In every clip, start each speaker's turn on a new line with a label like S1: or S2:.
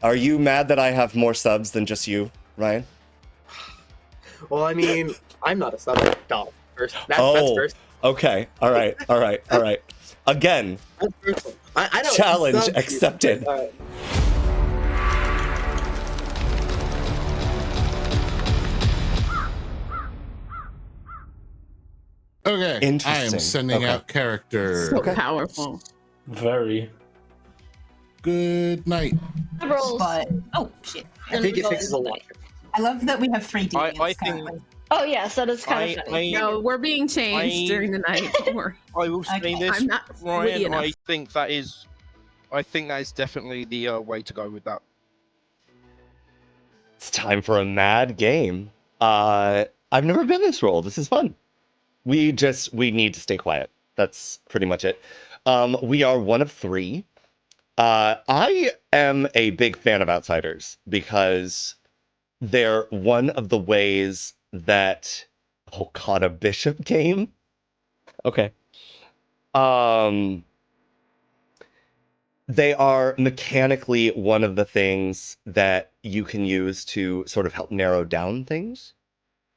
S1: Are you mad that I have more subs than just you, Ryan?
S2: Well, I mean, I'm not a sub. Dog. First, that's
S1: Oh,
S2: first.
S1: okay. All right. Again,
S2: That's first one. I don't
S1: challenge
S2: sub you.
S1: accepted.
S2: All right.
S3: Okay, I
S1: Interesting.
S3: am sending
S1: Okay.
S3: out character.
S4: So
S1: Okay.
S4: powerful.
S5: Very.
S3: Good night.
S6: Rolls.
S7: But oh shit!
S2: I think it fixes a lot.
S7: I love that we have 3 deviants
S8: I think-
S7: currently.
S6: Oh yes, that is kind of funny.
S4: No, we're being changed during the night. Don't worry.
S8: I will say
S7: Okay.
S8: this,
S4: I'm not witty
S8: Ryan.
S4: enough.
S8: I think that is definitely the way to go with that.
S1: It's time for a mad game. I've never been this role. This is fun. We need to stay quiet. That's pretty much it. We are one of 3. I am a big fan of outsiders because they're one of the ways that a bishop game. Okay. They are mechanically one of the things that you can use to sort of help narrow down things.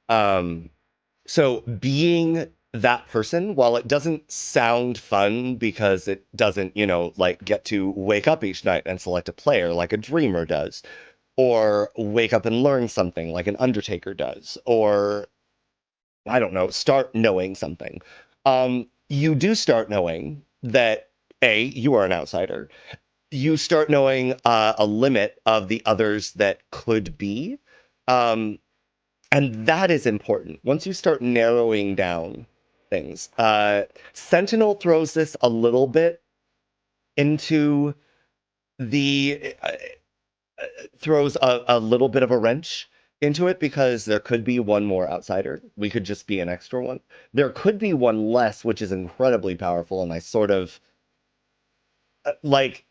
S1: So being that person, while it doesn't sound fun because it doesn't, like get to wake up each night and select a player like a dreamer does, or wake up and learn something like an Undertaker does, or I don't know, start knowing something. You do start knowing that you are an outsider. You start knowing a limit of the others that could be. And that is important. Once you start narrowing down things, Sentinel throws this a little bit into the throws a little bit of a wrench into it because there could be one more outsider. We could just be an extra one. There could be one less, which is incredibly powerful. And I sort of like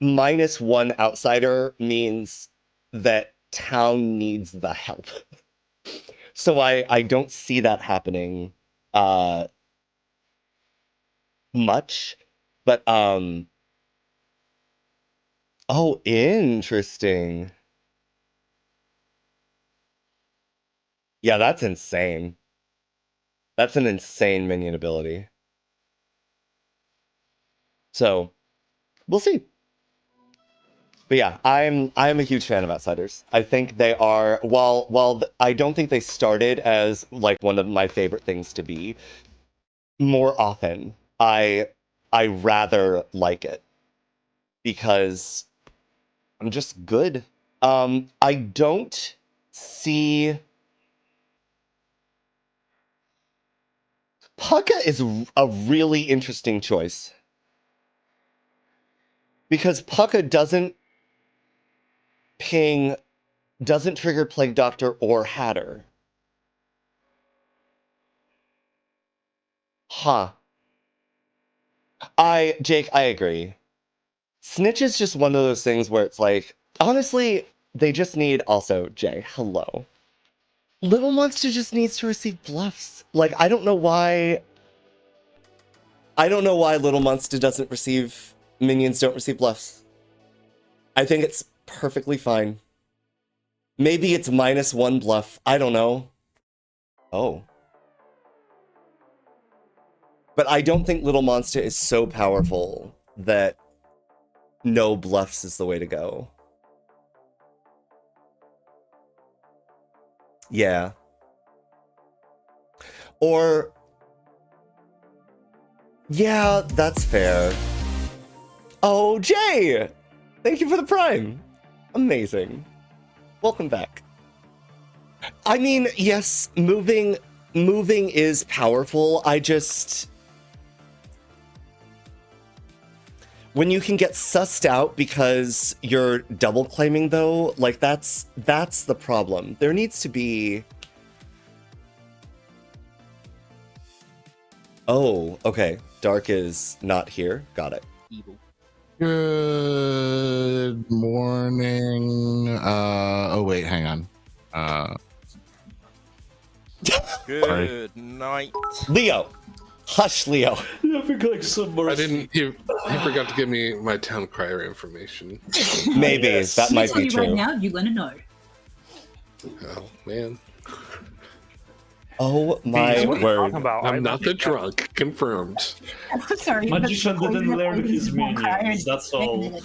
S1: -1 outsider means that town needs the help. So I don't see that happening much, but oh, interesting. Yeah, that's insane. That's an insane minion ability. So we'll see. But yeah, I'm a huge fan of outsiders. I think they are while I don't think they started as like one of my favorite things to be. More often, I rather like it because I'm just good. I don't see Pucka is a really interesting choice because Pucka doesn't trigger Plague Doctor or Hatter. Huh. Jake, I agree. Snitch is just one of those things where it's like, honestly, they just need also, Jay, hello. Little Monster just needs to receive bluffs. Like, I don't know why Little Monster doesn't receive, minions don't receive bluffs. I think it's perfectly fine. Maybe it's -1 bluff. I don't know. Oh. But I don't think Little Monster is so powerful that no bluffs is the way to go. Yeah. Or... yeah, that's fair. Oh, Jay! Thank you for the Prime. Amazing. Welcome back. I mean, yes, moving is powerful. I just... when you can get sussed out because you're double claiming though, like that's the problem. There needs to be... oh, okay. Dark is not here. Got it.
S8: Evil.
S3: Good morning. Oh wait, hang on.
S8: Good night.
S1: Leo. Hush, Leo.
S5: I think like some more.
S9: I didn't. He forgot to give me my town crier information.
S1: Maybe
S5: Yes.
S1: that might
S7: Tell
S1: be
S7: you right
S1: true.
S7: now, you're gonna know.
S9: Oh man,
S1: Oh my
S10: What are you
S1: word!
S10: talking about?
S9: I'm not the drunk. Confirmed.
S7: I'm sorry.
S5: Magician
S7: but
S5: didn't learn
S7: poison
S5: his
S7: is more
S5: minions,
S7: cards.
S5: that's all.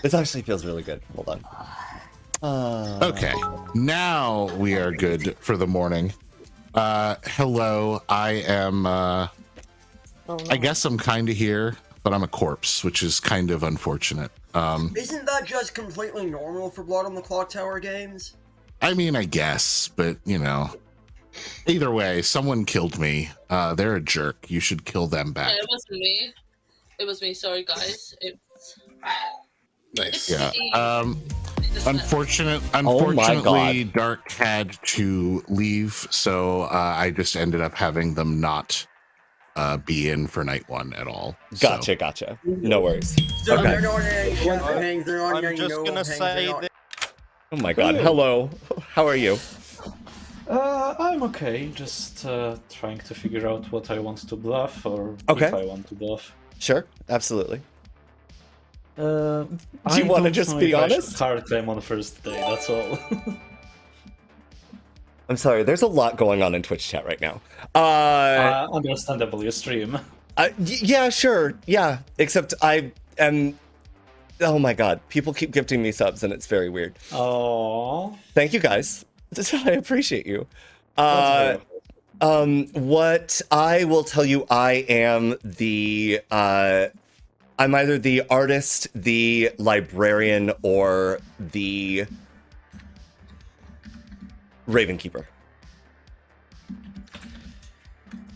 S1: This actually feels really good. Hold on.
S3: Okay, now we are good for the morning. Hello, I am. I guess I'm kind of here, but I'm a corpse, which is kind of unfortunate.
S11: Isn't that just completely normal for Blood on the Clocktower games?
S3: I mean, I guess, but you know, either way, someone killed me. They're a jerk. You should kill them back.
S12: Yeah, it wasn't me. It was me. Sorry, guys.
S9: Nice.
S3: Yeah. Unfortunately,
S1: God.
S3: Dark had to leave, so I just ended up having them not be in for night one at all.
S1: Gotcha, gotcha. No worries.
S11: So
S1: Okay.
S11: they're not any hangs, they're not
S8: I'm
S11: any
S8: just
S11: no
S8: gonna
S11: hangs,
S8: say
S11: they're not-
S8: that.
S1: Oh my god. Hello. How are you?
S5: I'm okay. Just trying to figure out what I want to bluff, or
S1: Okay.
S5: if I want to bluff.
S1: Sure. Absolutely.
S5: Do
S1: you wanna just be honest?
S5: Hard time on the first day. That's all.
S1: I'm sorry. There's a lot going on in Twitch chat right now.
S5: Understandable, you stream.
S1: Yeah, sure. Yeah. Except I am. Oh my god. People keep gifting me subs, and it's very weird.
S5: Oh.
S1: Thank you guys. I appreciate you.
S5: That's
S1: What I will tell you, I am the I'm either the artist, the librarian, or the Ravenkeeper.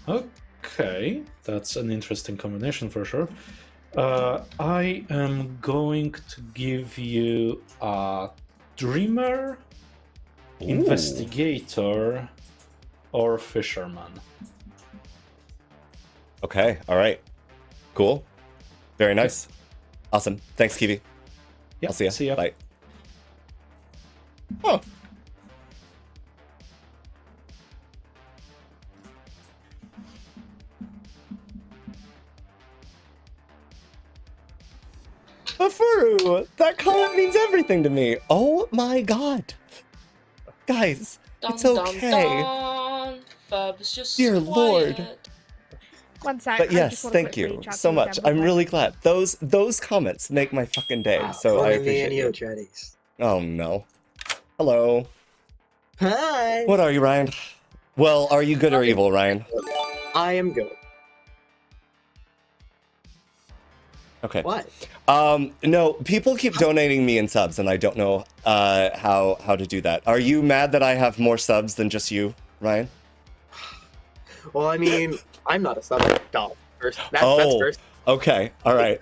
S5: Okay, that's an interesting combination for sure. I am going to give you a dreamer, investigator, or fisherman.
S1: Okay, all right. Cool. Very nice. Awesome. Thanks, Kiwi.
S5: Yeah,
S1: I'll see ya.
S5: See ya.
S1: Bye. Oh. Afuru, that comment means everything to me. Oh my god. Guys, it's okay. Dear Lord.
S13: One sec.
S1: But
S13: I
S1: yes,
S13: just wanna
S1: thank
S13: quickly
S1: you
S13: chat
S1: so
S13: to
S1: much.
S13: them,
S1: I'm
S13: but-
S1: really glad. Those comments make my fucking day. So I appreciate it. Oh no. Hello.
S2: Hi.
S1: What are you, Ryan? Well, are you good or evil, Ryan?
S2: I am good.
S1: Okay.
S2: What?
S1: No, people keep donating me in subs, and I don't know how to do that. Are you mad that I have more subs than just you, Ryan?
S2: Well, I mean, I'm not a sub doll. That's first.
S1: Okay. All right.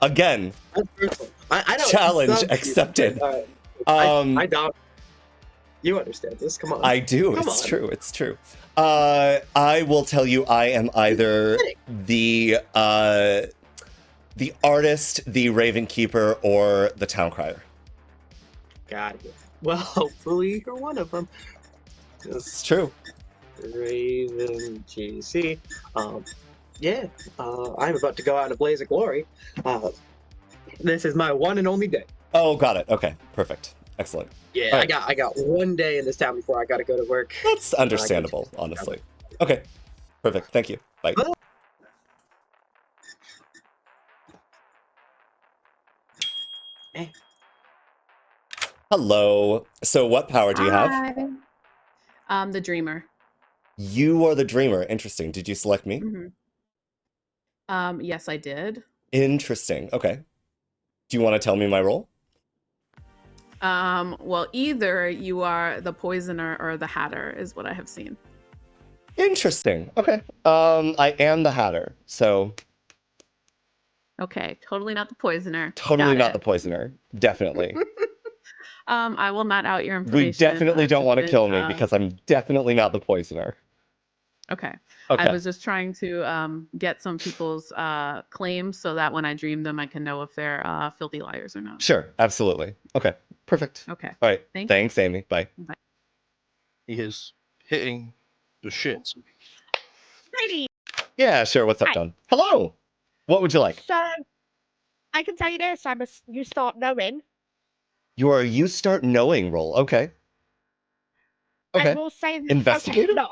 S1: Again,
S2: That's first. I don't
S1: challenge
S2: sub-
S1: accepted.
S2: I doubt. You understand this? Come on.
S1: I do.
S2: Come
S1: It's
S2: on.
S1: true. It's true. I will tell you, I am either the artist, the Ravenkeeper, or the Town Crier.
S2: Got it. Well, hopefully you're one of them.
S1: It's true.
S2: Raven GC. Yeah. I'm about to go out in a blaze of glory. This is my one and only day.
S1: Oh, got it. Okay, perfect. Excellent.
S2: Yeah,
S1: All right.
S2: I got one day in this town before I gotta go to work.
S1: That's understandable, honestly. Okay, perfect. Thank you. Bye. Hello. So what power do you have?
S4: The dreamer.
S1: You are the dreamer. Interesting. Did you select me?
S4: Yes, I did.
S1: Interesting. Okay. Do you want to tell me my role?
S4: Well, either you are the poisoner or the hatter is what I have seen.
S1: Interesting. Okay. I am the Hatter, so
S4: Okay, totally not the poisoner.
S1: totally
S4: Got
S1: not
S4: it.
S1: the poisoner. Definitely.
S4: I will not out your information.
S1: We definitely don't want to
S4: just
S1: kill me
S4: been,
S1: because I'm definitely not the poisoner.
S4: Okay.
S1: Okay.
S4: I was just trying to get some people's claims so that when I dream them, I can know if they're filthy liars or not.
S1: Sure. Absolutely. Okay. Perfect.
S4: Okay.
S1: All right.
S4: Thank you.
S1: Thanks, Amy. Bye.
S8: He is hitting the shit.
S13: Really?
S1: Yeah, sure. What's up,
S13: Hi.
S1: Don? Hello. What would you like?
S13: So, I can tell you this. You start knowing.
S1: Your you start knowing roll. Okay. Okay.
S13: I will say this.
S1: Investigator?
S13: Okay, no,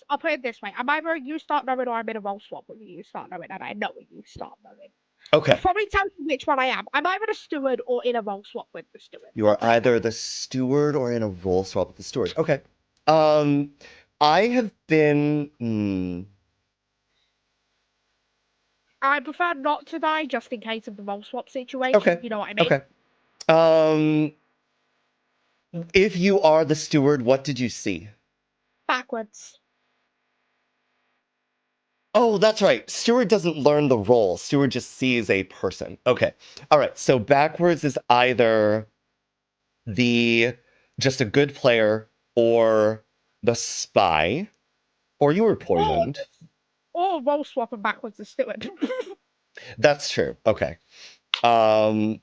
S13: I'll put it this way. I'm either you start knowing or I'm in a role swap with you start knowing, and I know you start knowing.
S1: Okay.
S13: I'll probably tell you which one I am. I'm either a steward or in a role swap with the steward.
S1: You are either the steward or in a role swap with the steward. Okay. I have been.
S13: I prefer not to die just in case of the role swap situation.
S1: Okay.
S13: You know what I mean?
S1: Okay. If you are the steward, what did you see?
S13: Backwards.
S1: Oh, that's right. Steward doesn't learn the role. Steward just sees a person. Okay. All right. So backwards is either just a good player or the spy, or you were poisoned.
S13: Or role swap and backwards the steward.
S1: That's true. Okay.
S13: That's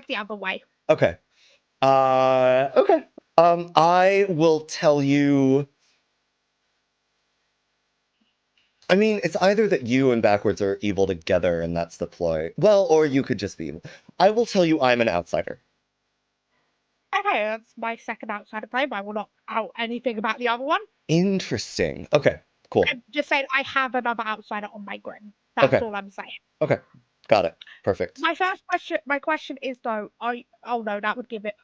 S13: the other way.
S1: Okay. Okay. I will tell you. I mean, it's either that you and backwards are evil together, and that's the ploy. Well, or you could just be evil. I will tell you I'm an outsider.
S13: Okay, that's my second outsider claim. I will not out anything about the other one.
S1: Interesting. Okay, cool.
S13: I'm just saying I have another outsider on my grid. That's all I'm saying.
S1: Okay, got it. Perfect.
S13: My question is though, oh no, that would give it.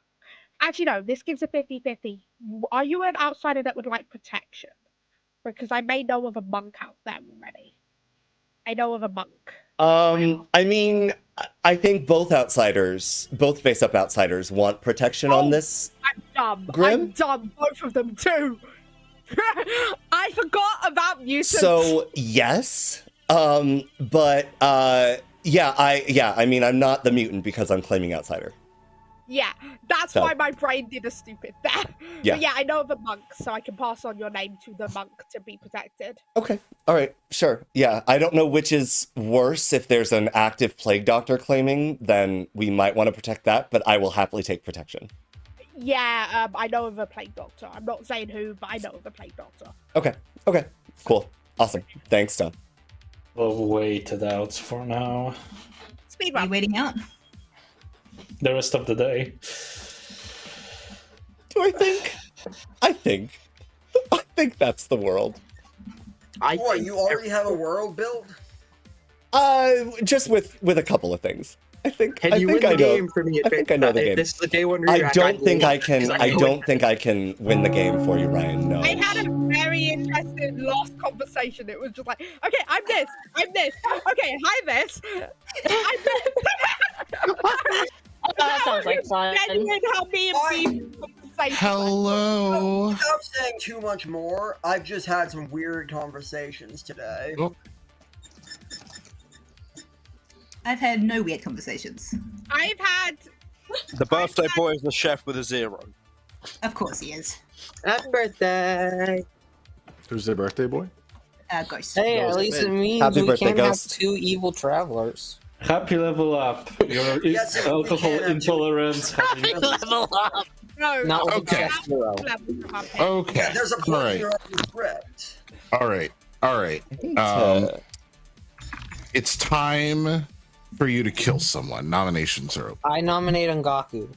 S13: Actually, no, this gives a 50-50. Are you an outsider that would like protection? Because I may know of a monk out there already. I know of a monk.
S1: I mean, I think both face-up outsiders want protection on this.
S13: I'm dumb.
S1: Grim?
S13: I'm dumb. Both of them too. I forgot about mutants.
S1: So yes, but yeah. I mean, I'm not the mutant because I'm claiming outsider.
S13: Yeah, that's why my brain did a stupid there.
S1: Yeah.
S13: But yeah, I know of a monk, so I can pass on your name to the monk to be protected.
S1: Okay. All right. Sure. Yeah. I don't know which is worse. If there's an active plague doctor claiming, then we might want to protect that, but I will happily take protection.
S13: Yeah, I know of a plague doctor. I'm not saying who, but I know of a plague doctor.
S1: Okay. Okay. Cool. Awesome. Thanks, Don.
S5: We'll wait it out for now.
S13: Speedrun.
S7: You waiting out?
S5: The rest of the day.
S1: Do I think? I think that's the world.
S11: What, you already have a world built?
S1: Just with a couple of things. I think
S2: Can you win the game for me?
S1: I think I know the game.
S2: This is the day one.
S1: I don't think I can. I don't think I can win the game for you, Ryan. No.
S13: I had a very interesting last conversation. It was just like, okay, I'm this. Okay, hi this. I'm this.
S6: That sounds like fun.
S3: Hello.
S11: Without saying too much more, I've just had some weird conversations today.
S3: Oh.
S7: I've had no weird conversations.
S13: I've had.
S8: The birthday boy is the chef with a 0.
S7: Of course he is.
S2: Happy birthday.
S9: Who's the birthday boy?
S7: Ghost.
S10: Hey, at least it means
S1: Happy
S10: we
S1: birthday,
S10: can't
S1: Ghost.
S10: have 2 evil travelers.
S5: Happy level up. Your
S11: Yes,
S5: alcohol
S11: we can.
S5: intolerance.
S10: Happy level up.
S13: No.
S10: Not
S3: Okay. Okay.
S11: Yeah, there's a
S3: All
S11: point
S3: right.
S11: you're already correct.
S3: All right. All right. It's time for you to kill someone. Nominations are open.
S10: I nominate Ngaku.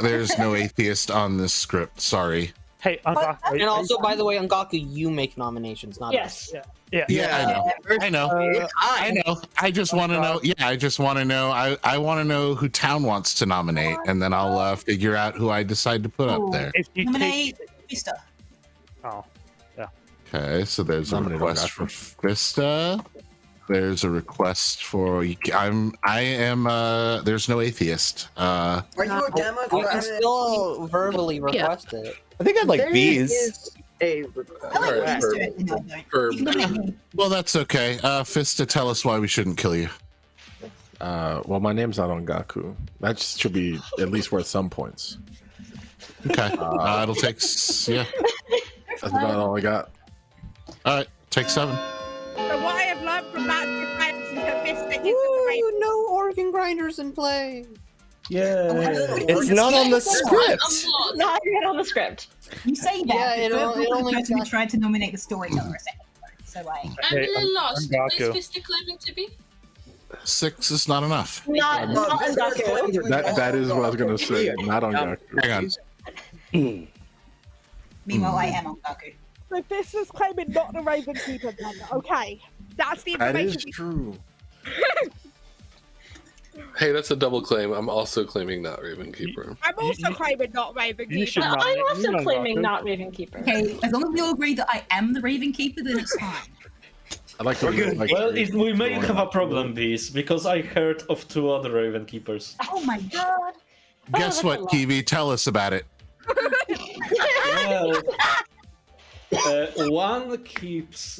S3: There's no atheist on this script. Sorry.
S14: Hey, Ngaku.
S10: And also, by the way, Ngaku, you make nominations, not
S6: Yes.
S10: us.
S3: Yeah, I know. I know. I just want to know. Yeah, I just want to know. I want to know who town wants to nominate, and then I'll figure out who I decide to put up there.
S14: If you
S7: Nominate Vista.
S14: Oh, yeah.
S3: Okay, so there's a request for Vista. There's a request for I am there's no atheist.
S11: Are you a
S10: We
S11: Democrat?
S10: can still verbally request it.
S1: I think I'd like
S2: There
S1: bees.
S2: is a
S7: I like Vista. No, I don't.
S9: Herb.
S7: You can nominate me.
S3: Well, that's okay. Vista, tell us why we shouldn't kill you.
S9: Well, my name's not on Gaku. That should be at least worth some points.
S3: Okay, it'll take yeah.
S9: That's about all I got.
S3: All right, take 7.
S13: So what I have learned from that defense is that Vista isn't
S10: Woo, no organ grinders in play.
S5: Yeah.
S1: It's not on the script.
S6: Not yet on the script.
S7: You say that.
S10: Yeah,
S7: but
S10: it
S7: Verbal was
S10: only
S7: the person who
S10: got-
S7: tried to nominate the storyteller a second ago. So like.
S12: I'm a
S14: Hey,
S12: little lost. What is
S14: Gaku.
S12: Fister claiming to be?
S3: 6 is not enough.
S6: Not on Gaku.
S9: That is what I was gonna say. Not on Gaku.
S3: Hang on.
S7: Meanwhile, I am on Gaku.
S13: So this is claiming not the Raven Keeper then. Okay. That's the
S9: That
S13: information.
S9: is true.
S15: Hey, that's a double claim. I'm also claiming not Ravenkeeper.
S13: I'm also claiming not Raven
S14: You should
S13: Keeper.
S14: not
S6: I'm
S14: make
S6: also
S14: me on
S6: claiming
S14: Gaku.
S6: not Raven Keeper.
S7: Okay, as long as we all agree that I am the Raven Keeper, then it's fine.
S9: I like to
S5: Well, we may have a problem, Bees, because I heard of 2 other Raven Keepers.
S7: Oh my god.
S3: Guess what, Kiwi? Tell us about it.
S5: Well, one keeps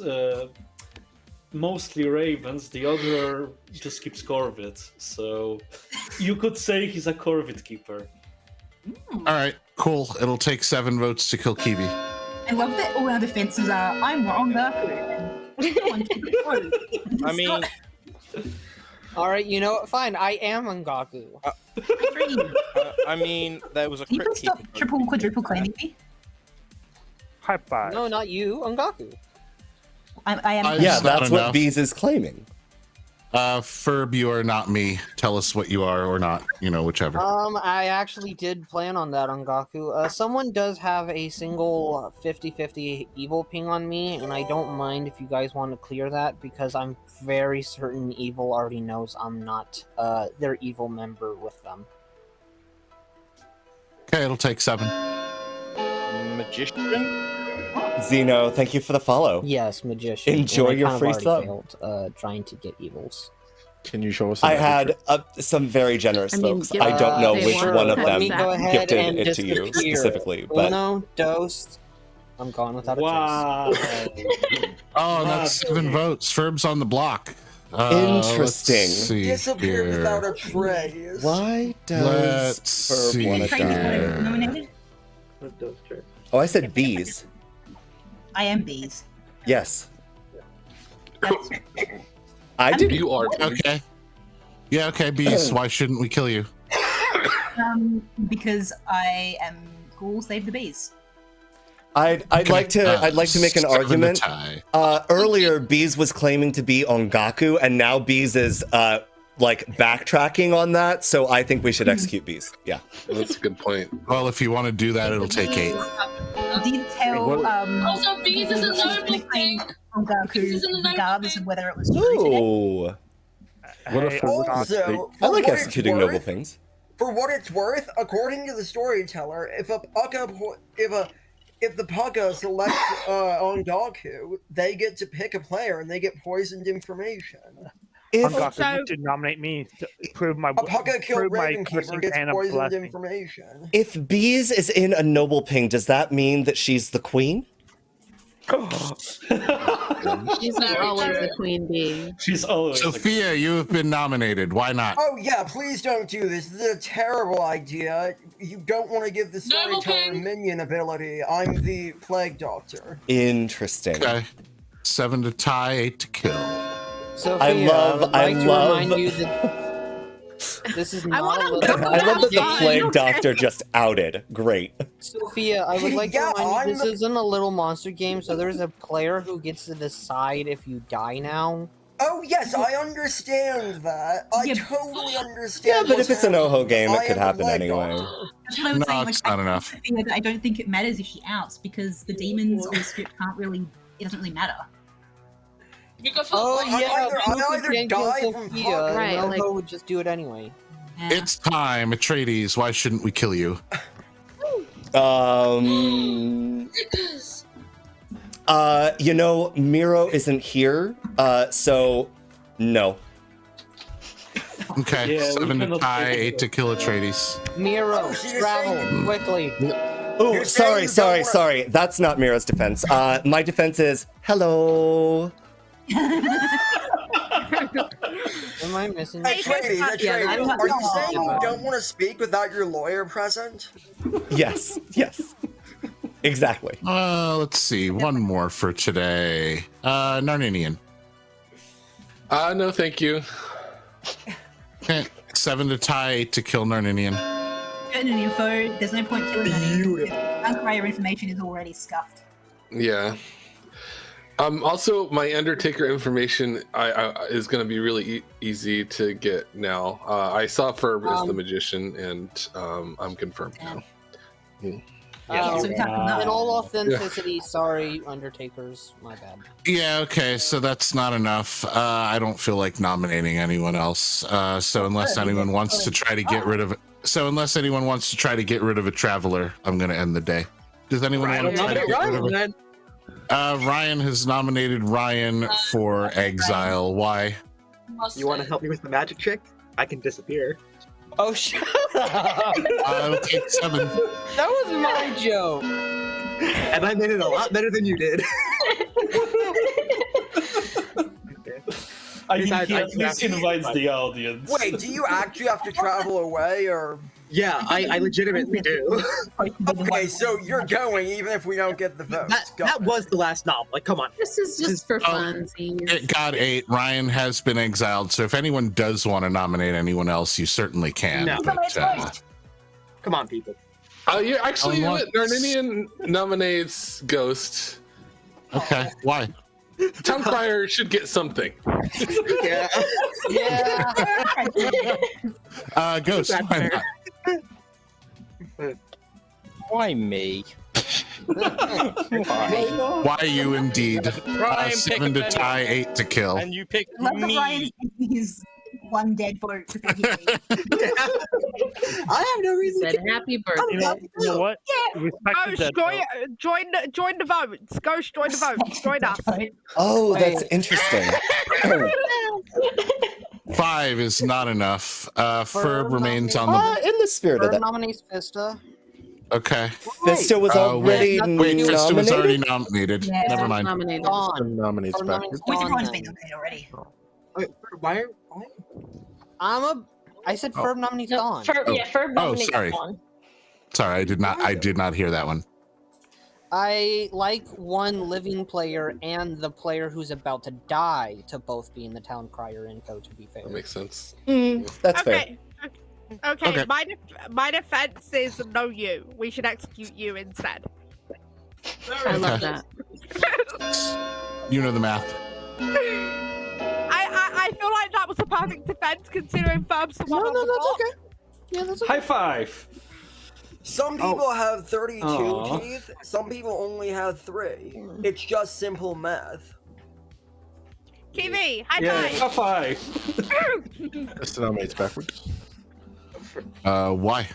S5: mostly ravens, the other just keeps corvids. So you could say he's a corvid keeper.
S3: All right, cool. It'll take 7 votes to kill Kiwi.
S7: I love that all our defenses are I'm wrong, Gaku.
S8: I mean,
S10: Alright, you know what? Fine, I am Ngaku.
S8: I mean, there was a
S7: Can you
S8: crit
S7: please stop
S8: keeper.
S7: triple quadruple claiming me?
S14: High five.
S10: No, not you, Ngaku.
S7: I am.
S1: Yeah,
S3: It's not
S1: that's what
S3: enough.
S1: Bees is claiming.
S3: Ferb, you are not me. Tell us what you are or not. Whichever.
S10: I actually did plan on that on Gaku. Someone does have a single 50-50 evil ping on me, and I don't mind if you guys want to clear that, because I'm very certain evil already knows I'm not their evil member with them.
S3: Okay, it'll take 7.
S8: Magician?
S1: Zeno, thank you for the follow.
S10: Yes, magician.
S1: Enjoy
S10: and I
S1: your
S10: kind of
S1: free
S10: already
S1: sub.
S10: failed, trying to get evils.
S9: Can you show us?
S1: I had some very generous
S4: I mean,
S1: folks.
S4: give
S1: I don't know
S4: they
S1: which
S4: want
S1: one of
S4: that
S1: them
S10: Let me go ahead
S1: gifted
S10: and
S1: it to you
S10: disappear.
S1: specifically, but
S10: Uno, dos. I'm gone without a
S5: Wow.
S3: Oh, that's 7 votes. Ferb's on the block.
S1: Interesting.
S3: Let's see
S11: Disappeared
S3: here.
S11: without a trace.
S1: why does
S3: Let's
S1: Ferb want to
S3: see
S1: die?
S3: here.
S7: Nominated?
S1: Oh, I said bees.
S7: I am bees.
S1: Yes. I did.
S15: You are.
S3: Okay. Yeah, okay, bees. Why shouldn't we kill you?
S7: Because I am cool. Save the bees.
S1: I'd like to make an
S3: 7 to
S1: argument.
S3: tie.
S1: Earlier, Bees was claiming to be on Gaku, and now Bees is backtracking on that. So I think we should execute Bees. Yeah,
S15: That's a good point.
S3: Well, if you want to do that, it'll take 8.
S7: Did tell
S12: Also, Bees is a noble thing.
S7: on
S12: Bees is
S7: Gaku,
S12: in the noble
S7: regardless
S12: thing.
S7: of whether it was true today.
S1: Ooh,
S9: What if
S11: Also,
S1: I like
S11: for what
S1: executing
S11: it's
S1: noble
S11: worth-
S1: things.
S11: For what it's worth, according to the storyteller, if the Pucka selects on Gaku, they get to pick a player and they get poisoned information.
S1: If
S14: Gaku, you should nominate me to prove my
S11: A Pucka killed
S14: prove my
S11: Ravenkeeper
S14: cursing
S11: gets
S14: and a
S11: poisoned
S14: blessing.
S11: information.
S1: if Bees is in a noble ping, does that mean that she's the queen?
S4: She's not always the queen bee.
S5: She's always
S3: Sophia, you have been nominated. Why not?
S11: Oh yeah, please don't do this. This is a terrible idea. You don't want to give the storyteller minion ability. I'm the plague doctor.
S1: Interesting.
S3: Okay. 7 to tie, 8 to kill.
S10: Sophia,
S1: I
S10: would like to
S1: love.
S10: remind you that this is not a little.
S1: I love that the plague doctor just outed. Great.
S10: Sophia, I would like
S11: Yeah,
S10: to remind you this
S11: I'm-
S10: isn't a little monster game, so there's a player who gets to decide if you die now.
S11: Oh yes, I understand that. I totally
S1: Yeah,
S11: understand.
S1: but if it's an Oho game,
S11: I
S1: it could
S11: am the
S1: happen
S11: plague
S1: anyway.
S11: doctor.
S7: That's what I was
S3: No,
S7: saying.
S3: it's
S7: Like,
S3: not enough.
S7: I don't think it matters if she outs because the demons on the script can't really. It doesn't really matter.
S12: Because
S10: Oh
S11: I
S10: yeah,
S11: either
S10: Goku can't
S11: die
S10: kill
S11: from
S10: Sophia,
S11: Pucka-
S10: and
S4: Right,
S10: Noho
S4: like-
S10: would just do it anyway.
S3: It's time. Atreides, why shouldn't we kill you?
S1: Miro isn't here, so no.
S3: Okay,
S5: Yeah, we
S3: 7 to
S5: cannot
S3: tie,
S5: kill
S3: 8 to kill Atreides.
S10: Miro, travel quickly.
S1: Oh,
S11: You're
S1: sorry,
S11: saying you don't
S1: sorry. That's not Miro's defense. My defense is hello.
S10: Am I missing?
S11: Atreides,
S4: Yeah, I
S11: Atreides,
S4: don't-
S11: are you saying you don't want to speak without your lawyer present?
S1: Yes. Exactly.
S3: Let's see. One more for today. Narninian.
S15: No, thank you.
S3: Okay, 7 to tie, 8 to kill Narninian.
S7: Pertinent info. There's no point killing anyone. Unprior information is already scuffed.
S15: Yeah. Also, my Undertaker information is going to be really easy to get now. I saw Ferb as the magician, and I'm confirmed now.
S10: In all authenticity, sorry, Undertakers, my bad.
S3: Yeah, okay, so that's not enough. I don't feel like nominating anyone else. So unless anyone wants to try to get rid of a traveler, I'm going to end the day. Does anyone want to try to get rid of it? Ryan has nominated Ryan for exile. Why?
S2: You want to help me with the magic trick? I can disappear.
S10: Oh, shut up!
S3: I'll take 7.
S10: That was my joke.
S2: And I made it a lot better than you did.
S5: I mean, he at least invites the audience.
S11: Wait, do you actually have to travel away, or?
S2: Yeah, I legitimately do.
S11: Okay, so you're going even if we don't get the votes.
S2: That was the last nom. Like, come on.
S4: This is just for fun.
S3: It got 8. Ryan has been exiled, so if anyone does want to nominate anyone else, you certainly can.
S2: No.
S3: But,
S2: Come on, people.
S15: Yeah, actually, Narninian nominates Ghost.
S3: Okay, why?
S15: Town Crier should get something.
S2: Yeah.
S3: Ghost, why not?
S16: Why me?
S3: Why you indeed? 7 to tie, 8 to kill.
S16: And you pick
S7: Love that
S16: me.
S7: Ryan's using his one dead vote to think
S2: I have no reason
S4: Said happy birthday.
S14: You know what?
S13: Yeah.
S14: Respect the dead
S13: Join the votes. Ghost, join the votes. Join us.
S1: Oh, that's interesting.
S3: 5 is not enough. Ferb remains on the.
S1: In the spirit of
S10: Ferb
S1: that.
S10: nominates Fista.
S3: Okay.
S1: Fista was already
S3: wait, Fista was already
S1: nominated?
S3: nominated.
S7: Yeah,
S3: Never mind.
S7: nominated.
S10: Dawn.
S9: Nominates
S10: Ferb
S9: backwards.
S10: nominates Dawn,
S7: Everyone's been
S10: then.
S7: nominated already.
S2: Why?
S10: I said Ferb nominates Dawn.
S6: Ferb nominates
S3: sorry.
S6: Dawn.
S3: Sorry, I did not hear that one.
S10: I like one living player and the player who's about to die to both be in the town crier info, to be fair.
S15: That makes sense.
S1: That's fair.
S13: Okay. My defense is no you. We should execute you instead.
S4: I love that.
S3: You know the math.
S13: I feel like that was a perfect defense considering Ferb's the one on the block.
S10: Okay. Yeah, that's okay.
S5: High five.
S11: Some people have 32
S5: Aw.
S11: teeth, some people only have 3. It's just simple math.
S13: TV, high
S5: Yeah,
S13: five.
S5: high five.
S9: Just nominates backwards.
S3: Why?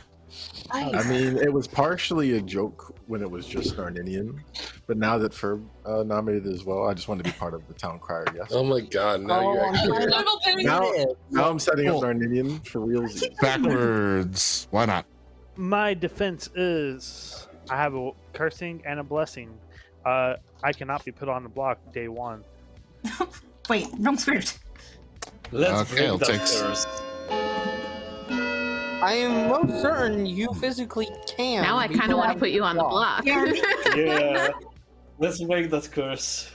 S9: I mean, it was partially a joke when it was just Narninian, but now that Ferb nominated as well, I just wanted to be part of the town crier. Yes.
S15: Oh my God! Now you're actually.
S9: Now I'm setting up Narninian for realsies.
S3: Backwards. Why not?
S14: My defense is I have a cursing and a blessing. I cannot be put on the block day 1.
S7: Wait, wrong script.
S5: Let's
S3: Okay, I'll
S5: break
S3: take
S5: that curse.
S10: I am most certain you physically can.
S4: Now I
S10: be
S4: kind
S10: put
S4: of want
S10: on
S4: to put you on the block.
S5: Yeah. Let's break that curse.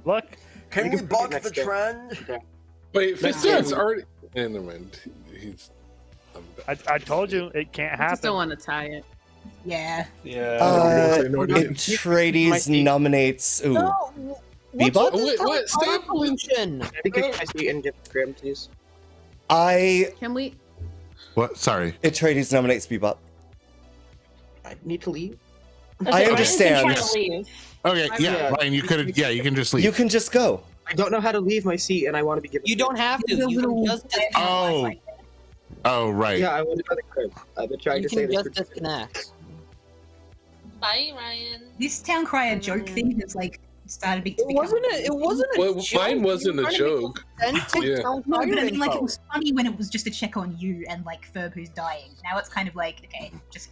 S14: Look.
S11: Can we buck the trend?
S15: Wait, Fista is already. Never mind. He's.
S14: I told you it can't
S4: I
S14: happen.
S4: just don't want to tie it.
S7: Yeah.
S1: Atreides nominates. Ooh. Bebop?
S15: What? Stop!
S10: Pollution.
S2: Because I see and give Grim, please.
S4: Can we?
S3: What? Sorry.
S1: Atreides nominates Bebop.
S2: I need to leave.
S1: I understand.
S3: Okay, yeah, Ryan, you could. Yeah, you can just leave.
S1: You can just go.
S2: I don't know how to leave my seat, and I want to be given.
S10: You don't have to. You can just disconnect.
S3: Oh, right.
S2: Yeah, I want to go to the crib. I've been trying
S10: You
S2: to say
S10: can
S2: this.
S10: just disconnect.
S12: Bye, Ryan.
S7: This town crier joke thing has started to become.
S10: It wasn't a
S15: Well,
S10: joke.
S15: mine wasn't a joke. Yeah.
S7: No, but I mean, it was funny when it was just a check on you and Ferb who's dying. Now it's kind of okay, just.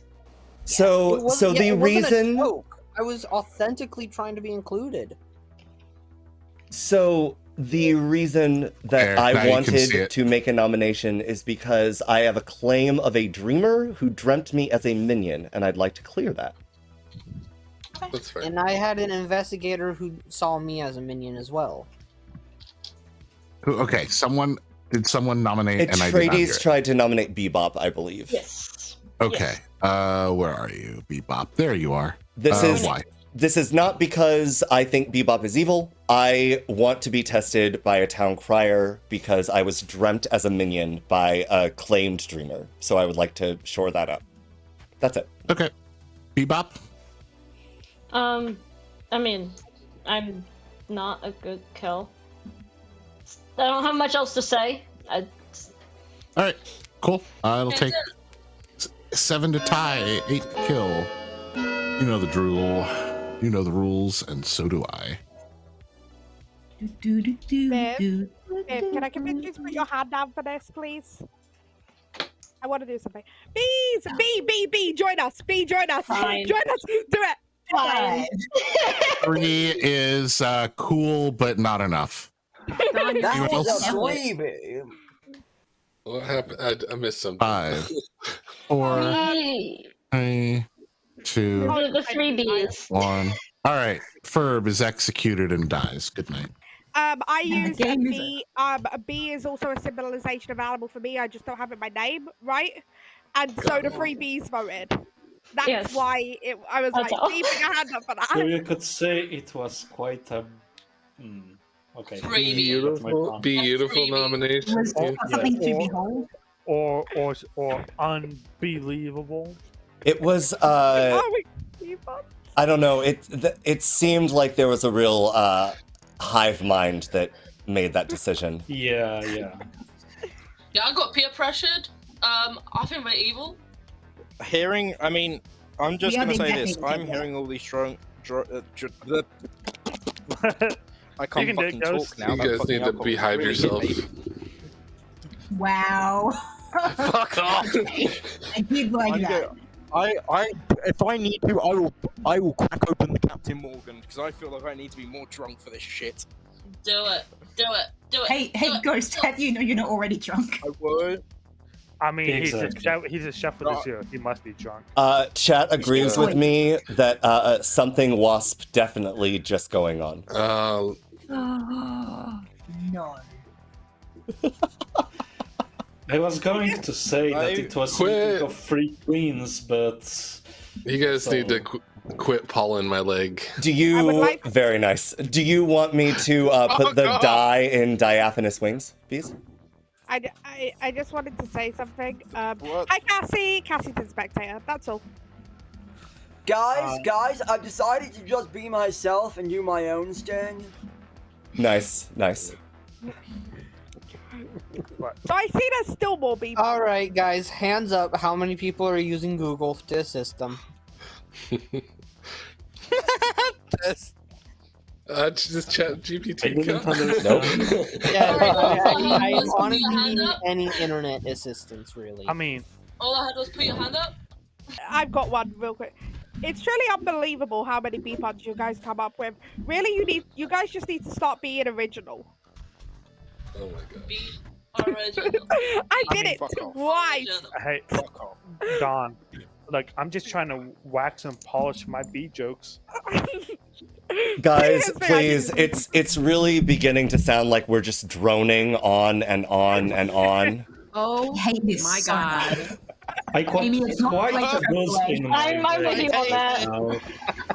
S1: So
S10: It wasn't-
S1: the
S10: it wasn't a
S1: reason.
S10: joke. I was authentically trying to be included.
S1: So the reason that
S3: There, now
S1: I
S3: you can see
S1: wanted
S3: it.
S1: to make a nomination is because I have a claim of a dreamer who dreamt me as a minion, and I'd like to clear that.
S15: That's fair.
S10: And I had an investigator who saw me as a minion as well.
S3: Okay, someone. Did someone nominate? And I did not hear
S1: Atreides
S3: it?
S1: tried to nominate Bebop, I believe.
S6: Yes.
S3: Okay. Where are you, Bebop? There you are.
S1: This
S3: Why?
S1: is not because I think Bebop is evil. I want to be tested by a town crier because I was dreamt as a minion by a claimed dreamer. So I would like to shore that up. That's it.
S3: Okay. Bebop?
S6: I mean, I'm not a good kill. I don't have much else to say.
S3: All right. Cool. It'll take 7 to tie, 8 to kill. You know the drill. You know the rules, and so do I.
S13: Babe, can I convince you to put your hand down for this, please? I want to do something. Bees! B, join us! B, join us!
S6: Fine.
S13: Join us! Do it!
S6: Fine.
S3: 3 is cool, but not enough.
S11: That was
S3: else?
S11: a freebie.
S15: What happened? I missed something.
S3: 5, 4,
S6: Yay.
S3: 3, 2,
S6: The 3 Bs.
S3: 1. All right. Ferb is executed and dies. Good night.
S13: I use
S7: game is
S13: B. B is also a symbolization of animal for me. I just don't have it in my name, right? And so the 3 Bs voted. That's
S6: Yes.
S13: why I was
S6: That's
S13: like,
S6: all.
S13: B, put your hand up for
S5: So
S13: that.
S5: you could say it was quite a. Okay.
S15: Beautiful nomination.
S7: Was something to behold.
S14: Or unbelievable.
S1: It was, I don't know. It seemed like there was a real hive mind that made that decision.
S5: Yeah.
S12: Yeah, I got peer pressured. I think we're evil.
S8: I mean, I'm just
S7: We are
S8: gonna say
S7: exactly
S8: this.
S7: the
S8: I'm
S7: same.
S8: hearing all these I
S14: You
S8: can't
S14: can
S8: fucking
S14: dig, Ghost.
S8: talk now.
S15: You
S8: that
S15: guys
S8: fucking
S15: need to
S8: alcohol
S15: behave
S8: really hit
S15: yourself.
S8: me.
S7: Wow.
S8: Fuck off.
S7: I did like that.
S8: If I need to, I will crack open the Captain Morgan because I feel like I need to be more drunk for this shit.
S12: Do it.
S7: Hey, Ghost, have you know you're not already drunk?
S8: I would.
S14: I mean,
S5: Exactly.
S14: he's a chef for this year. He must be drunk.
S1: Chat agrees with me that something wasp definitely just going on.
S7: No.
S5: I was going to say that it was speaking of 3 queens, but
S15: you guys need to quit pawing my leg.
S1: Do you? Very nice. Do you want me to put the die in diaphanous wings, Bees?
S13: I just wanted to say something. Hi, Cassie. Cassie's the spectator. That's all.
S11: Guys, I've decided to just be myself and do my own sting.
S1: Nice.
S13: So I see there's still more people.
S10: All right, guys, hands up. How many people are using Google to assist them?
S15: Just chat GPT.
S10: I honestly need any internet assistance, really.
S14: I mean,
S12: All I had was put your hand up.
S13: I've got one real quick. It's truly unbelievable how many B-puns you guys come up with. Really, you guys just need to start being original.
S15: Oh my god.
S12: Be original.
S13: I did it twice.
S14: hey, Don, like I'm just trying to wax and polish my B jokes.
S1: Guys, please, it's really beginning to sound like we're just droning on and on and on.
S4: Oh my god.
S5: I quite
S7: Amy, it's not
S5: quite
S7: like a
S5: good
S7: play.
S5: in my
S6: I'm with you on that.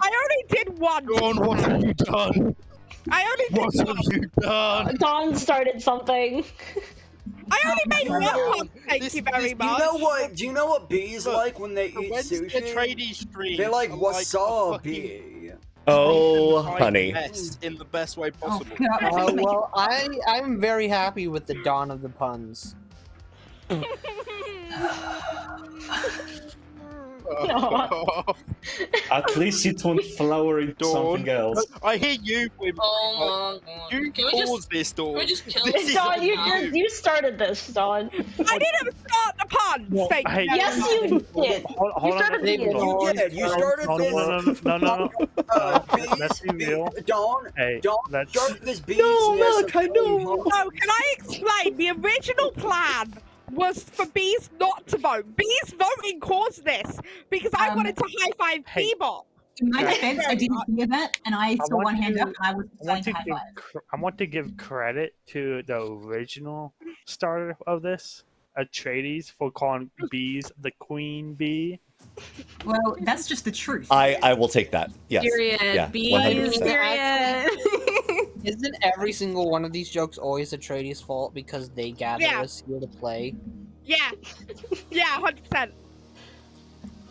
S13: I only did one.
S8: Dawn, what have you done?
S13: I only did
S8: What have you done?
S6: Dawn started something.
S13: I only made one pun. Thank you very much.
S11: Do you know what bees like when they eat
S8: When's the
S11: sushi?
S8: tradie stream?
S11: They like
S8: I'm
S11: wasabi.
S1: Oh, honey.
S8: In the best way possible.
S10: Well, I'm very happy with the dawn of the puns.
S5: At least it won't flower into something else.
S8: I hear you.
S12: Oh my god.
S8: You
S12: Can we
S8: caused this, Dawn.
S12: Can we just kill
S8: This
S12: this?
S6: Dawn, you started this, Dawn.
S13: I didn't start the pun. Thank you.
S6: Yes, you did.
S14: Hold
S6: You started
S14: on.
S6: the
S11: You did. You started this.
S14: No. Let's be real.
S11: Dawn.
S14: Hey,
S11: Dawn
S14: let's.
S11: started this bees.
S1: No, I know.
S13: No, can I explain? The original plan was for bees not to vote. Bees voting caused this because I wanted to high five
S14: Hey.
S13: Bebop.
S7: In my defense, I didn't hear that, and I saw
S14: want
S7: one hand
S14: to-
S7: up, and I was
S14: I want
S7: going
S14: to
S7: to
S14: give
S7: high five.
S14: I want to give credit to the original starter of this, Atreides, for calling bees the queen bee.
S7: Well, that's just the truth.
S1: I will take that. Yes.
S4: Period.
S1: Yeah.
S4: Bees.
S1: 100%.
S4: Period.
S10: Isn't every single one of these jokes always Atreides' fault because they gather
S13: Yeah.
S10: us here to play?
S13: Yeah. Yeah, 100%.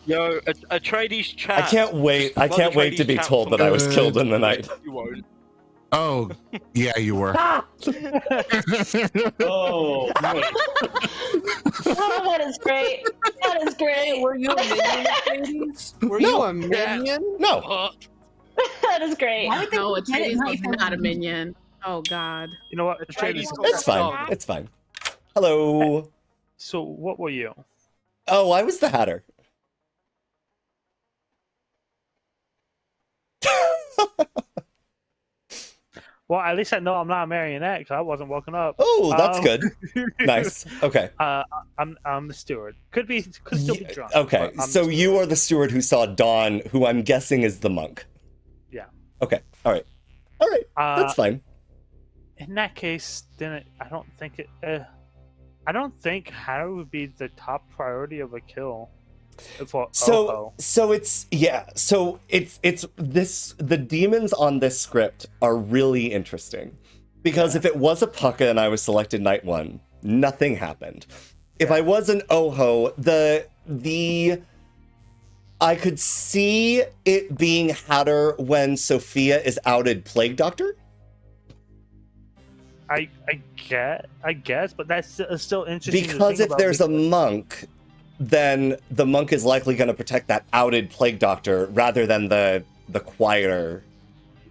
S8: Yo, Atreides chat.
S1: I can't wait. I
S8: Flood
S1: can't wait to
S8: Atreides
S1: be
S8: chat
S1: told that I was killed in the night.
S8: You won't.
S3: Oh, yeah, you were.
S5: Oh,
S6: Oh, that is great. That is great.
S10: Were you a minion, Atreides? Were you a minion?
S1: No.
S6: That is great.
S7: Why would they
S4: No,
S7: get it
S4: Atreides
S7: right
S4: was
S7: for
S4: not a
S7: them?
S4: minion. Oh God.
S14: You know what? Atreides.
S1: It's fine. It's fine. Hello.
S14: So what were you?
S1: Oh, I was the Hatter.
S14: Well, at least I know I'm not a marionette because I wasn't woken up.
S1: Oh, that's good. Nice. Okay.
S14: I'm the steward. Could still be drunk.
S1: Okay.
S14: but I'm
S1: So
S14: the
S1: you are the steward who saw Dawn, who I'm guessing is the monk.
S14: Yeah.
S1: Okay. All right. All right. That's fine.
S14: In that case, then I don't think it. I don't think Hatter would be the top priority of a kill. For
S1: So it's this, the demons on this script are really interesting because if it was a Pucka and I was selected night one, nothing happened. If I was an Oho, I could see it being Hatter when Sophia is outed Plague Doctor.
S14: I guess, but that's still interesting.
S1: Because if there's a monk, then the monk is likely going to protect that outed Plague Doctor rather than the quieter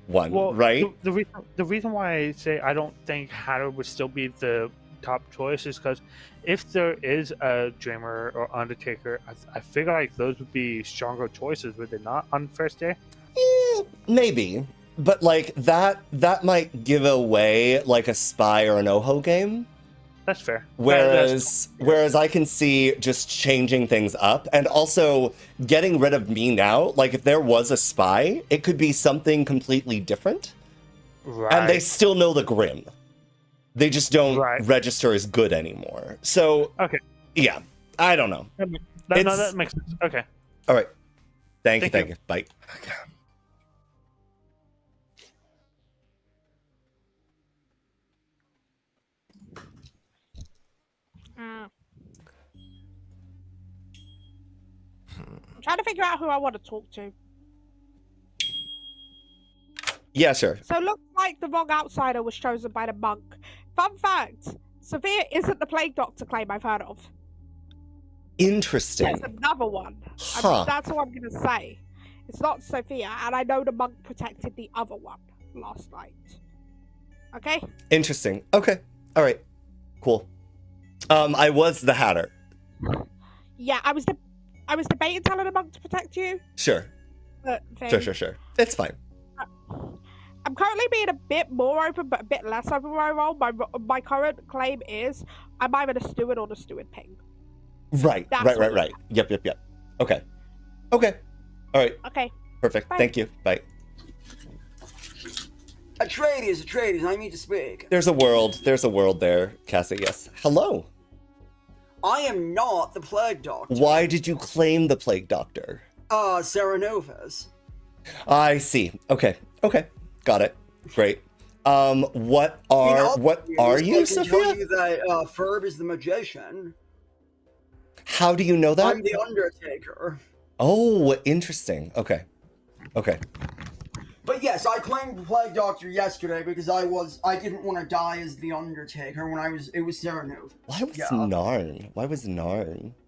S1: one, right?
S14: The reason why I say I don't think Hatter would still be the top choice is because if there is a Dreamer or Undertaker, I figure like those would be stronger choices, would they not, on first day?
S1: Yeah, maybe. But like that might give away like a spy or an Oho game.
S14: That's fair.
S1: Whereas I can see just changing things up and also getting rid of me now. Like if there was a spy, it could be something completely different.
S14: Right.
S1: And they still know the Grim. They just don't register as good anymore. So
S14: okay.
S1: Yeah. I don't know.
S14: No, that makes sense. Okay.
S1: All right. Thank you. Bye.
S13: I'm trying to figure out who I want to talk to.
S1: Yeah, sure.
S13: So it looks like the wrong outsider was chosen by the monk. Fun fact, Sophia isn't the Plague Doctor claim I've heard of.
S1: Interesting.
S13: There's another one. I mean, that's all I'm going to say. It's not Sophia, and I know the monk protected the other one last night. Okay?
S1: Interesting. Okay. All right. Cool. I was the Hatter.
S13: Yeah, I was debating telling the monk to protect you.
S1: Sure. Sure. It's fine.
S13: I'm currently being a bit more open, but a bit less open my role. My current claim is I'm either the steward or the steward ping.
S1: Right. Yep. Okay. All right.
S13: Okay.
S1: Perfect.
S13: Bye.
S1: Thank you. Bye.
S11: Atreides, I need to speak.
S1: There's a world there, Cassie. Yes. Hello.
S11: I am not the Plague Doctor.
S1: Why did you claim the Plague Doctor?
S11: Serenovas.
S1: I see. Okay. Got it. Great. What are you,
S11: I can
S1: Sophia?
S11: tell you that Ferb is the magician.
S1: How do you know that?
S11: I'm the Undertaker.
S1: Oh, interesting. Okay.
S11: But yes, I claimed the Plague Doctor yesterday because I didn't want to die as the Undertaker when it was Serenova.
S1: Why was Narn?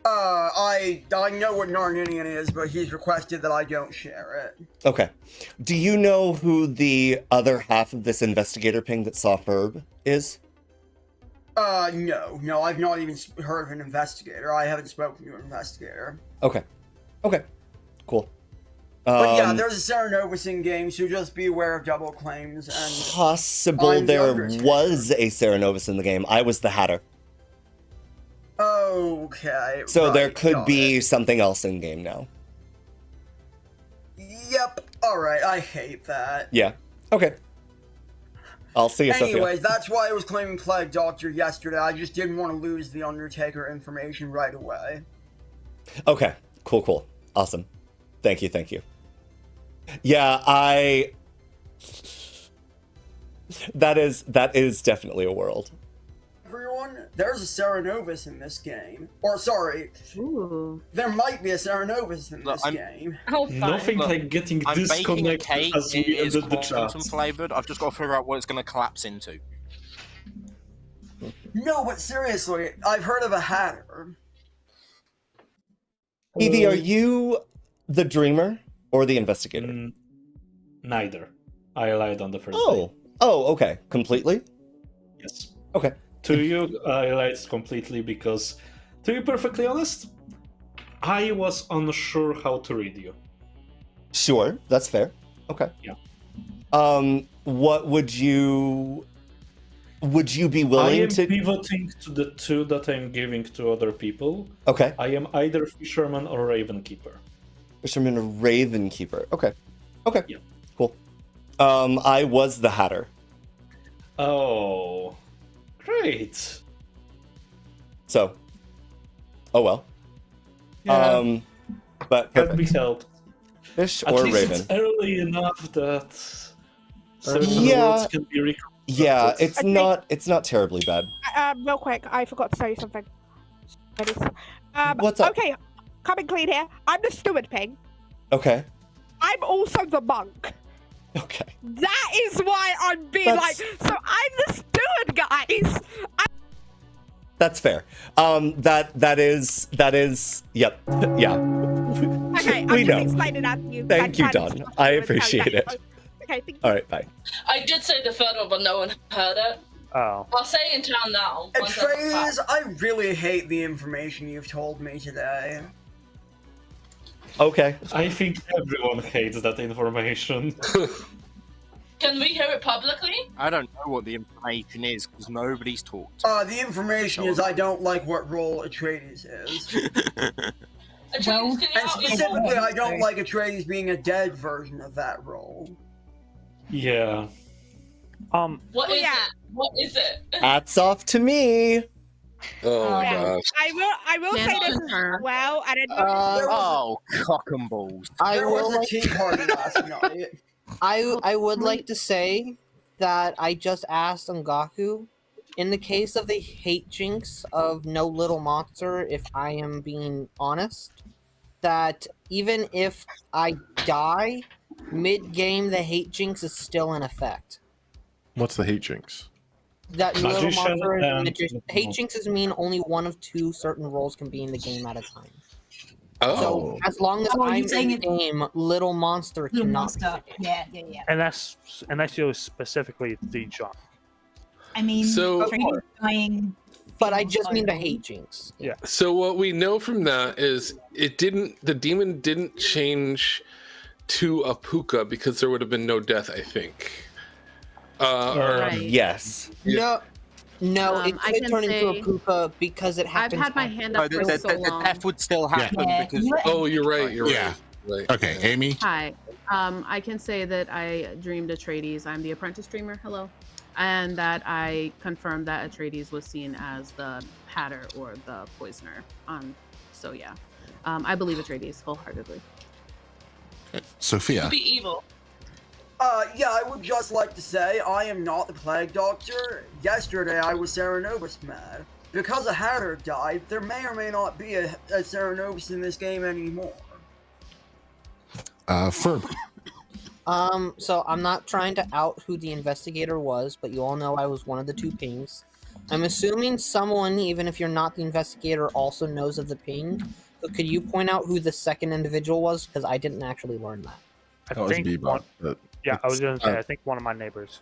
S11: I know what Narninian is, but he's requested that I don't share it.
S1: Okay. Do you know who the other half of this investigator ping that saw Ferb is?
S11: No, I've not even heard of an investigator. I haven't spoken to an investigator.
S1: Okay, cool.
S11: But yeah, there's a Serenovas in game, so just be aware of double claims. And
S1: possible there was a Serenovas in the game. I was the Hatter.
S11: Okay.
S1: So there could be something else in game now.
S11: Yep. All right. I hate that.
S1: Yeah. Okay. I'll see you, Sophia.
S11: Anyways, that's why I was claiming Plague Doctor yesterday. I just didn't want to lose the Undertaker information right away.
S1: Okay. Cool. Awesome. Thank you. Yeah, that is definitely a world.
S11: Everyone, there's a Serenovus in this game. Or, sorry, there might be a Serenovus in this game.
S5: Nothing like getting
S8: I'm baking a
S5: disconnected
S8: cake.
S5: as
S8: It
S5: we
S8: is
S5: ended the chat.
S8: quantum flavored. I've just got to figure out what it's going to collapse into.
S11: No, but seriously, I've heard of a hatter.
S1: Evie, are you the dreamer or the investigator?
S5: Neither. I lied on the first day.
S1: Oh, okay. Completely?
S5: Yes.
S1: Okay.
S5: To you, I lied completely because, to be perfectly honest, I was unsure how to read you.
S1: Sure, that's fair. Okay.
S5: Yeah.
S1: What would you be willing to?
S5: I am pivoting to the two that I'm giving to other people.
S1: Okay.
S5: I am either fisherman or ravenkeeper.
S1: Fisherman or ravenkeeper. Okay.
S5: Yeah.
S1: Cool. I was the hatter.
S5: Oh, great.
S1: So. Oh well.
S5: Yeah.
S1: But
S5: Can
S1: perfect.
S5: be helped.
S1: Fish
S5: At
S1: or
S5: least
S1: raven?
S5: it's early enough that certain
S1: Yeah.
S5: words can be reconstructed.
S1: Yeah, it's
S13: Okay.
S1: not terribly bad.
S13: Real quick, I forgot to tell you something.
S1: What's up?
S13: Okay, coming clean here. I'm the steward ping.
S1: Okay.
S13: I'm also the monk.
S1: Okay.
S13: That is why I'm being
S1: That's-
S13: so I'm the steward, guys.
S1: That's fair. That is. Yep. Yeah.
S13: Okay, I'm
S1: We
S13: just
S1: know.
S13: explaining that to you.
S1: Thank you,
S13: Fantastic.
S1: Don. I appreciate it.
S13: Okay, thank you.
S1: All right. Bye.
S12: I did say the third one, but no one heard it.
S14: Oh.
S12: I'll say it in town now. once I come back.
S11: Atreides, I really hate the information you've told me today.
S1: Okay.
S5: I think everyone hates that information.
S12: Can we hear it publicly?
S8: I don't know what the information is because nobody's talked.
S11: The information is I don't like what role Atreides is.
S12: Atreides, can you
S11: And
S12: out your
S11: specifically,
S12: role?
S11: I don't like Atreides being a dead version of that role.
S5: Yeah.
S12: What is it? What is it?
S1: Hats off to me.
S15: Oh my
S13: Yeah.
S15: gosh.
S13: I will say this as well, and it
S8: Oh, cock and balls.
S10: I
S11: There
S10: will
S11: was a
S10: like
S11: tea party last night.
S10: I would like to say that I just asked Ngaku, in the case of the hate jinx of No Little Monster, if I am being honest, that even if I die mid-game, the hate jinx is still in effect.
S9: What's the hate jinx?
S10: That No Little
S5: Magician
S10: Monster
S5: and-
S10: magician. Hate jinxes mean only one of two certain roles can be in the game at a time.
S15: Oh.
S10: So as long as
S7: Oh, you're
S10: I'm
S7: saying
S10: in the game, Little Monster
S7: Little
S10: cannot.
S7: monster. Yeah.
S14: And that's you specifically the job.
S7: I mean,
S15: So-
S7: Atreides dying.
S10: But I just mean the hate jinx.
S14: Yeah.
S15: So what we know from that is the demon didn't change to a puka because there would have been no death, I think.
S4: Right.
S1: Yes.
S10: No, it
S4: I
S10: could
S4: can
S10: turn into a
S4: say-
S10: puka because it
S4: I've
S10: happens.
S4: had my hand up for so long.
S8: death would still happen
S7: Yeah.
S8: because.
S15: Oh, you're right. You're
S3: Yeah.
S15: right.
S3: Okay, Amy.
S4: Hi. I can say that I dreamed Atreides. I'm the apprentice dreamer. Hello. And that I confirmed that Atreides was seen as the Hatter or the Poisoner. So yeah, I believe Atreides wholeheartedly.
S3: Sophia.
S12: Be evil.
S11: Yeah, I would just like to say I am not the Plague Doctor. Yesterday I was Serenovus mad. Because a Hatter died, there may or may not be a Serenovus in this game anymore.
S3: Ferb.
S10: So I'm not trying to out who the investigator was, but you all know I was one of the two pings. I'm assuming someone, even if you're not the investigator, also knows of the ping. So could you point out who the second individual was? Because I didn't actually learn that.
S9: That was Bebop. but
S14: Yeah, I was
S9: it's-
S14: gonna say. I think one of my neighbors.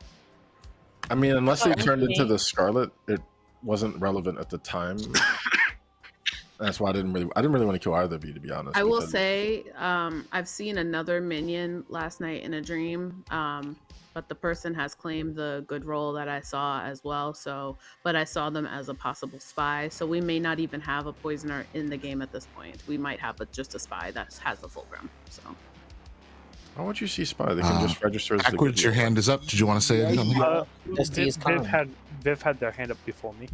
S9: I mean, unless they
S14: Oh,
S9: turned into
S14: okay.
S9: the Scarlet, it wasn't relevant at the time. That's why I didn't really want to kill either of you, to be honest.
S4: I will
S9: because-
S4: say, I've seen another minion last night in a dream, but the person has claimed the good role that I saw as well. So, but I saw them as a possible spy. So we may not even have a poisoner in the game at this point. We might have just a spy that has the fulcrum. So.
S9: Why would you see spy? They can just register as the
S3: Backwards, your hand is up. Did you want to say something?
S14: Viv had their hand up before me.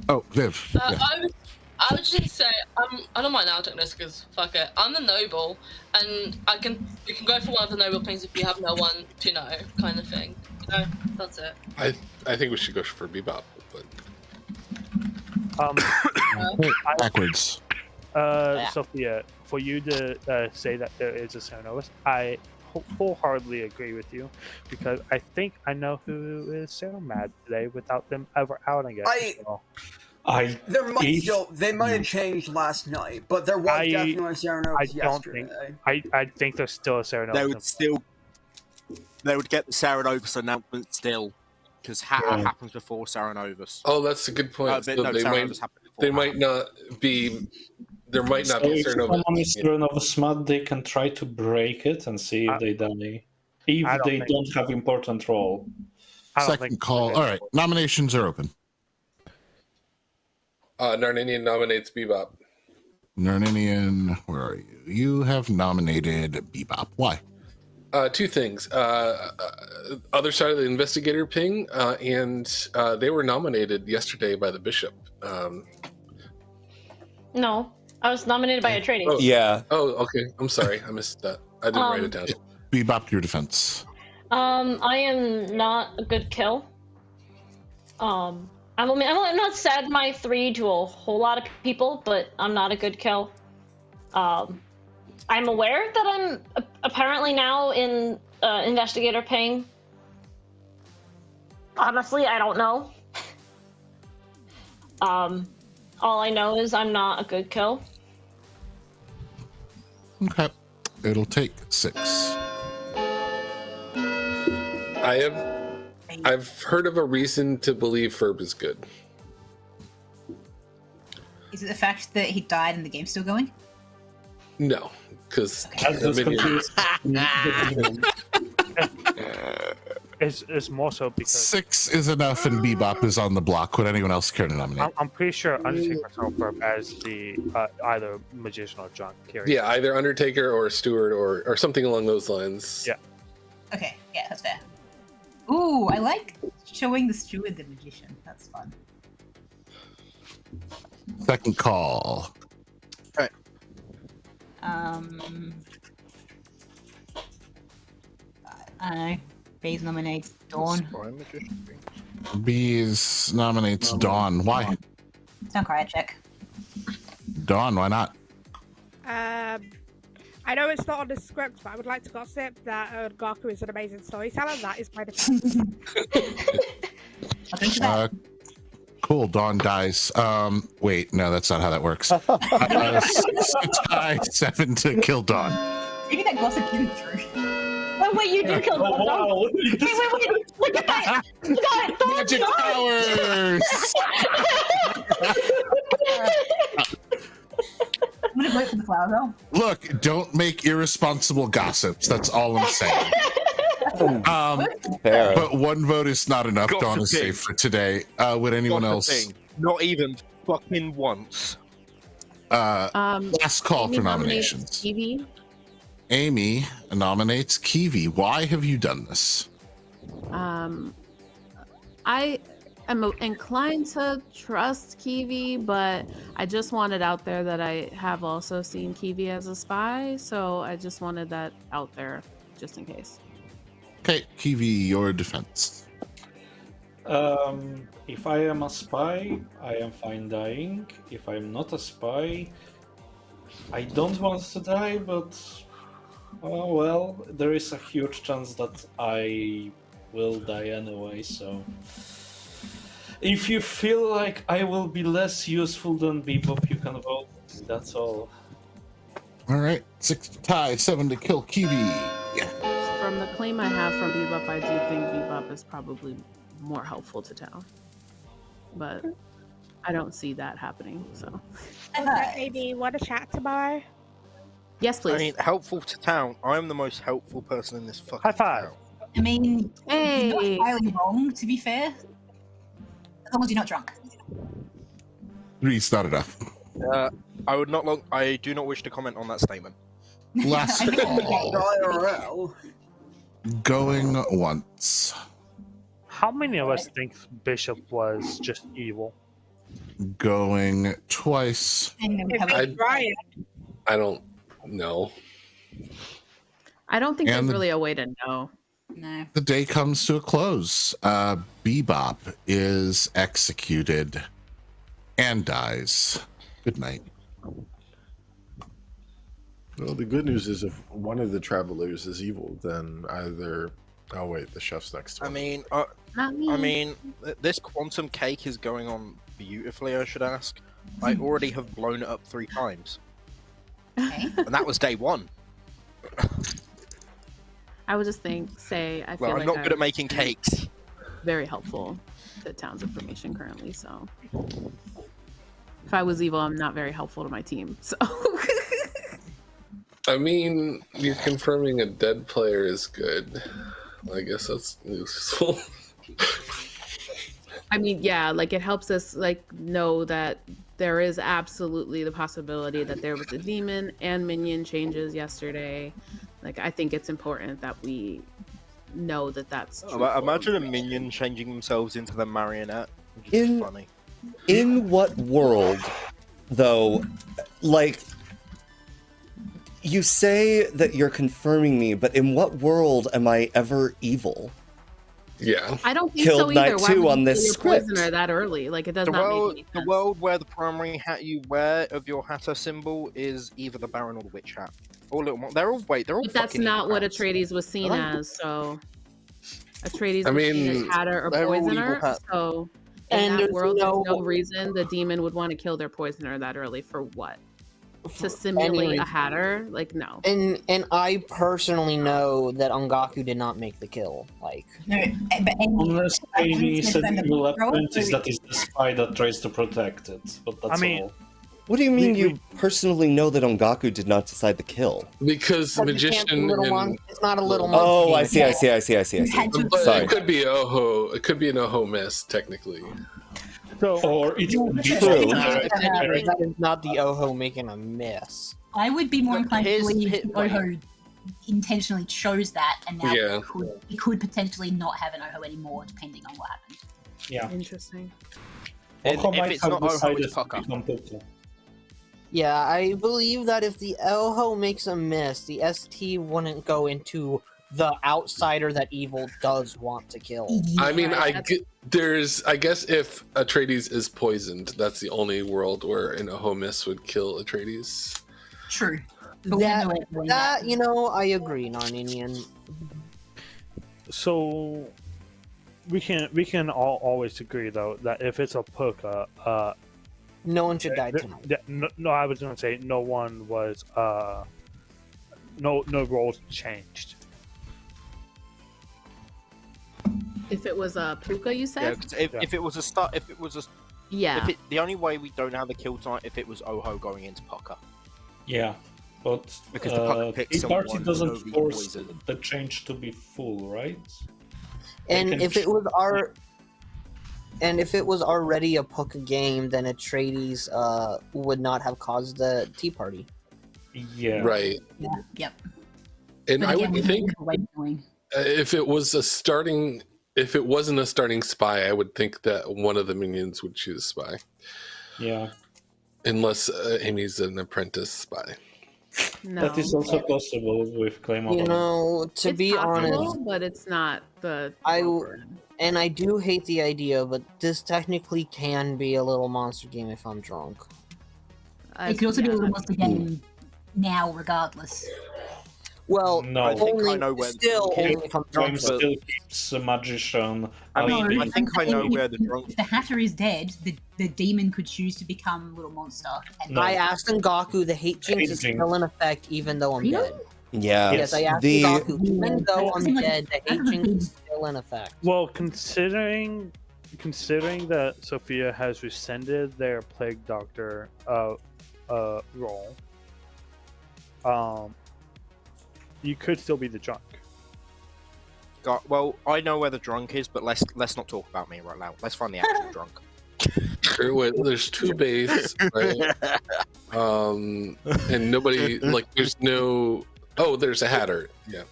S3: Oh, Viv. Yeah.
S12: I would just say I don't mind now taking this because fuck it. I'm the noble, and we can go for one of the noble things if we have no one to know, kind of thing. You know, that's it.
S15: I think we should go for Bebop, but
S3: Backwards.
S14: Sophia, for you to say that there is a Cernobus, I wholeheartedly agree with you, because I think I know who is Cernomad today without them ever outing it.
S11: They might have changed last night, but there was definitely a Cernobus yesterday.
S14: I think there's still a Cernobus.
S8: They would get the Cernobus announcement still, because happens before Cernobus.
S15: oh, that's a good point. So they might not be. There might not be
S5: if
S15: Cernobus.
S5: someone is Cernobus mad, they can try to break it and see if they die. If they don't have important role.
S3: Second call. All right, nominations are open.
S15: Narninian nominates Bebop.
S3: Narninian, where are you? You have nominated Bebop. Why?
S15: Two things. Other side of the investigator ping, and they were nominated yesterday by the bishop.
S6: No, I was nominated by Atreides.
S15: Oh,
S1: yeah.
S15: Oh, okay. I'm sorry. I missed that. I didn't write it down.
S3: Bebop, your defense.
S6: I am not a good kill. I'm not said my 3 to a whole lot of people, but I'm not a good kill. I'm aware that I'm apparently now in investigator ping. Honestly, I don't know. All I know is I'm not a good kill.
S3: Okay. It'll take 6.
S15: I've heard of a reason to believe Ferb is good.
S7: Is it the fact that he died and the game's still going?
S15: No, because
S14: it's more so because
S3: 6 is enough, and Bebop is on the block. Would anyone else care to nominate?
S14: I'm pretty sure Undertaker Ferb as the either magician or drunk.
S15: Yeah, either Undertaker or Steward or something along those lines.
S14: Yeah.
S7: Okay, yeah, that's fair. Ooh, I like showing the steward the magician. That's fun.
S3: Second call.
S8: Right.
S7: I don't know. Baze nominates Dawn.
S3: Bees nominates Dawn. Why?
S7: Don't cry, check.
S3: Dawn, why not?
S13: I know it's not on the script, but I would like to gossip that Gaku is an amazing storyteller. That is my defense.
S3: Cool, Dawn dies. Wait, no, that's not how that works. 7 to kill Dawn.
S7: Maybe that gossip isn't true.
S6: Oh, wait, you did kill Dawn.
S5: Wow.
S6: Wait, look at that! Look at it!
S3: Magic powers!
S7: I'm gonna vote for the flower though.
S3: Look, don't make irresponsible gossips. That's all I'm saying. But one vote is not enough. Dawn is safe for today. Would anyone else?
S8: Not even fucking once.
S3: Last call for nominations.
S4: Kiwi.
S3: Amy nominates Kiwi. Why have you done this?
S4: I am inclined to trust Kiwi, but I just wanted out there that I have also seen Kiwi as a spy, so I just wanted that out there just in case.
S3: Okay, Kiwi, your defense.
S5: If I am a spy, I am fine dying. If I'm not a spy, I don't want to die, but well, there is a huge chance that I will die anyway, so if you feel like I will be less useful than Bebop, you can vote. That's all.
S3: All right, 6 to tie, 7 to kill Kiwi. Yeah.
S4: From the claim I have from Bebop, I do think Bebop is probably more helpful to town, but I don't see that happening. So,
S13: Maybe want to chat tomorrow?
S4: Yes, please.
S8: I mean, helpful to town. I'm the most helpful person in this fucking
S14: High five.
S8: town.
S7: I mean,
S4: Hey.
S7: you're not entirely wrong, to be fair. As long as you're not drunk.
S3: 3's not enough.
S8: I do not wish to comment on that statement.
S3: Last call.
S11: IRL.
S3: Going once.
S14: How many of us think Bishop was just evil?
S3: Going twice.
S15: I don't know.
S4: I don't think
S3: And
S4: there's
S3: the-
S4: really a way to know.
S7: No.
S3: The day comes to a close. Bebop is executed and dies. Good night.
S9: Well, the good news is if one of the travelers is evil, then either. Oh wait, the chef's next to
S8: I
S9: him.
S8: mean,
S4: Not me.
S8: I mean, this quantum cake is going on beautifully. I should ask. I already have blown it up 3 times,
S7: Okay.
S8: and that was day 1.
S4: I would just say I feel
S8: Well, I'm
S4: like
S8: not good at making
S4: I'm
S8: cakes.
S4: very helpful to town's information currently. So if I was evil, I'm not very helpful to my team. So
S15: I mean, you're confirming a dead player is good. I guess that's useful.
S4: I mean, yeah, like it helps us like know that there is absolutely the possibility that there was a demon and minion changes yesterday. Like I think it's important that we know that that's true.
S8: Imagine a minion changing themselves into the marionette. Which is funny.
S1: In what world, though, like, you say that you're confirming me, but in what world am I ever evil?
S15: Yeah.
S4: I don't think
S1: Killed
S4: so either.
S1: night
S4: Why
S1: 2
S4: would
S1: on
S4: you
S1: this
S4: kill your
S1: script.
S4: poisoner that early? Like it does not make any
S8: The world where the primary hat you wear of your hatter symbol is either the Baron or the Witch hat. Or little. They're all they're all.
S4: But that's
S8: fucking
S4: not what
S8: hats.
S4: Atreides was seen
S8: Are they?
S4: as. So Atreides
S15: I
S4: was seen as
S15: mean,
S4: hatter or
S8: they're all evil
S4: poisoner.
S8: hats.
S4: So in
S10: And
S4: that
S10: there's
S4: world,
S10: no-
S4: there's no reason the demon would want to kill their poisoner that early. For what? To
S10: For
S4: simulate
S10: any
S4: a hatter? Like no.
S10: And I personally know that Ongaku did not make the kill. Like,
S7: No, but
S5: Unless maybe
S7: said
S5: said
S7: that
S5: you
S7: the role-
S5: apprentice that is the spy that tries to protect it, but that's
S14: I mean,
S5: all.
S1: What do you mean you personally know that Ongaku did not decide the kill?
S15: Because magician and
S10: it's not a little monster.
S1: Oh,
S10: game,
S1: I see, I
S10: it's
S1: see, I see, I see, I see.
S15: but
S1: Sorry.
S15: it could be Oho. It could be an Oho miss technically.
S5: Or it could be
S1: True.
S10: That is not the Oho making a miss.
S7: I would be more inclined to believe
S10: wait.
S7: Oho intentionally chose that, and now
S15: Yeah.
S7: it could potentially not have an Oho anymore, depending on what happened.
S5: Yeah.
S4: Interesting.
S8: And
S5: Oho
S8: if
S5: might
S8: it's
S5: have
S8: not Oho,
S5: decided
S8: it's
S5: to
S8: Pucker.
S5: become Puka.
S10: Yeah, I believe that if the Oho makes a miss, the ST wouldn't go into the outsider that evil does want to kill.
S15: I mean,
S4: Right,
S15: I guess if Atreides is poisoned, that's the only world where an Oho miss would kill Atreides.
S7: True. But we don't know
S10: That,
S7: what
S10: that you know, I agree, Narninian.
S14: So we can all always agree though that if it's a Puka,
S10: No one should die tonight.
S14: no, I was gonna say no one was no roles changed.
S4: If it was a Puka, you
S8: Yeah,
S4: said?
S8: 'cause if it was a start, if it was a,
S4: Yeah.
S8: the only way we don't have the kill tonight if it was Oho going into Pucker.
S5: Yeah, but
S8: Because the Pucker picks
S5: the party
S8: someone
S5: doesn't
S8: who
S5: force
S8: poisoned.
S5: the change to be full, right?
S10: And
S5: can
S10: if it was already a Puka game, then Atreides would not have caused the Tea Party.
S5: Yeah.
S15: Right.
S7: Yeah, yep.
S15: And
S7: But
S15: I
S7: again,
S15: would
S7: we
S15: think
S7: don't know what we're doing.
S15: if it wasn't a starting spy, I would think that one of the minions would choose spy,
S5: Yeah.
S15: unless Amy's an apprentice spy.
S4: No.
S5: That is also possible with Claim of
S10: You
S5: Honor.
S10: know, to
S4: It's
S10: be
S4: possible,
S10: honest,
S4: but it's not the.
S10: and I do hate the idea, but this technically can be a little monster game if I'm drunk.
S7: It could also be a little monster game now, regardless.
S10: Well,
S5: No.
S8: I think I
S10: only,
S8: know where
S10: still only if I'm drunk.
S5: Game still keeps a magician.
S8: I mean,
S5: as
S8: I think I know where the drunk.
S7: If the Hatter is dead, the demon could choose to become Little Monster. And
S10: I asked Ngaku, the hate jinx is
S5: Hate
S10: still in effect even though I'm dead.
S1: Yeah.
S10: Yes, I asked
S1: The
S10: Ngaku, even though I'm
S7: Something like-
S10: dead, the hate jinx is still in effect.
S14: Well, considering that Sophia has rescinded their plague doctor role, you could still be the drunk.
S8: Well, I know where the drunk is, but let's not talk about me right now. Let's find the actual drunk.
S15: Sure, wait, there's two base, right? And nobody like. There's no. Oh, there's a Hatter. Yeah.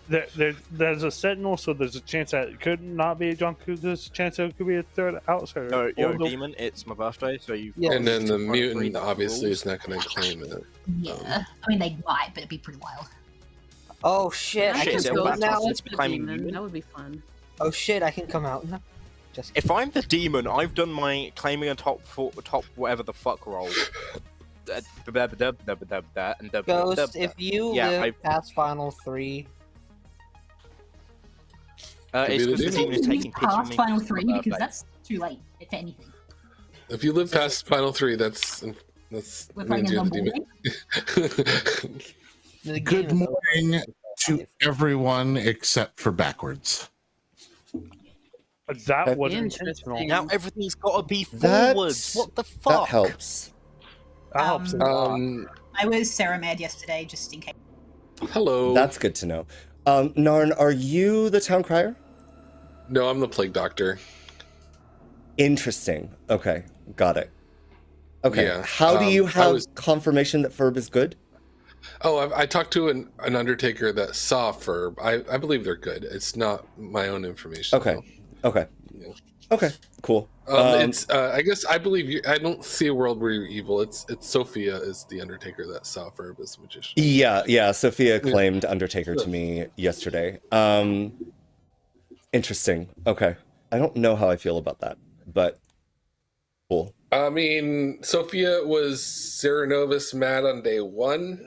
S14: There's a Sentinel, so there's a chance that it could not be a Jonku. There's a chance that it could be a third outsider.
S8: No, you're a
S14: Or the-
S8: demon. It's my birthday, so you.
S15: And then the mutant obviously is not going to claim it.
S7: Yeah. I mean, they might, but it'd be pretty wild.
S10: Oh shit! I
S8: Shit,
S10: can
S8: so
S10: go
S8: that's
S10: now.
S8: it's becoming mutant.
S4: That would be fun.
S10: Oh shit! I can come out now. Just
S8: If I'm the demon, I've done my claiming a top whatever the fuck roll. And
S10: Ghost, if you
S8: Yeah,
S10: live past final 3,
S8: it's because the demon is taking pity on
S7: Past
S8: me.
S7: final 3 because
S8: birthday.
S7: that's too late, if anything.
S15: If you live past final 3, that's
S7: We're playing
S15: means
S7: a
S15: you're the
S7: non-boarding.
S15: demon.
S3: Good morning to everyone except for backwards.
S14: That was
S4: Interesting.
S14: intentional.
S8: Now everything's got to be
S1: That's-
S8: forwards. What the fuck?
S1: That helps.
S14: That helps a lot.
S7: I was Sarah Mad yesterday, just in case.
S15: Hello.
S1: That's good to know. Narn, are you the town crier?
S15: No, I'm the plague doctor.
S1: Interesting. Okay, got it. Okay,
S15: Yeah,
S1: how do you
S15: I
S1: have
S15: was-
S1: confirmation that Ferb is good?
S15: Oh, I talked to an undertaker that saw Ferb. I believe they're good. It's not my own information.
S1: Okay, okay,
S15: Yeah.
S1: okay, cool.
S15: It's I guess I believe you. I don't see a world where you're evil. It's Sophia is the undertaker that saw Ferb as a magician.
S1: Yeah, Sophia claimed Undertaker to me yesterday. Interesting. Okay. I don't know how I feel about that, but cool.
S15: I mean, Sophia was Serenovus mad on day 1.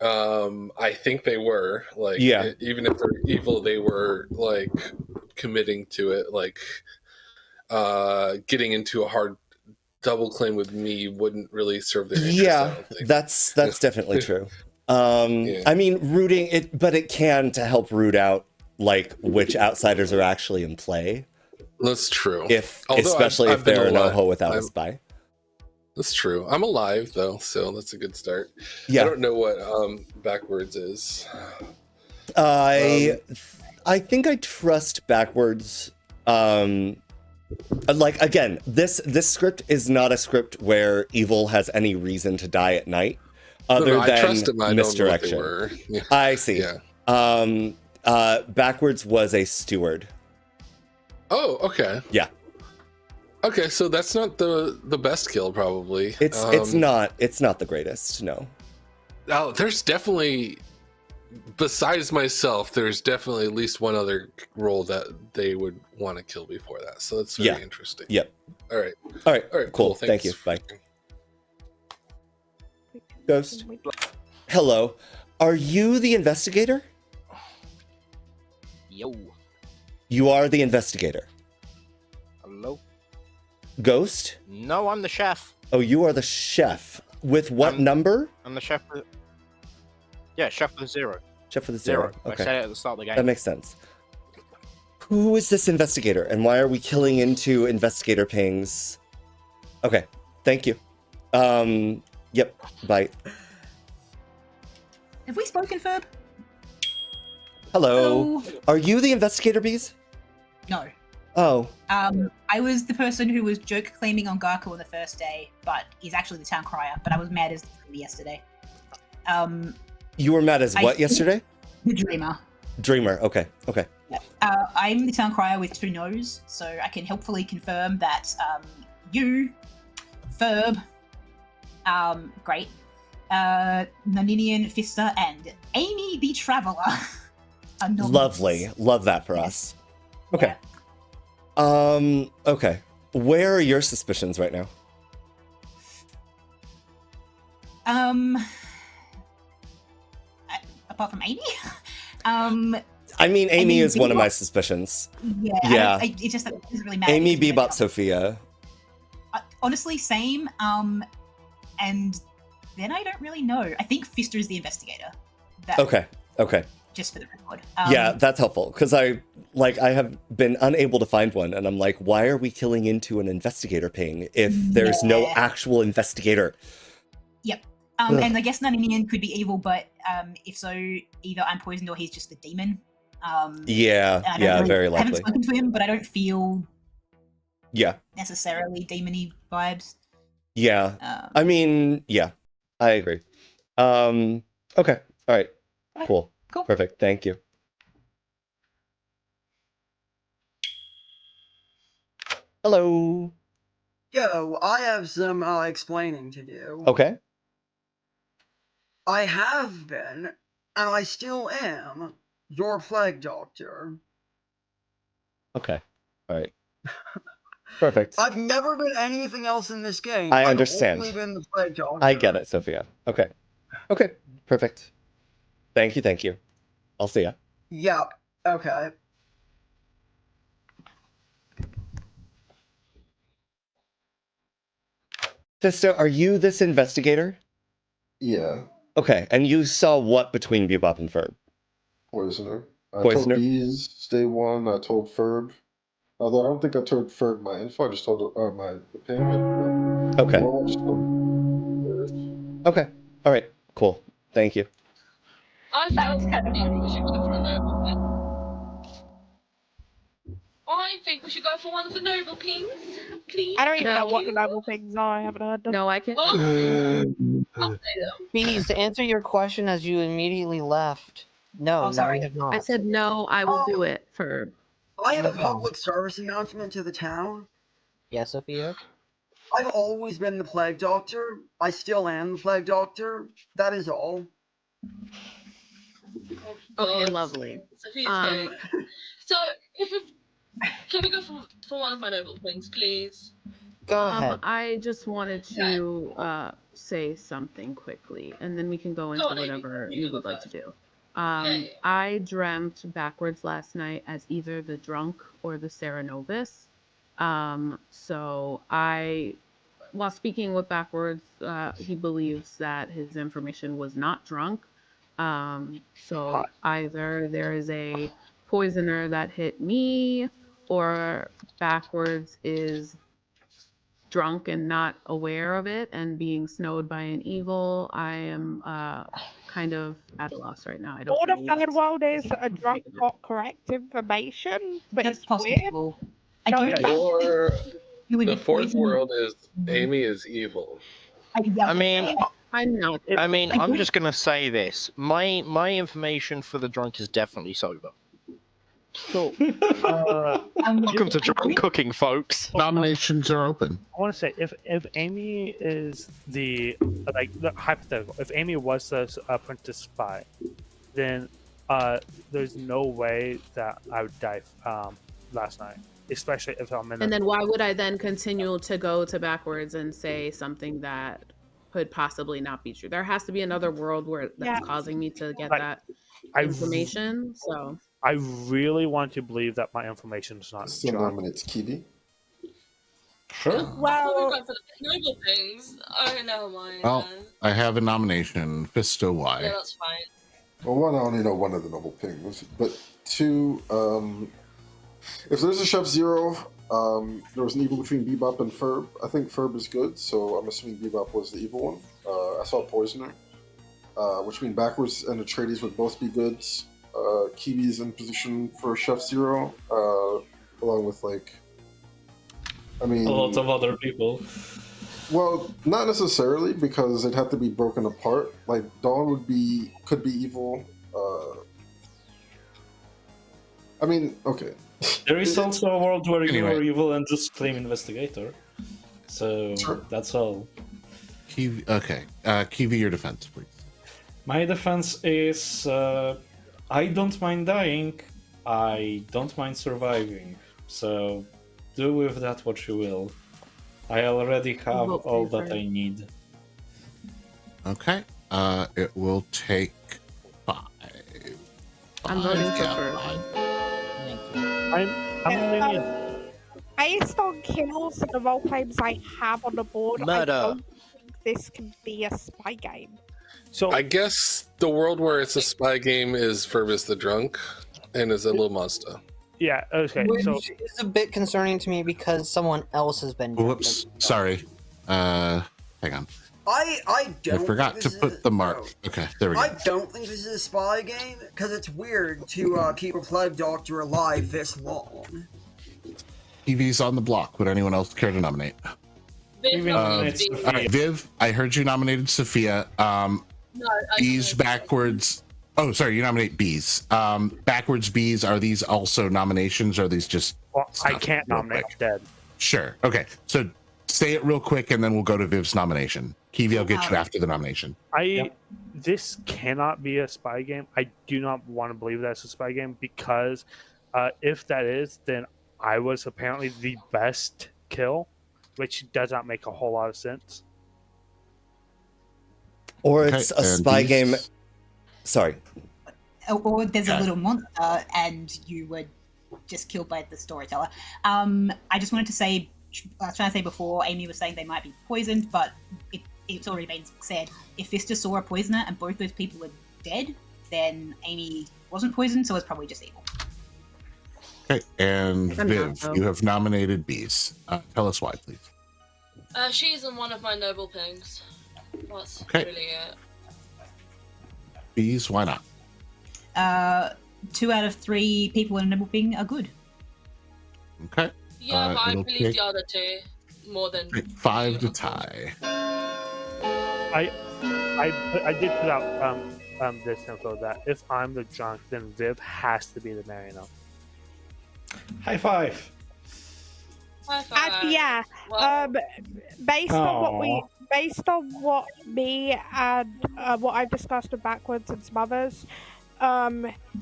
S15: I think they were like,
S1: Yeah.
S15: even if they're evil, they were like committing to it. Like, getting into a hard double claim with me wouldn't really serve their interest. I
S1: Yeah,
S15: don't think.
S1: that's definitely true.
S15: Yeah.
S1: I mean, rooting it, but it can to help root out like which outsiders are actually in play.
S15: That's true.
S1: Especially if
S15: been
S1: they're an
S15: alive.
S1: Oho without a
S15: I'm-
S1: spy.
S15: That's true. I'm alive though, so that's a good start.
S1: Yeah.
S15: I don't know what backwards is.
S1: I think I trust backwards. Like again, this script is not a script where evil has any reason to die at night, other
S15: I
S1: than
S15: trust them. I don't know what they
S1: misdirection.
S15: were. Yeah.
S1: I see.
S15: Yeah.
S1: Backwards was a steward.
S15: Oh, okay.
S1: Yeah.
S15: Okay, so that's not the best kill, probably.
S1: It's not the greatest. No.
S15: Oh, there's definitely, besides myself, there's definitely at least one other role that they would want to kill before that. So that's very interesting.
S1: Yep.
S15: All right.
S1: All right.
S15: Cool.
S1: Cool. Thank you. Bye. Ghost. Hello. Are you the investigator?
S8: Yo.
S1: You are the investigator.
S8: Hello.
S1: Ghost?
S8: No, I'm the chef.
S1: Oh, you are the chef. With what number?
S8: I'm the chef. Yeah, chef with 0.
S1: Chef with a 0.
S8: I
S1: Okay.
S8: said it at the start of the game.
S1: That makes sense. Who is this investigator, and why are we killing into investigator pings? Okay, thank you. Yep, bye.
S7: Have we spoken, Ferb?
S1: Hello.
S7: Hello.
S1: Are you the investigator, Bees?
S7: No.
S1: Oh,
S7: I was the person who was joke claiming on Gaku on the first day, but he's actually the town crier. But I was mad as the dreamer yesterday.
S1: you were mad as what yesterday?
S7: The dreamer.
S1: Dreamer. Okay. Okay.
S7: I'm the town crier with 2 no's, so I can helpfully confirm that you, Ferb, great, Naninian, Fister, and Amy the Traveler. are nominated.
S1: Lovely. Love that for us. Okay. Okay. Where are your suspicions right now?
S7: Apart from Amy,
S1: I mean, Amy is one of my
S7: Bebop?
S1: suspicions.
S7: Yeah,
S1: Yeah.
S7: it's just that it doesn't really matter.
S1: Amy,
S7: because
S1: Bebop, Sophia.
S7: honestly, same. And then I don't really know. I think Fister is the investigator. That,
S1: Okay. Okay.
S7: Just for the record.
S1: Yeah, that's helpful because I have been unable to find one, and I'm like, why are we killing into an investigator ping if there's no
S7: Yeah.
S1: actual investigator?
S7: Yep.
S1: Ugh.
S7: And I guess Naninian could be evil, but if so, either I'm poisoned or he's just the demon.
S1: Yeah,
S7: and I don't
S1: yeah,
S7: really-
S1: very
S7: I haven't
S1: likely.
S7: spoken to him, but I don't feel
S1: Yeah.
S7: necessarily demony vibes.
S1: Yeah. I mean, yeah, I agree. Okay. All right. Cool. Perfect. Thank you. Hello.
S11: Yo, I have some explaining to do.
S1: Okay.
S11: I have been, and I still am, your plague doctor.
S1: Okay. All right. Perfect.
S11: I've never been anything else in this game.
S1: I
S11: I've
S1: understand.
S11: only been the plague doctor.
S1: I get it, Sophia. Okay. Okay. Perfect. Thank you. Thank you. I'll see ya.
S11: Yep. Okay.
S1: Fisto, are you this investigator?
S17: Yeah.
S1: Okay. And you saw what between Bebop and Ferb?
S17: Poisoner. I
S1: Poisoner?
S17: told Bees day one. I told Ferb. Although I don't think I told Ferb my info. I just told my opinion.
S1: Okay.
S17: Well, I just told
S1: Okay. All right. Cool. Thank you.
S12: I think we should go for a noble pin. I think we should go for one of the noble pins, please.
S13: I don't even know what the noble things are. I haven't heard them.
S4: No, I can.
S10: Bees, to answer your question as you immediately left. No, no, we have not.
S4: I said no. I will do it for.
S11: I have a public service announcement to the town.
S10: Yes, Sophia?
S11: I've always been the plague doctor. I still am the plague doctor. That is all.
S4: Okay, lovely.
S12: Sophia's going. So, can we go for one of my noble things, please?
S10: Go ahead.
S4: I just wanted to say something quickly, and then we can go into whatever you would like to do. I dreamt backwards last night as either the drunk or the Serenovus. So while speaking with backwards, he believes that his information was not drunk. So either there is a poisoner that hit me, or backwards is drunk and not aware of it and being snowed by an eagle. I am kind of at a loss right now. I don't
S13: All
S4: know
S13: the fucking world is a drunk got correct information, but
S7: That's
S13: it's
S7: possible.
S13: weird.
S7: I
S13: No,
S7: don't
S13: it's
S7: think
S15: Or
S7: you would
S15: the
S7: be
S15: fourth
S7: poisoning.
S15: world is Amy is evil.
S16: I mean,
S4: I'm not.
S16: I'm just gonna say this. My information for the drunk is definitely sober.
S14: So,
S16: welcome to drunk cooking, folks.
S3: Nominations are open.
S14: I want to say if Amy is the hypothetical, if Amy was the apprentice spy, then there's no way that I would die last night, especially if I'm in.
S4: And then why would I then continue to go to backwards and say something that could possibly not be true? There has to be another world where that's causing me to get that information. So
S14: I really want to believe that my information is not
S17: Still
S14: drunk.
S17: nominates Kiwi.
S14: Sure.
S13: Well,
S12: for the noble things. Oh, never mind.
S3: Well, I have a nomination. Fisto Y.
S12: Yeah, that's fine.
S17: Well, one, I only know one of the noble pings, but two, if there's a Chef Zero, there was an evil between Bebop and Ferb. I think Ferb is good, so I'm assuming Bebop was the evil one. I saw Poisoner, which means Backwards and Atreides would both be good. Kiwi's in position for Chef Zero, along with a
S5: lot of other people.
S17: Well, not necessarily, because it'd have to be broken apart. Like Dawn could be evil. I mean, okay.
S5: There is also a world where you
S3: Anyway.
S5: are evil and just claim investigator. So that's all.
S3: Kiwi, okay. Kiwi, your defense, please.
S5: My defense is I don't mind dying, I don't mind surviving. So do with that what you will. I already have all that I need.
S3: Okay. It will take 5.
S4: I'm voting for
S3: Ferb.
S14: I'm a minion.
S13: based on kills and the role claims I have on the board,
S16: Murder.
S13: I don't think this can be a spy game.
S14: So
S15: I guess the world where it's a spy game is Fervus the drunk and is a little monster.
S14: Yeah, okay.
S10: Which
S14: So
S10: is a bit concerning to me because someone else has been.
S3: Whoops. Sorry. Hang on.
S11: I don't.
S3: I forgot
S11: think
S3: to
S11: this
S3: put
S11: is-
S3: the mark. Okay, there we go.
S11: I don't think this is a spy game because it's weird to keep a plague doctor alive this long.
S3: TV's on the block. Would anyone else care to nominate?
S12: Viv nominates Bees.
S3: All right, Viv, I heard you nominated Sophia.
S12: No,
S3: Bees backwards. Oh, sorry, you nominate Bees. Backwards Bees, are these also nominations, or are these just
S14: Well, I
S3: stuff
S14: can't
S3: real
S14: nominate
S3: quick?
S14: dead.
S3: Sure. Okay. So say it real quick, and then we'll go to Viv's nomination. Kiwi, I'll get you after the nomination.
S14: This cannot be a spy game. I do not want to believe that's a spy game because if that is, then I was apparently the best kill, which does not make a whole lot of sense.
S1: Or it's a spy game. Sorry.
S7: Or there's a little monster and you were just killed by the storyteller. I just wanted to say, I was trying to say before, Amy was saying they might be poisoned, but it's already been said. If Vista saw a poisoner and both those people were dead, then Amy wasn't poisoned, so it's probably just evil.
S3: Okay, and Viv, you have nominated Bees. Tell us why, please.
S12: She's in one of my noble pings. That's
S3: Okay.
S12: really it.
S3: Bees, why not?
S7: 2 out of 3 people in a noble ping are good.
S3: Okay.
S12: Yeah, but I
S3: it'll
S12: believe
S3: take
S12: the other two more than
S3: 5 to tie.
S14: I did put out this info that if I'm the drunk, then Viv has to be the marionette.
S5: High five.
S13: Yeah. Based on what me and what I've discussed with Backwards and some others,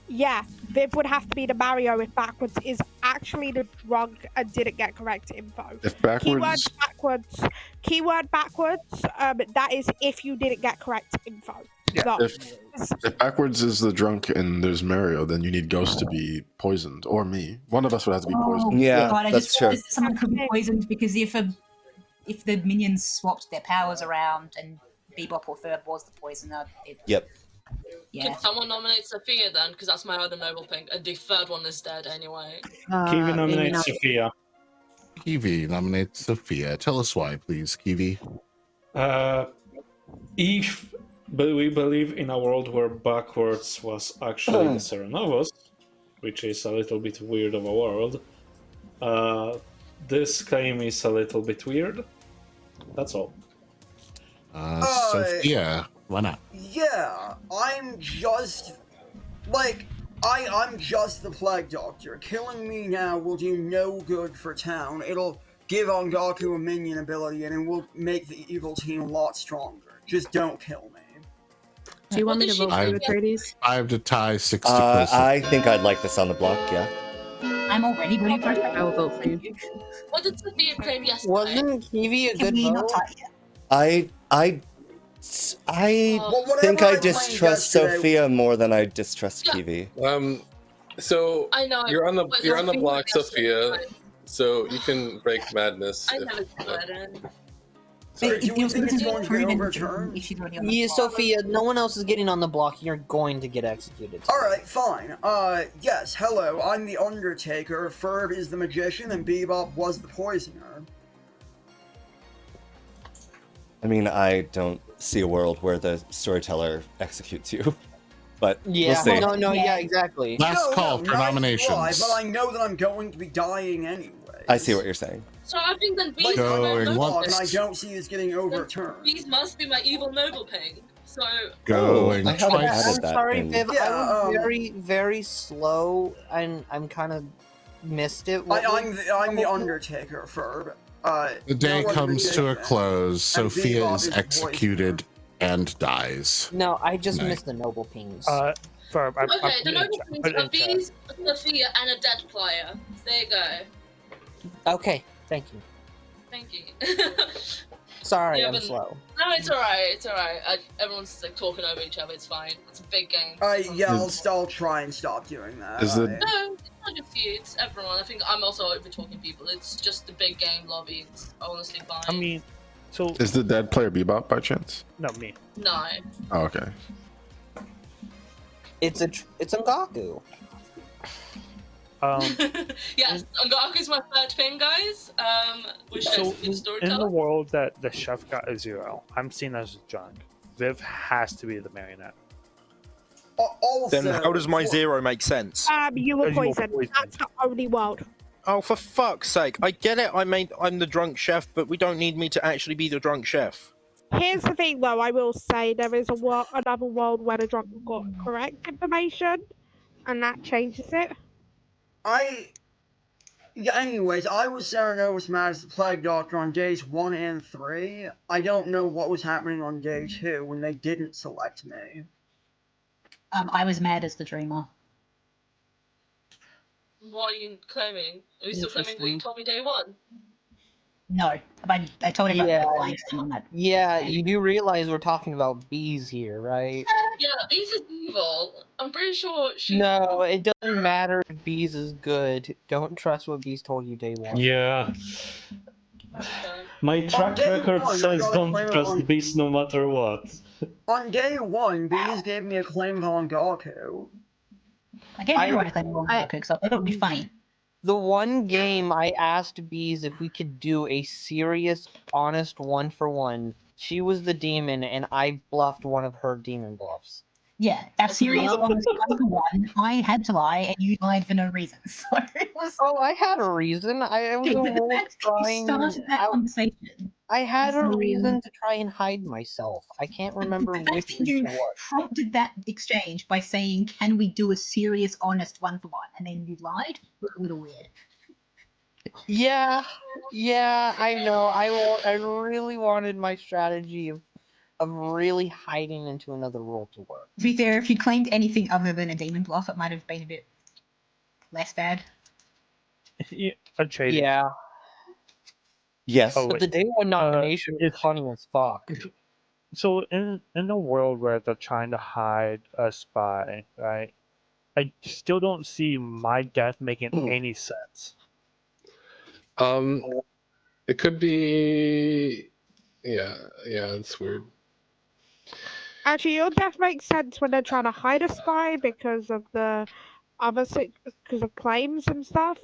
S13: yeah, Viv would have to be the Mario if Backwards is actually the drunk and didn't get correct info.
S9: If Backwards...
S13: Keyword backwards, that is if you didn't get correct info.
S9: Yeah. If Backwards is the drunk and there's Mario, then you need Ghost to be poisoned, or me. One of us would have to be poisoned.
S7: God, I just realized someone could be poisoned because if the minions swapped their powers around and Bebop or Third was the poisoner,
S1: Yep.
S7: Yeah.
S12: Could someone nominate Sophia then? Because that's my other noble ping. And the third one is dead anyway.
S5: Kiwi nominates Sophia.
S3: Kiwi nominates Sophia. Tell us why, please, Kiwi.
S5: If we believe in a world where Backwards was actually the Serenovos, which is a little bit weird of a world, this claim is a little bit weird. That's all.
S3: Sophia, why not?
S11: Yeah, I'm just... I'm just the Plague Doctor. Killing me now will do no good for town. It'll give Ongaku a minion ability and it will make the evil team a lot stronger. Just don't kill me.
S4: Do you want me to vote for you, Atreides?
S3: 5 to tie, 6 to close.
S1: I think I'd like this on the block, yeah.
S7: I'm already voting for it.
S4: I will vote for you.
S12: What did Sophia claim yesterday?
S10: Wasn't Kiwi a good vote?
S1: I think I distrust Sophia more than I distrust Kiwi.
S15: So
S12: I know,
S15: you're on the
S12: but
S15: block,
S12: Sophia-
S15: Sophia. So you can break madness.
S12: I never put that in.
S7: But
S11: do we think it's going to get overturned?
S7: if she's already on the
S10: Yeah,
S7: block.
S10: Sophia, no one else is getting on the block. You're going to get executed.
S11: Alright, fine. Yes, hello, I'm the Undertaker, Ferb is the Magician, and Bebop was the Poisoner.
S1: I mean, I don't see a world where the storyteller executes you, but
S10: Yeah,
S1: we'll see.
S10: no, yeah, exactly.
S3: Last call for
S11: neither do
S3: nominations.
S11: I, but I know that I'm going to be dying anyway.
S1: I see what you're saying.
S12: So I think then Bees
S3: Going
S12: are my
S3: once.
S12: noble
S11: And I
S12: ping.
S11: don't see this getting overturned.
S12: Bees must be my evil noble ping. So
S3: Going
S1: I haven't
S3: twice.
S1: added
S10: I'm
S1: that
S10: sorry,
S1: in.
S10: Viv.
S11: Yeah,
S10: I was very, very slow, and I'm kind of missed it.
S11: I'm the Undertaker, Ferb.
S3: The day
S11: no one
S3: comes to a
S11: ridiculous.
S3: close.
S11: And
S3: Sophia
S11: Bebop
S3: is
S11: the
S3: executed and dies.
S10: No, I just
S3: No.
S10: missed the noble pings.
S12: okay, the noble pings are Bees, Sophia, and a dead player. There you go.
S10: Okay, thank you.
S12: Thank you.
S10: Sorry,
S12: Yeah,
S10: I'm
S12: but-
S10: slow.
S12: No, it's alright. It's alright. Everyone's like talking over each other. It's fine. It's a big game.
S11: Yeah, I'll try and stop doing that.
S9: Is the-
S12: No, it's not just you. It's everyone. I think I'm also over talking people. It's just the big game lobby. It's honestly fine.
S14: I mean, so
S9: Is the dead player Bebop by chance?
S14: no me.
S12: No.
S9: Oh, okay.
S10: It's Ngaku.
S12: Yes, Angaku's my third ping, guys. Which
S14: So
S12: is good
S14: in the
S12: storyteller.
S14: world that the chef got a 0, I'm seen as a drunk. Viv has to be the marionette.
S11: Also,
S8: Then how does my 0 make sense?
S13: You were
S14: Because you were
S13: poisoned.
S14: poisoned.
S13: That's the only world.
S8: Oh, for fuck's sake! I get it. I'm the drunk chef, but we don't need me to actually be the drunk chef.
S13: Here's the thing, though. I will say there is another world where the drunk got correct information, and that changes it.
S11: Yeah, anyways, I was Serenovus mad as the Plague Doctor on days 1 and 3. I don't know what was happening on day 2 when they didn't select me.
S7: I was mad as the dreamer.
S12: What are you claiming? Are you still claiming what you told me day one?
S7: No, I told him
S10: Yeah,
S7: about lying on that.
S10: yeah, you do realize we're talking about bees here, right?
S12: Yeah, Bees is evil. I'm pretty sure she.
S10: No, it doesn't matter if bees is good. Don't trust what bees told you day one.
S5: Yeah. My track
S11: day
S5: record
S11: one, I
S5: says
S11: got a
S5: don't
S11: claim
S5: trust
S11: on-
S5: bees no matter what.
S11: On day 1, Bees gave me a claim on Goku.
S7: I gave everyone a claim on Goku because I thought it would be funny.
S10: The one game I asked Bees if we could do a serious, honest 1-for-1, she was the demon, and I bluffed one of her demon bluffs.
S7: Yeah, that serious honest 1-for-1, I had to lie, and you lied for no reason. So it was.
S10: Oh, I had a reason. I was
S7: Okay,
S10: a
S7: but the
S10: role
S7: fact that you
S10: trying.
S7: started that conversation.
S10: I had a
S7: So-
S10: reason to try and hide myself. I can't remember
S7: The
S10: which
S7: fact that you
S10: reason it was.
S7: prompted that exchange by saying, "Can we do a serious, honest 1-for-1?" and then you lied. It was a little weird.
S10: Yeah, I know. I really wanted my strategy of really hiding into another role to work.
S7: To be fair, if you claimed anything other than a demon bluff, it might have been a bit less bad.
S14: Yeah, a trade.
S10: Yeah.
S1: Yes.
S14: Oh,
S10: But the day one nomination was
S14: it's
S10: funny as fuck.
S14: so in a world where they're trying to hide a spy, right? I still don't see my death making any sense.
S15: It could be. Yeah, it's weird.
S13: Actually, your death makes sense when they're trying to hide a spy because of the because of claims and stuff.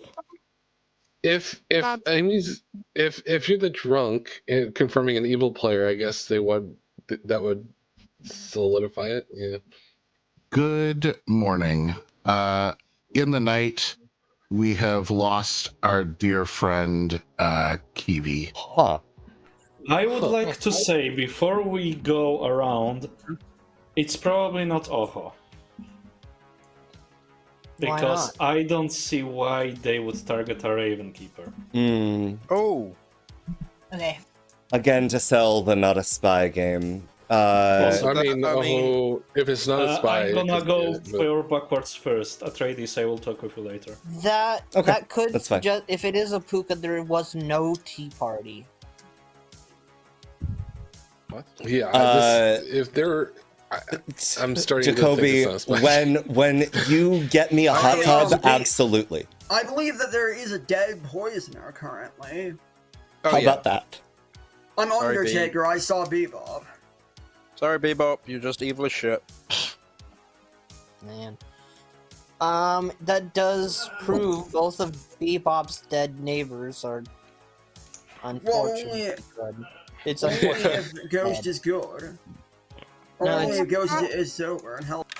S15: If Amy's if you're the drunk and confirming an evil player, I guess that would solidify it. Yeah.
S3: Good morning. In the night, we have lost our dear friend, Kiwi.
S1: Huh.
S5: I would like to say before we go around, it's probably not Oho. Because I don't see why they would target a Raven Keeper.
S8: Oh.
S7: Okay.
S1: Again, to sell the not a spy game.
S15: I mean, if it's not a spy,
S5: I'm gonna
S15: it's
S5: go
S15: good, but-
S5: for backwards first. Atreides, I will talk with you later.
S10: That could
S1: that's fine.
S10: just if it is a puka, there was no tea party.
S15: What? Yeah, if they're, I'm starting
S1: Jacoby,
S15: to think it's not a spy.
S1: when you get me a hot tub, absolutely.
S11: I believe that there is a dead poisoner currently.
S1: How about that?
S11: I'm
S8: Sorry,
S11: Undertaker, I saw Bebop.
S8: Sorry, Bebop, you're just evil as shit.
S10: Man. That does prove both of Bebop's dead neighbors are unfortunate. It's
S11: Only
S10: unfortunate.
S11: if Ghost is good.
S10: No,
S11: Only
S10: it's-
S11: if Ghost is sober and healthy.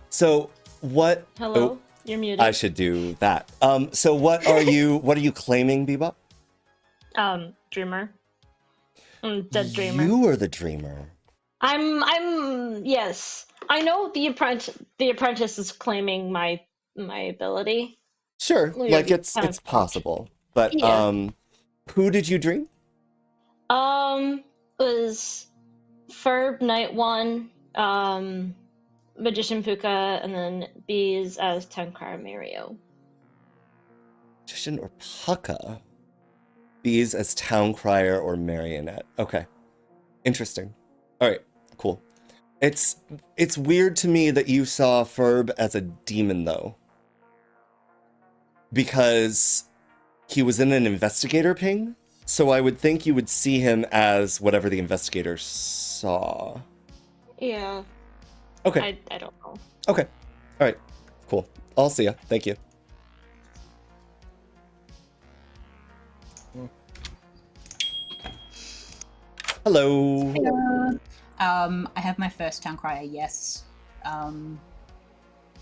S1: So what?
S6: Hello? You're muted.
S1: I should do that. So what are you claiming, Bebop?
S6: Dreamer. Dead dreamer.
S1: You are the dreamer.
S6: I'm yes. I know the apprentice is claiming my ability.
S1: Sure,
S6: Well,
S1: like
S6: you're
S1: it's
S6: kind of
S1: possible. But
S6: Yeah.
S1: who did you dream?
S6: Was Ferb Night 1, Magician Puka, and then Bees as Tenkar Mario.
S1: Magician or Pucka? Bees as Town Crier or Marionette. Okay. Interesting. Alright, cool. It's weird to me that you saw Ferb as a demon though. Because he was in an investigator ping, so I would think you would see him as whatever the investigator saw.
S6: Yeah.
S1: Okay.
S6: I don't know.
S1: Okay. Alright. Cool. I'll see ya. Thank you. Hello.
S7: Hello. I have my first town crier, yes.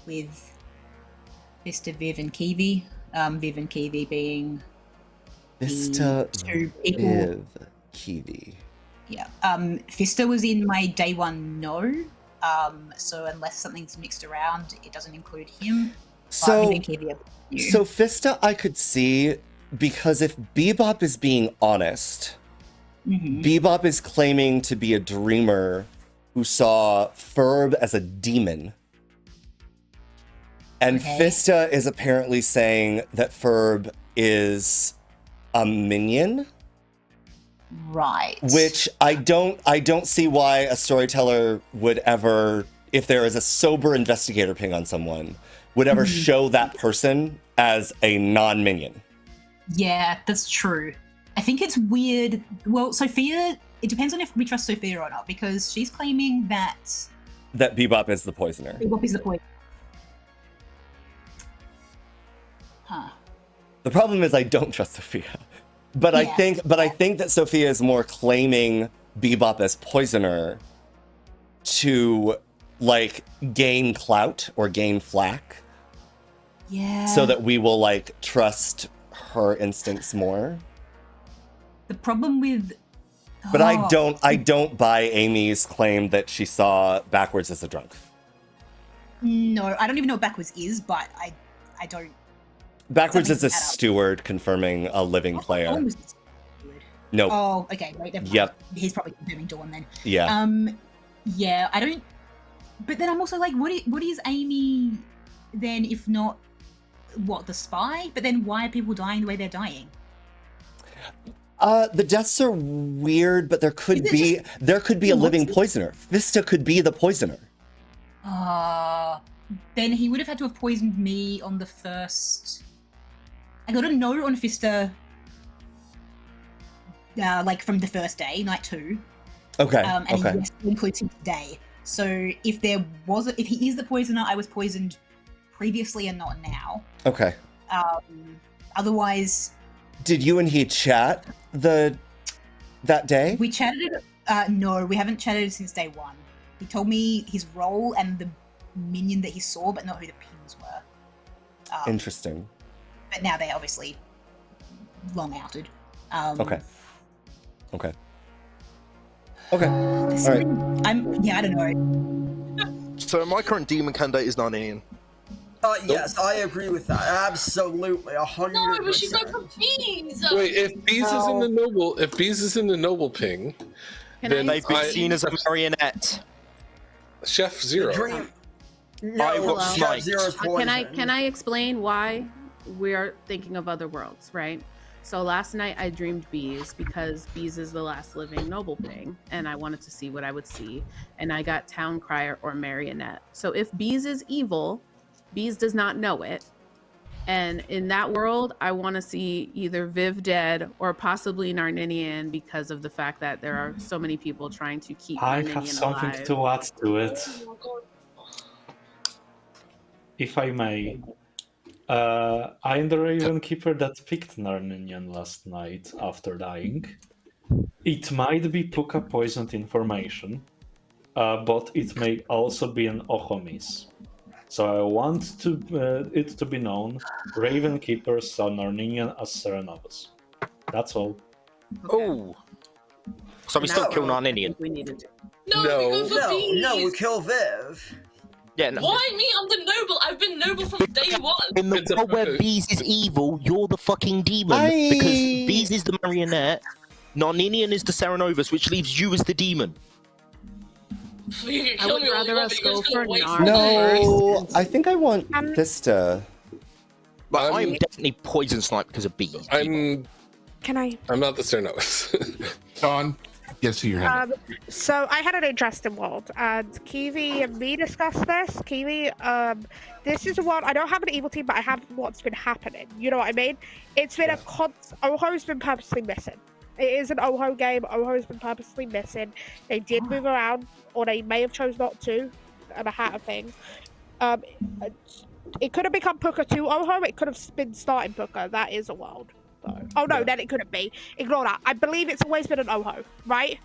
S7: With Mr. Viv and Kiwi. Viv and Kiwi being
S1: Vista,
S7: the two people.
S1: Viv, Kiwi.
S7: Yeah. Vista was in my day one no. So unless something's mixed around, it doesn't include him.
S1: So,
S7: Viv and Kiwi are new.
S1: so Vista I could see, because if Bebop is being honest, Bebop is claiming to be a dreamer who saw Ferb as a demon. And Vista is apparently saying that Ferb is a minion.
S7: Right.
S1: Which I don't see why a storyteller would ever, if there is a sober investigator ping on someone, would ever show that person as a non-minion.
S7: Yeah, that's true. I think it's weird. Well, Sophia, it depends on if we trust Sophia or not, because she's claiming that
S1: Bebop is the poisoner.
S7: Bebop is the poisoner. Huh.
S1: The problem is I don't trust Sophia. But I think that Sophia is more claiming Bebop as poisoner to like gain clout or gain flack.
S7: Yeah.
S1: So that we will like trust her instincts more.
S7: The problem with
S1: But I don't buy Amy's claim that she saw Backwards as a drunk.
S7: No, I don't even know what Backwards is, but I don't.
S1: Backwards is a
S7: add up.
S1: steward confirming a living player. No.
S7: Oh, okay, right. Never mind.
S1: Yep.
S7: He's probably confirming Dawn then.
S1: Yeah.
S7: Yeah, I don't. But then I'm also like, what is Amy then, if not the spy? But then why are people dying the way they're dying?
S1: The deaths are weird, but there could be a living poisoner. Vista could be the poisoner.
S7: Then he would have had to have poisoned me on the first. I got a note on Vista, like from the first day, night 2.
S1: Okay.
S7: And yes, it includes him today. So if he is the poisoner, I was poisoned previously and not now.
S1: Okay.
S7: Otherwise.
S1: Did you and he chat that day?
S7: We chatted. No, we haven't chatted since day 1. He told me his role and the minion that he saw, but not who the pins were.
S1: Interesting.
S7: But now they're obviously long outed.
S1: Okay. All right.
S7: I don't know.
S8: So my current demon candidate is Narnian.
S11: Yes, I agree with that. Absolutely, 100%.
S12: No, we should go for bees.
S15: Wait, if bees is in the noble ping, then
S8: they've been seen as a marionette.
S15: Chef Zero.
S8: I got sniped.
S4: Can I explain why we are thinking of other worlds, right? So last night I dreamed bees because bees is the last living noble thing, and I wanted to see what I would see, and I got town crier or marionette. So if bees is evil, bees does not know it, and in that world I want to see either Viv dead or possibly Narninian, because of the fact that there are so many people trying to keep
S5: I
S4: Narninian
S5: have something
S4: alive.
S5: to add to it. If I may. I am the Raven Keeper that picked Narninian last night after dying. It might be Puka poisoned information, but it may also be an Ohomis. So I want it to be known, Raven Keeper saw Narninian as Serenovus. That's all.
S8: Oh. So we still kill Narninian?
S4: We needed to.
S11: No, we kill Viv.
S8: Yeah, no.
S12: Why me? I'm the noble. I've been noble from day 1.
S8: In the world where Bees is evil, you're the fucking demon. Because Bees is the marionette, Narninian is the Serenovus, which leaves you as the demon.
S12: You can
S4: I
S12: kill
S4: would
S12: me all
S4: rather
S12: you want,
S4: us
S12: but you're
S4: go
S12: just gonna
S4: for
S12: waste
S4: Nar.
S12: my
S1: No, I think I want Vista.
S8: But I'm definitely poison sniped because of Bees.
S13: Can I?
S15: I'm not the Serenovus.
S3: Sean, guess who you're having?
S13: So I had an interesting world, and Kiwi and me discussed this. Kiwi, this is a world I don't have an evil team, but I have what's been happening. You know what I mean? It's been Oho's been purposely missing. It is an Oho game. Oho's been purposely missing. They did move around, or they may have chose not to, and a hat of thing. It could have become Puka to Oho. It could have been starting Puka. That is a world. So. Oh no, then it couldn't be. Ignore that. I believe it's always been an Oho, right?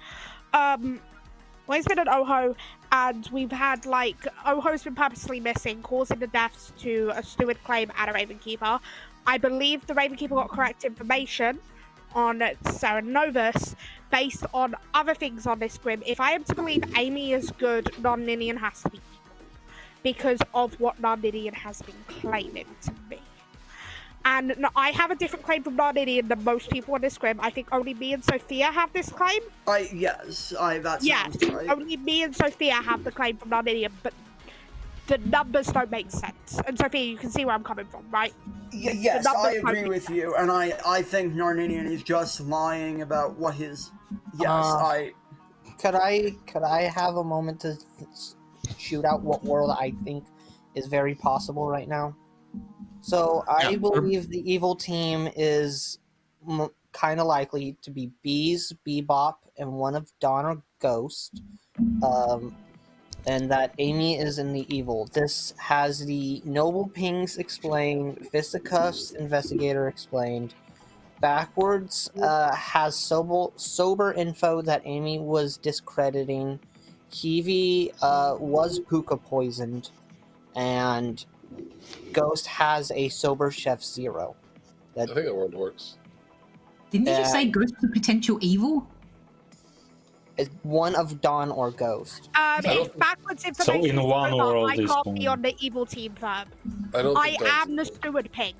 S13: Always been an Oho, and we've had like Oho's been purposely missing, causing the deaths to a steward claim and a Raven Keeper. I believe the Ravenkeeper got correct information on Sarah Novus based on other things on this grim. If I am to believe Amy is good, Non-Ninian has to be evil because of what Non-Ninian has been claiming to me. And I have a different claim from Non-Ninian than most people on this grim. I think only me and Sophia have this claim.
S11: Yes, that sounds right.
S13: Only me and Sophia have the claim from Non-Ninian, but the numbers don't make sense. And Sophia, you can see where I'm coming from, right?
S11: Yes, I agree with you, and I think Narninian is just lying about what his. Yes,
S10: Could I have a moment to shoot out what world I think is very possible right now? So I believe the evil team is kind of likely to be Bees, Bebop, and one of Dawn or Ghost. And that Amy is in the evil. This has the Noble Pings explained, Fisticuffs Investigator explained. Backwards has sober info that Amy was discrediting. Kiwi was Puka poisoned. And Ghost has a sober Chef Zero.
S15: I think that world works.
S7: Didn't you just say Ghost is potential evil?
S10: One of Dawn or Ghost.
S13: If backwards information
S5: in one
S13: is over,
S5: world
S13: I
S5: is
S13: can't be
S5: Dawn.
S13: on the evil team, Verb.
S15: I
S13: am the steward ping.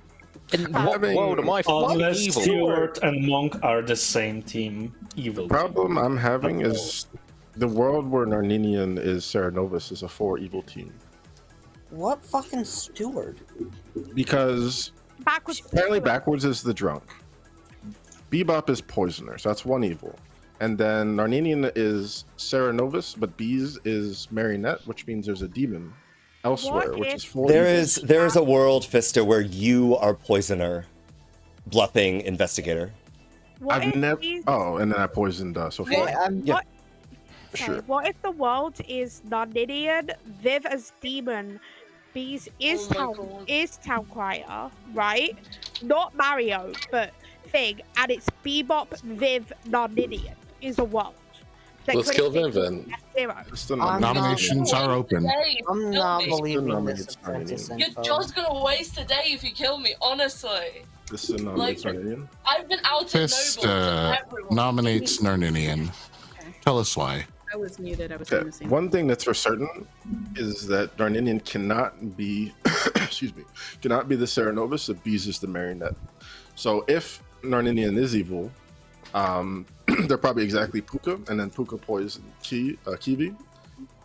S8: In what world am I fucking
S5: Unless
S8: evil?
S5: Stewart and Monk are the same team, evil.
S9: The problem I'm having is the world where Narninian is Sarah Novus is a 4 evil team.
S10: What fucking steward?
S9: Because apparently backwards is the drunk. Bebop is poisoner, so that's 1 evil. And then Narninian is Sarah Novus, but Bees is Marionette, which means there's a demon elsewhere, which is 4
S1: There
S9: evils.
S1: there is a world, Fista, where you are poisoner, bluffing investigator.
S9: I've never. Oh, and then I poisoned Sophia.
S13: What if the world is Non-Ninian, Viv as demon, Bees is town crier, right? Not Mario, but thing, and it's Bebop, Viv, Non-Ninian is a world.
S15: Let's kill Viv then.
S3: Nominations are open.
S10: I'm not believing
S9: nominates
S10: this apprentice
S12: You're
S10: info.
S12: just gonna waste a day if you kill me, honestly.
S9: This is nominates Narninian.
S12: I've been outed noble
S3: Fist
S12: to everyone.
S3: nominates Narninian. Tell us why.
S4: I was muted. I was
S9: Okay,
S4: saying the same.
S9: one thing that's for certain is that Narninian cannot be, excuse me, cannot be the Sarah Novus. The Bees is the Marionette. So if Narninian is evil, they're probably exactly Puka, and then Puka poisoned Kiwi.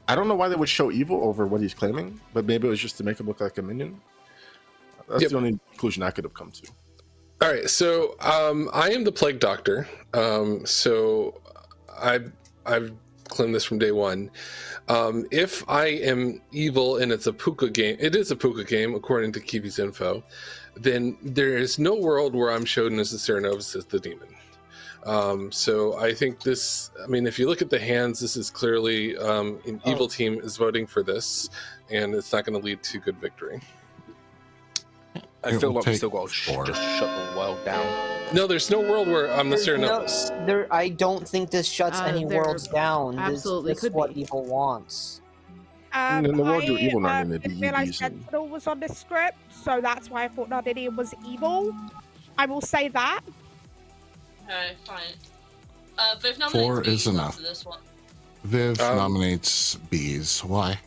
S9: I don't know why they would show evil over what he's claiming, but maybe it was just to make him look like a minion. That's the only conclusion I could have come to.
S15: All right, so I am the Plague Doctor. So I've claimed this from day one. If I am evil and it's a Puka game, it is a Puka game according to Kiwi's info, then there is no world where I'm shown as the Sarah Novus as the demon. So I think this, I mean, if you look at the hands, this is clearly an evil team is voting for this, and it's not going to lead to good victory.
S8: I feel like we still got to just shut the world down.
S15: No, there's no world where I'm the Sarah Novus.
S10: I don't think this shuts any
S4: there
S10: worlds down.
S4: absolutely
S10: This is
S4: could
S10: what
S4: be.
S10: evil wants.
S9: In the world you're evil, Narninian, it'd be
S13: didn't realize
S9: Bees and-
S13: Sentinel was on this script, so that's why I thought Narninian was evil. I will say that.
S12: Okay, fine. Viv nominates
S3: 4
S12: Bees
S3: is enough.
S12: after this one.
S3: Viv nominates Bees. Why?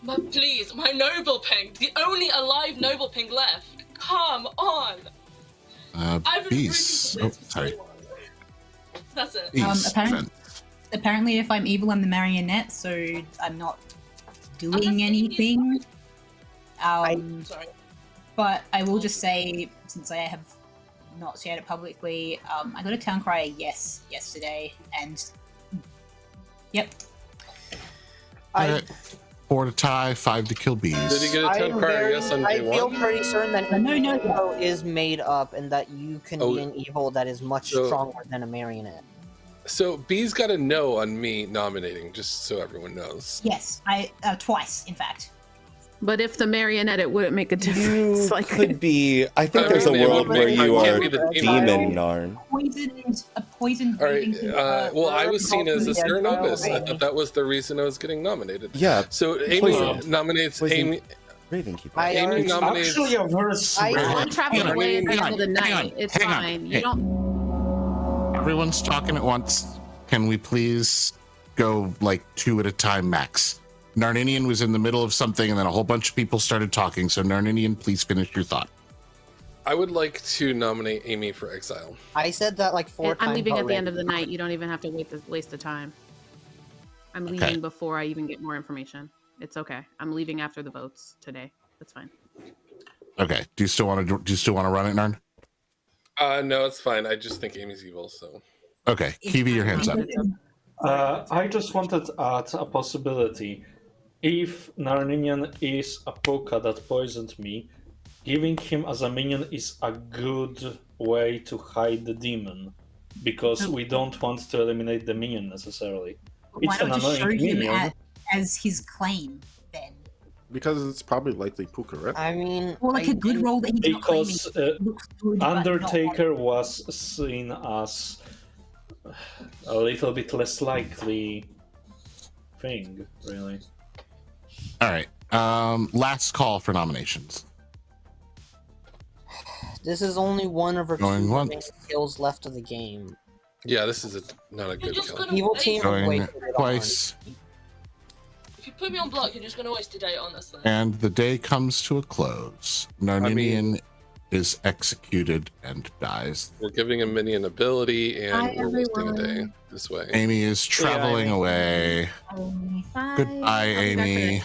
S12: But please, my noble ping, the only alive noble ping left. Come on. I've been
S3: Bees. Oh, sorry.
S12: That's it.
S3: Bees.
S7: Apparently, if I'm evil, I'm the marionette, so I'm not doing anything.
S12: Sorry.
S7: But I will just say, since I have not shared it publicly, I got a town crier yes yesterday, and yep.
S3: Alright. 4 to tie, 5 to kill Bees.
S15: Did he get a town crier yes on
S10: I
S15: day
S10: feel
S15: one?
S10: pretty certain that info is made up and that you can
S15: Oh,
S10: be an evil that is much
S15: so-
S10: stronger than a marionette.
S15: So Bees got a no on me nominating, just so everyone knows.
S7: Yes, I twice, in fact.
S4: But if the marionette, it wouldn't make a difference.
S1: You could be. I think there's a world where you are demon, Narn.
S7: A poisoned
S15: All right.
S7: breathing
S15: Well, I was seen as a Sarah Novus. I
S10: Ravenswood
S15: thought that was the reason I was getting nominated.
S1: Yeah.
S15: So Amy
S1: Poisoned.
S15: nominates
S1: Poisoned.
S15: Amy.
S1: Raven keeper.
S5: Amy nominates. Actually, a verse.
S4: I'm traveling away at the end of the night. It's fine. You don't.
S3: Everyone's talking at once. Can we please go like 2 at a time max? Narninian was in the middle of something and then a whole bunch of people started talking. So Narninian, please finish your thought.
S15: I would like to nominate Amy for exile.
S10: I said that like 4 times.
S4: I'm leaving at the end of
S10: already.
S4: the night. You don't even have to waste the time. I'm leaving before I even get more information. It's okay. I'm leaving after the votes today. That's fine.
S3: Okay. Do you still want to run it, Narn?
S15: No, it's fine. I just think Amy's evil, so.
S3: Okay. Kiwi, your hands up.
S5: I just wanted to add a possibility. If Narninian is a Puka that poisoned me, giving him as a minion is a good way to hide the demon. Because we don't want to eliminate the minion necessarily.
S7: Why
S5: It's an
S7: not just show
S5: annoying
S7: him
S5: minion.
S7: as his claim then?
S9: Because it's probably likely Puka, right?
S10: I mean,
S7: Or like a good role that he's not claiming
S5: Because
S7: looks good, but not
S5: Undertaker was seen as a little bit less likely thing, really.
S3: All right. Last call for nominations.
S10: This is only one of our
S3: Going
S10: 2
S3: once.
S10: remaining skills left of the game.
S15: Yeah, this is not a good kill.
S10: Evil team
S3: Going
S10: wasted it
S3: twice.
S12: If you put me on block, you're just going to waste a day, honestly.
S3: And the day comes to a close. Narninian is executed and dies.
S15: We're giving a minion ability, and
S4: Hi,
S15: we're wasting a day
S4: everyone.
S15: this way.
S3: Amy is traveling away. Goodbye, Amy.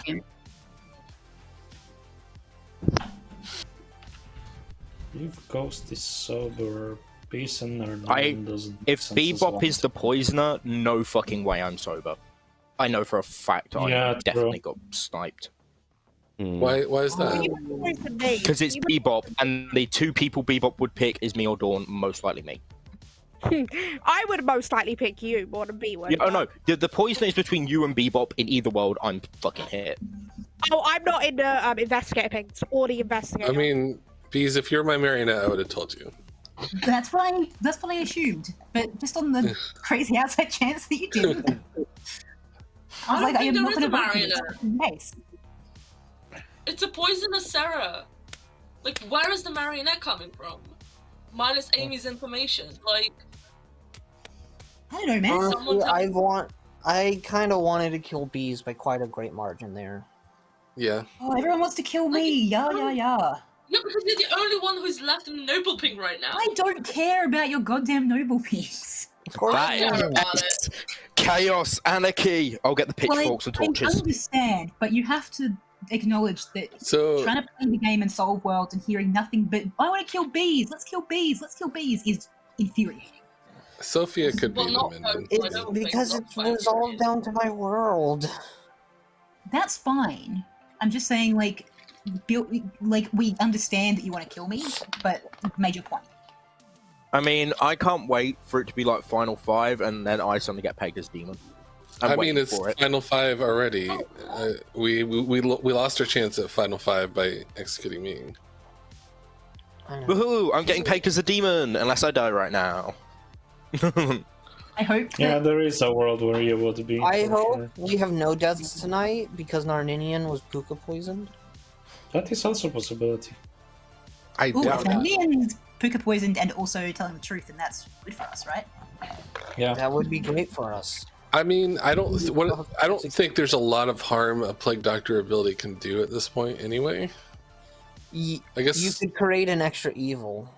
S5: If Ghost is sober, Peace and Narninian doesn't make
S8: If
S5: sense as
S8: Bebop
S5: well.
S8: is the poisoner, no fucking way I'm sober. I know for a fact I
S5: Yeah,
S8: definitely got sniped.
S15: Why is that?
S8: Because it's Bebop, and the 2 people Bebop would pick is me or Dawn, most likely me.
S13: I would most likely pick you more than B would.
S8: Yeah, oh no, the poison is between you and Bebop. In either world, I'm fucking hit.
S13: Oh, I'm not in the investigator things or the investigator.
S15: I mean, Bees, if you're my marionette, I would have told you.
S7: That's what I assumed. But just on the crazy outside chance that you didn't. I was like, I am not going to vote for this. Nice.
S12: It's a poisonous Sarah. Like, where is the marionette coming from? Minus Amy's information. Like,
S7: I don't know, man.
S10: Honestly, I kind of wanted to kill Bees by quite a great margin there.
S15: Yeah.
S7: Oh, everyone wants to kill me. Yeah.
S12: yeah, because you're the only one who's left in Noble Ping right now.
S7: I don't care about your goddamn noble piece.
S10: Of course
S8: That is chaos, anarchy. I'll get the pitchforks and torches.
S7: I understand, but you have to acknowledge that
S15: So-
S7: trying to play the game and solve worlds and hearing nothing but I want to kill bees. Let's kill bees. Let's kill bees is infuriating.
S15: Sophia could be
S12: Well,
S15: the
S12: not
S15: minion.
S10: It's because it was all down to my world.
S7: That's fine. I'm just saying, like, we understand that you want to kill me, but major point.
S8: I mean, I can't wait for it to be like Final 5 and then I suddenly get pegged as demon.
S15: I mean, it's Final 5 already. We lost our chance at Final 5 by executing me.
S8: Woohoo! I'm getting pegged as a demon unless I die right now.
S7: I hope.
S5: Yeah, there is a world where you would be.
S10: I
S5: for
S10: hope
S5: sure.
S10: we have no deaths tonight because Narninian was Puka poisoned.
S5: That is also a possibility.
S15: I
S7: Ooh,
S15: doubt
S7: so
S15: it.
S7: me and Puka poisoned and also telling the truth, and that's good for us, right?
S5: Yeah,
S10: that would be great for us.
S15: I mean, I don't think there's a lot of harm a Plague Doctor ability can do at this point anyway. I guess
S10: You could create an extra evil.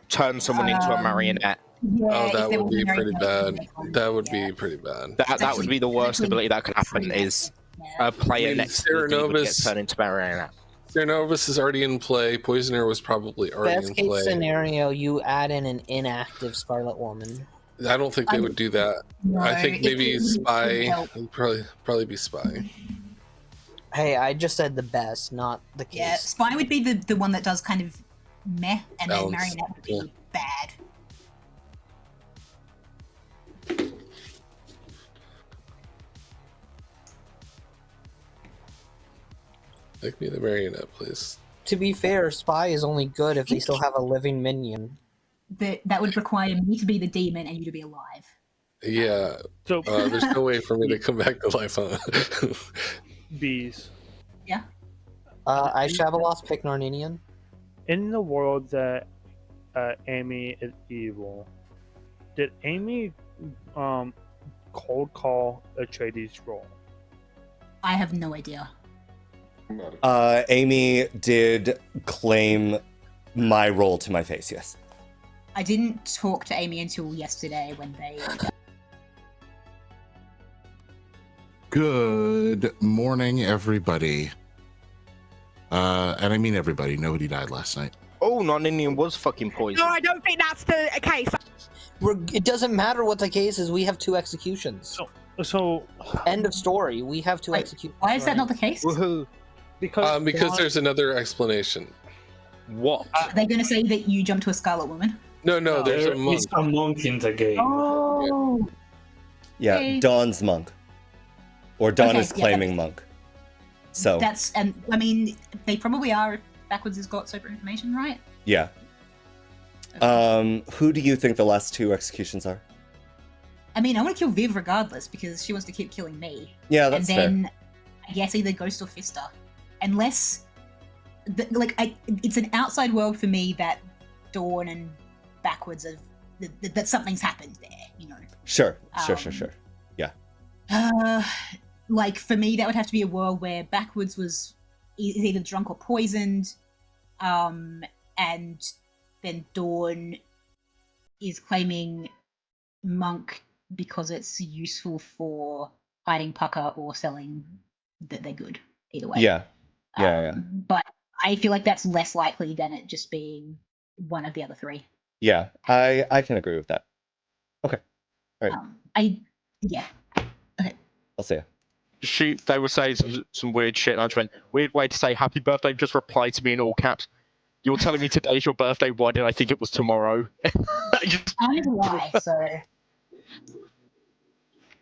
S8: Turn someone into a marionette.
S7: Yeah,
S15: oh, that
S7: if they
S15: would
S7: were
S15: be
S7: very
S15: pretty
S7: good.
S15: bad. That would be pretty bad.
S8: That would be the worst ability that could happen is a player next to the demon gets turned into marionette.
S15: Ceranovus is already in play. Poisoner was probably already
S10: Best
S15: in
S10: case
S15: play.
S10: scenario, you add in an inactive Scarlet Woman.
S15: I don't think they would do that.
S10: No,
S15: I think
S10: it
S15: maybe
S10: would
S15: Spy
S10: help.
S15: would probably be Spy.
S10: Hey, I just said the best, not the case.
S7: Yeah, Spy would be the one that does kind of meh, and then
S15: Balance,
S7: Marionette would be
S15: yeah.
S7: bad.
S15: Make me the marionette, please.
S10: To be fair, Spy is only good if they still have a living minion.
S7: That would require me to be the demon and you to be alive.
S15: Yeah.
S14: So
S15: there's no way for me to come back to life, huh?
S14: Bees.
S7: Yeah.
S10: I Shabalos pick Narninian.
S14: In the world that Amy is evil, did Amy cold call Atreides' role?
S7: I have no idea.
S1: Amy did claim my role to my face, yes.
S7: I didn't talk to Amy until yesterday when they...
S3: Good morning, everybody. And I mean everybody. Nobody died last night.
S8: Oh, Narninian was fucking poisoned.
S13: No, I don't think that's the case.
S10: It doesn't matter what the case is. We have 2 executions.
S14: So
S10: end of story. We have 2 executions.
S7: Why is that not the case?
S8: Woohoo!
S15: Because there's another explanation.
S8: What?
S7: Are they going to say that you jumped to a Scarlet Woman?
S15: No, there's a monk.
S5: It's a monk in the game.
S7: Oh.
S1: Yeah,
S7: Okay.
S1: Dawn's monk. Or Dawn
S7: Okay,
S1: is claiming monk. So,
S7: That's, and I mean, they probably are if Backwards has got super information, right?
S1: yeah. Who do you think the last 2 executions are?
S7: I mean, I want to kill Viv regardless because she wants to keep killing me.
S1: Yeah, that's
S7: and then, I guess either Ghost or Fister. Unless, it's an outside world for me that Dawn and Backwards have, that something's happened there, you know.
S1: Sure. Yeah.
S7: Like, for me, that would have to be a world where Backwards is either drunk or poisoned, and then Dawn is claiming Monk because it's useful for hiding Pucker or selling that they're good. Either way.
S1: Yeah.
S7: But I feel like that's less likely than it just being one of the other 3.
S1: Yeah, I can agree with that. Okay. All right. I'll see ya.
S16: They were saying some weird shit, and I just went, weird way to say happy birthday, just reply to me in all caps. You're telling me today's your birthday, why did I think it was tomorrow?
S7: I don't know why, so...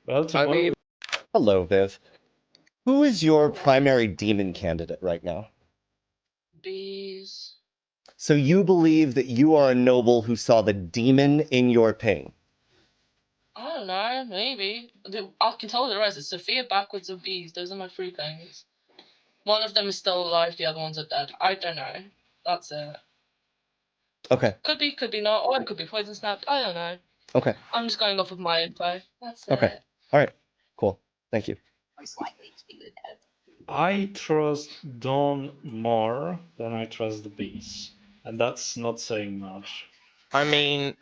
S5: Well, tomorrow...
S1: Hello, Viv. Who is your primary demon candidate right now?
S12: Bees.
S1: So you believe that you are a noble who saw the demon in your ping?
S12: I don't know, maybe. I can tell the rest. It's Sophia, Backwards, and Bees. Those are my 3 things. One of them is still alive, the other ones are dead. I don't know. That's it.
S1: Okay.
S12: Could be not, or it could be poison snapped. I don't know.
S1: Okay.
S12: I'm just going off of my info. That's
S1: Okay.
S12: it.
S1: All right. Cool. Thank you.
S7: Most likely to be good at it.
S5: I trust Dawn more than I trust the Bees. And that's not saying much.
S16: I mean...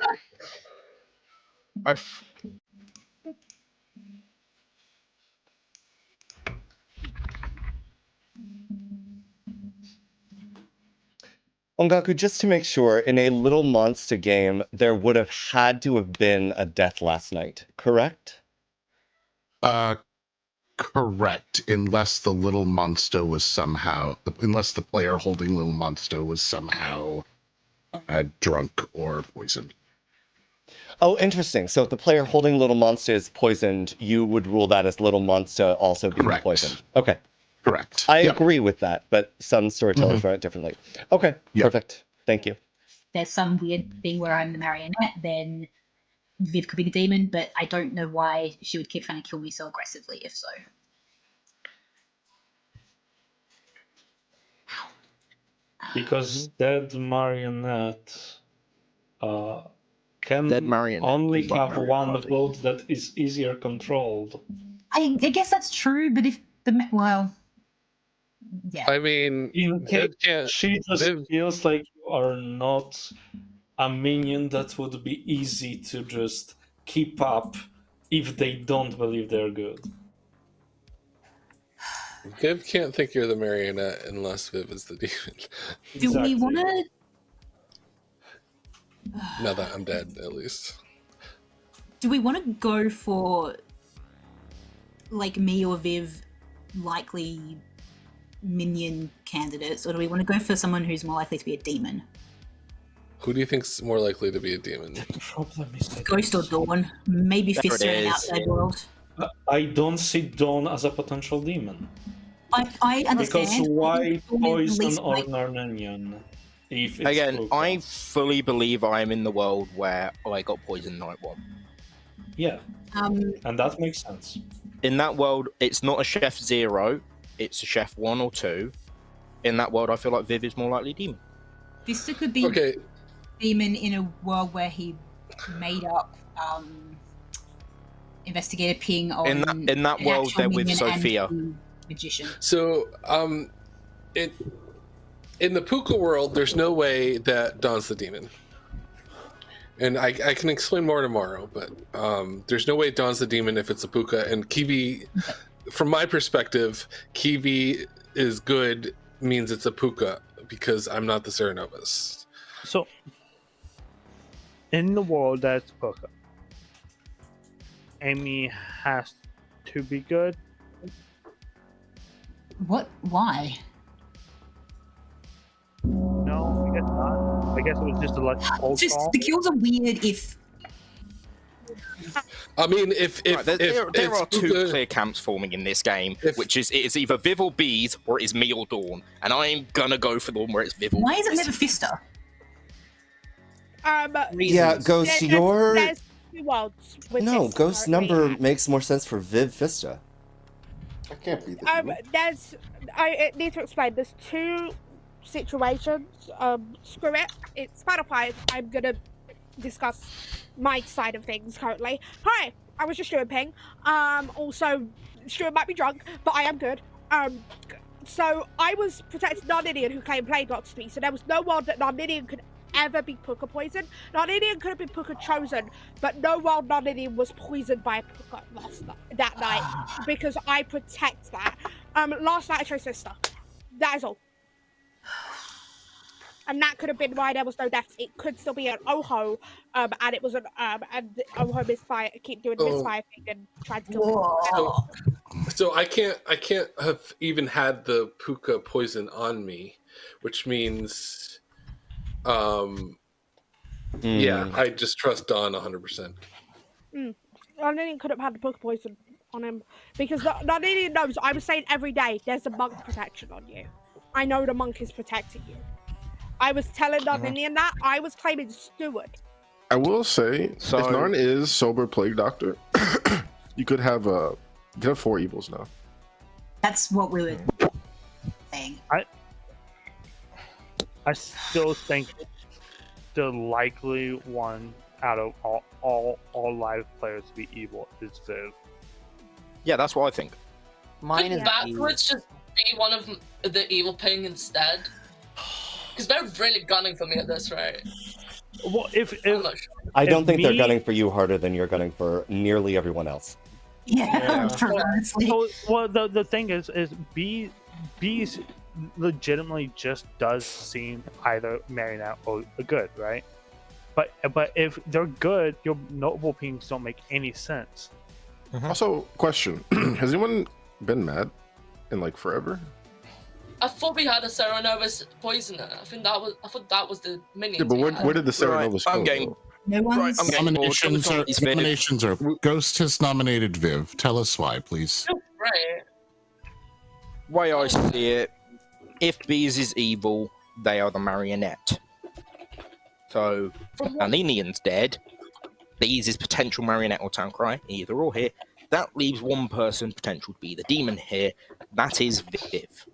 S1: Ongaku, just to make sure, in a Little Monster game, there would have had to have been a death last night, correct?
S3: Correct, unless the little monster was somehow, unless the player holding little monster was somehow drunk or poisoned.
S1: Oh, interesting. So if the player holding Little Monster is poisoned, you would rule that as Little Monster also being poisoned. Okay.
S3: Correct.
S1: I agree with that, but some storytellers run it differently. Okay, perfect. Thank you.
S7: There's some weird thing where I'm the marionette, then Viv could be the demon, but I don't know why she would keep trying to kill me so aggressively, if so.
S5: Because dead marionette can only have one vote that is easier controlled.
S7: I guess that's true, but if the... Well... Yeah.
S15: I mean...
S5: In case she just feels like you are not a minion that would be easy to just keep up if they don't believe they're good.
S15: Viv can't think you're the marionette unless Viv is the demon.
S7: Do we want to...
S15: Now that I'm dead, at least.
S7: Do we want to go for, like, me or Viv likely minion candidates, or do we want to go for someone who's more likely to be a demon?
S15: Who do you think's more likely to be a demon?
S7: Ghost or Dawn? Maybe
S15: There it
S7: Fister in
S15: is.
S7: Outside World.
S5: I don't see Dawn as a potential demon.
S7: I understand.
S5: Because why
S7: Dawn is
S5: poison
S7: least
S5: or
S7: like-
S5: Narninian? If it's
S8: Again,
S5: true.
S8: I fully believe I am in the world where I got poisoned night 1.
S5: Yeah. And that makes sense.
S8: In that world, it's not a chef 0, it's a chef 1 or 2. in that world, I feel like Viv is more likely demon.
S7: Vista could be demon in a world where he made up investigator ping on
S8: in that
S7: an
S8: world
S7: actual
S8: they're with
S7: minion
S8: Sophia.
S7: and magician.
S15: So, in the Puka world, there's no way that Dawn's the demon. And I can explain more tomorrow, but there's no way Dawn's the demon if it's a Puka. And Kiwi, from my perspective, Kiwi is good means it's a Puka because I'm not the Cerenovus.
S14: So, in the world that's Puka, Amy has to be good.
S7: What? Why?
S14: No, I guess not. I guess it was just a cold call.
S7: The kills are weird if.
S15: I mean, if
S8: there are two
S15: Puka,
S8: clear camps forming in this game, which is it is either Viv or Bees, or it is me or Dawn, and I'm gonna go for the one where it's Viv or
S7: Why is it
S8: Bees.
S7: never Fista?
S1: Yeah, Ghost,
S13: There's two worlds with
S1: No,
S13: Vista
S1: Ghost
S13: currently.
S1: number makes more sense for Viv Vista.
S17: I can't be the
S13: I need to explain. There's two situations. Screw it. It's Spotify. I'm gonna discuss my side of things currently. Hi, I was just doing ping. Also, Stuart might be drunk, but I am good. So I was protecting non-Indian who came playing Doctor me. So there was no world that non-Indian could ever be Puka poisoned. Non-Indian could have been Puka chosen, but no world non-Indian was poisoned by Puka that night because I protect that. Last night I chose Sister. That is all. And that could have been why there was no deaths. It could still be an Oho, and it was an and Oho misfire, keep doing misfire thing and tried to kill me.
S15: So I can't have even had the Puka poison on me, which means, yeah, I just trust Dawn 100%.
S13: Non-Indian could have had the Puka poison on him because non-Indian knows. I was saying every day there's a monk protection on you. I know the monk is protecting you. I was telling non-Indian that. I was claiming Steward.
S9: I will say, if Narn is sober plague doctor, you could have 4 evils now.
S7: That's what we were saying.
S14: I still think the likely one out of all live players to be evil is Viv.
S8: Yeah, that's what I think.
S10: Mine
S12: Could
S10: is
S12: backwards just be one of the evil ping instead? Because they're really gunning for me at this rate.
S14: Well,
S12: I'm not sure.
S1: I don't think they're gunning for you harder than you're gunning for nearly everyone else.
S7: Yeah, honestly.
S14: So, well, the thing is Bees legitimately just does seem either marionette or good, right? But if they're good, your notable pings don't make any sense.
S9: Also, question: has anyone been mad in like forever?
S12: I thought we had a Cerenovus poisoner. I thought that was the minions.
S9: Yeah, but where did the Cerenovus go?
S8: I'm game.
S7: No one's
S3: Nominations are Ghost has nominated Viv. Tell us why, please.
S12: Right.
S8: Way I see it, if Bees is evil, they are the marionette. So, if Naninian's dead, Bees is potential marionette or town cry, either or here. That leaves one person potential to be the demon here. That is Viv.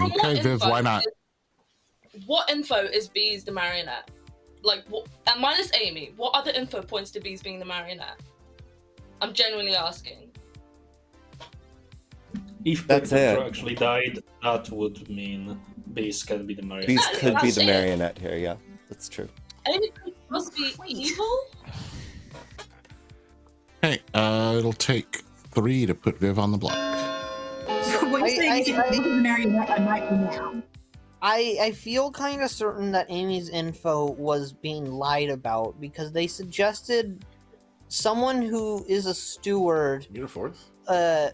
S3: Okay, Viv, why not?
S12: What info is Bees the marionette? Like, what, and minus Amy, what other info points to Bees being the marionette? I'm genuinely asking.
S5: If
S1: That's
S5: Doctor
S1: it.
S5: actually died, that would mean Beast can be the marionette.
S1: Beast could be
S12: that's
S1: the
S12: it.
S1: marionette here, yeah. That's true.
S12: Amy must be evil?
S3: Hey, it'll take 3 to put Viv on the block.
S7: What you're saying is if you look at the marionette, I might be now.
S10: I feel kind of certain that Amy's info was being lied about because they suggested someone who is a steward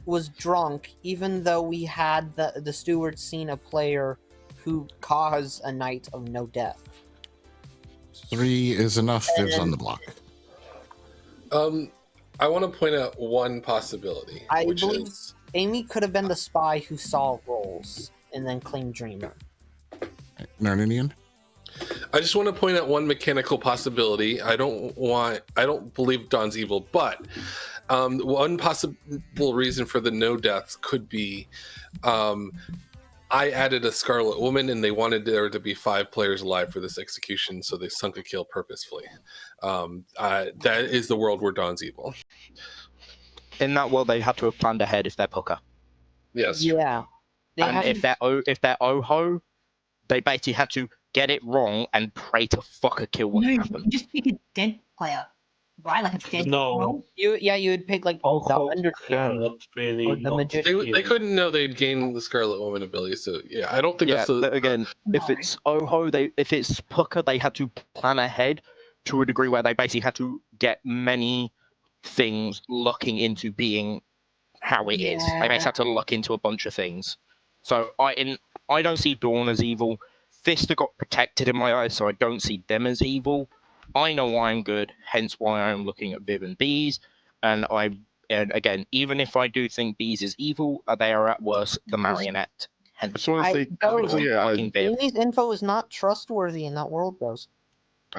S10: was drunk, even though we had the steward seen a player who caused a night of no death.
S3: 3 is enough. Viv's on the block.
S15: I want to point out one possibility.
S10: I
S15: which
S10: believe
S15: is,
S10: Amy could have been the spy who saw rolls and then claimed Dreamer.
S3: Narninian?
S15: I just want to point out one mechanical possibility. I don't believe Dawn's evil, but one possible reason for the no deaths could be I added a Scarlet Woman, and they wanted there to be 5 players alive for this execution, so they sunk a kill purposefully. That is the world where Dawn's evil.
S8: In that world, they have to have planned ahead if they're Pucker.
S15: Yes.
S10: Yeah.
S8: And if they're Oho, they basically had to get it wrong and pray to fuck a kill
S7: No,
S8: wouldn't
S7: you
S8: happen.
S7: just pick a dead player, right? Like a dead role.
S10: You would pick like the Undertaker or the Magician.
S15: They couldn't know they'd gain the Scarlet Woman ability, so yeah, I don't think that's
S8: again. If it's Oho, if it's Pucker, they had to plan ahead to a degree where they basically had to get many things looking into being how it is. They basically had to look into a bunch of things. So I don't see Dawn as evil. Fister got protected in my eyes, so I don't see them as evil. I know I'm good, hence why I'm looking at Viv and Bees. And again, even if I do think Bees is evil, they are at worst the marionette. Hence,
S9: I just want to say,
S10: Amy's info is not trustworthy in that world, bros.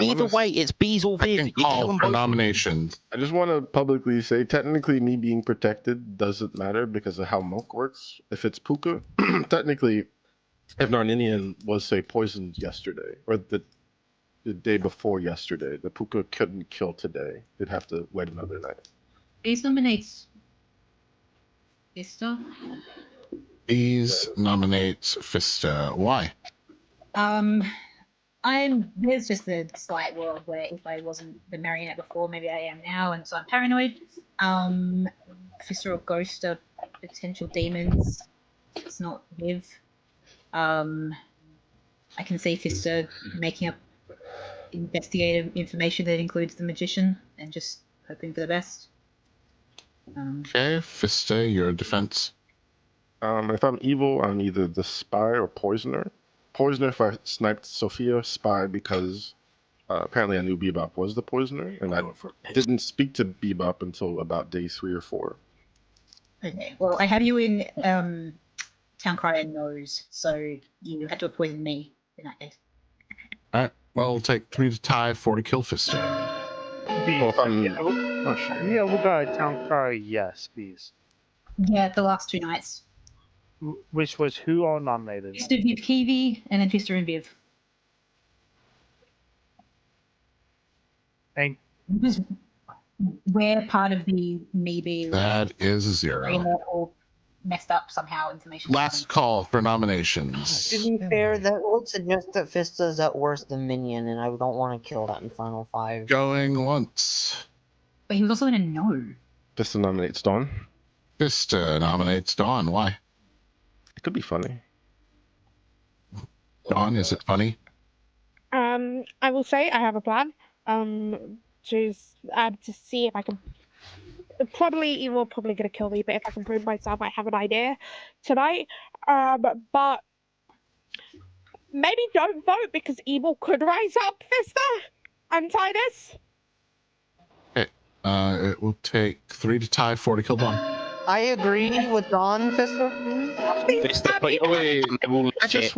S8: Either way, it's Bees or Viv. You kill them both.
S3: Nominations.
S9: I just want to publicly say, technically, me being protected doesn't matter because of how Monk works. If it's Puka, technically, if Narninian was, say, poisoned yesterday, or the day before yesterday, the Puka couldn't kill today. They'd have to wait another night.
S7: These nominates Vista.
S3: Bees nominates Fista. Why?
S7: There's just a slight world where if I wasn't the marionette before, maybe I am now, and so I'm paranoid. Fista or Ghost are potential demons. It's not Viv. I can see Fista making up investigative information that includes the magician and just hoping for the best.
S3: Okay, Fista, your defense.
S9: If I'm evil, I'm either the spy or poisoner. Poisoner if I sniped Sophia, spy because apparently I knew Bebop was the poisoner, and I didn't speak to Bebop until about day 3 or 4.
S7: Okay, well, I have you in Town Crier knows, so you had to poison me in that case.
S3: Alright, well, we'll take 3 to tie, 4 to kill Fista.
S14: Yeah, we'll go Town Crier, yes, Bees.
S7: Yeah, the last 2 nights.
S14: Which was who all nominated?
S7: Fista, Viv, Kiwi, and then Fista and Viv.
S14: And
S7: we're part of the maybe
S3: That is a 0.
S7: or messed up somehow information.
S3: Last call for nominations.
S10: To be fair, that would suggest that Fista is at worst the minion, and I don't want to kill that in Final 5.
S3: Going once.
S7: But he was also in a no.
S9: Fista nominates Dawn.
S3: Fista nominates Dawn. Why?
S9: It could be funny.
S3: Dawn, is it funny?
S13: I will say I have a plan. To see if I can. Probably you will probably gonna kill me, but if I can prove myself, I have an idea tonight. But maybe don't vote because evil could rise up, Fista and Titus.
S3: Okay. It will take 3 to tie, 4 to kill Dawn.
S10: I agree with Dawn, Fista.
S9: I just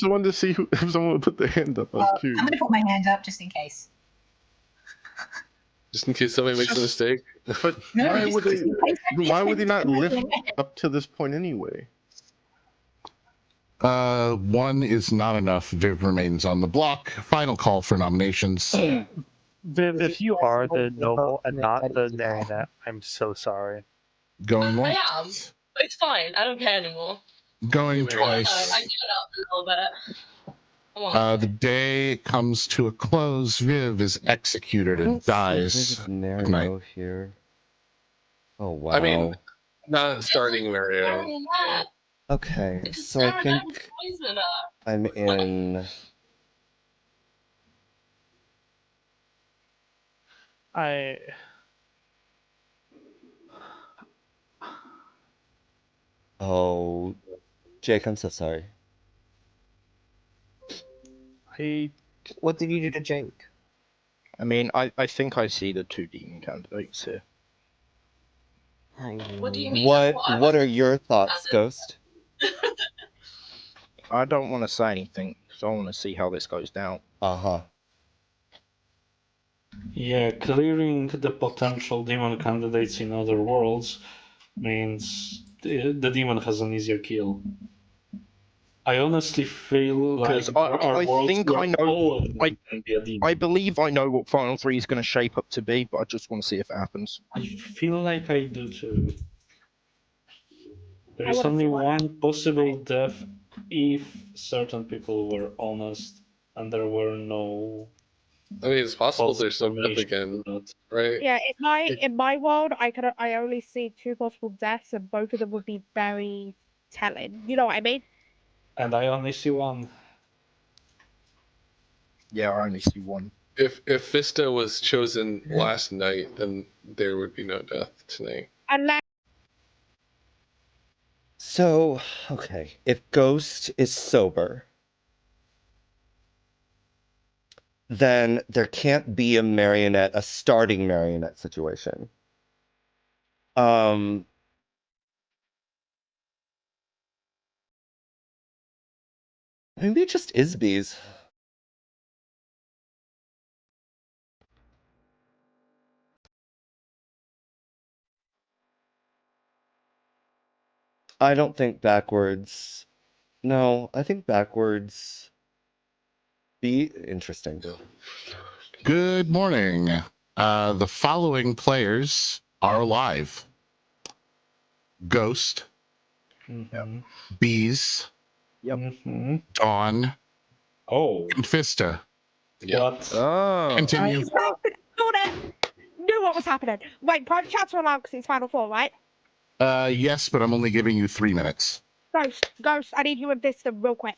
S9: wanted to see if someone would put their hand up. I was curious.
S7: I'm going to put my hand up just in case.
S15: Just in case somebody makes a mistake.
S9: But why would they not lift up to this point anyway?
S3: 1 is not enough. Viv remains on the block. Final call for nominations.
S14: Viv, if you are the noble and not the marionette, I'm so sorry.
S3: Going
S12: I
S3: once.
S12: am. It's fine. I don't care anymore.
S3: Going
S12: I
S3: twice.
S12: get up a little bit. I want
S3: The day comes to a close. Viv is executed and dies. Good night.
S1: Here. Oh wow.
S15: I mean, not starting Mario.
S1: Okay, so I think I'm in. Oh, Jake, I'm so sorry.
S10: What did you do to Jake?
S8: I mean, I think I see the 2 demon candidates here.
S12: What do you mean?
S1: What are your thoughts, Ghost?
S8: I don't want to say anything because I want to see how this goes down.
S5: Yeah, clearing the potential demon candidates in other worlds means the demon has an easier kill. I honestly feel like
S8: Because I think I know. I believe I know what Final 3 is going to shape up to be, but I just want to see if it happens.
S5: I feel like I do too. There
S13: I
S5: is
S13: wanna
S5: only
S13: see what
S5: one possible death if certain people were honest and there were no.
S15: I mean, it's possible
S5: false
S15: there's some death
S5: information.
S15: again, right?
S13: Yeah, in my world, I only see 2 possible deaths, and both of them would be very telling. You know what I mean?
S5: And I only see one.
S8: Yeah, I only see one.
S15: If Vista was chosen last night, then there would be no death tonight.
S13: Unless
S1: So, okay, if Ghost is sober, then there can't be a starting marionette situation. Maybe it just is bees. I don't think backwards. No, I think backwards. Be interesting.
S3: Good morning. The following players are alive: Ghost, Bees, Dawn, and Fista.
S5: What?
S8: Oh.
S3: Continue.
S13: knew what was happening. Wait, private chats are allowed because it's Final Four, right?
S3: Yes, but I'm only giving you 3 minutes.
S13: Ghost, I need you and Vista real quick.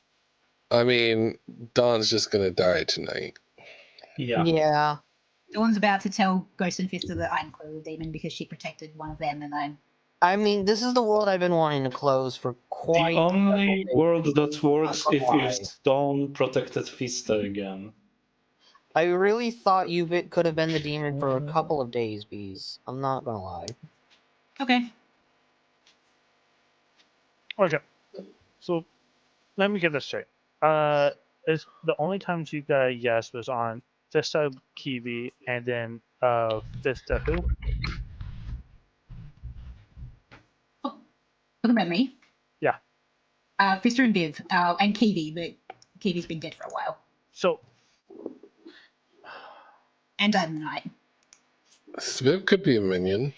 S15: I mean, Dawn's just gonna die tonight.
S10: Yeah.
S7: Dawn's about to tell Ghost and Fista that I'm clearly a demon because she protected one of them, and I'm.
S10: I mean, this is the world I've been wanting to close for quite.
S5: The only world that works
S10: Not gonna
S5: if Stone protected Fista again.
S10: I really thought you could have been the demon for a couple of days, Bees. I'm not gonna lie.
S7: Okay.
S14: Okay. So let me get this straight. Is the only times you got a yes was on Vista, Kiwi, and then Vista who?
S7: Talking about me?
S14: Yeah.
S7: Vista and Viv, and Kiwi, but Kiwi's been dead for a while.
S14: So.
S7: And Died in the Night.
S15: Sviv could be a minion.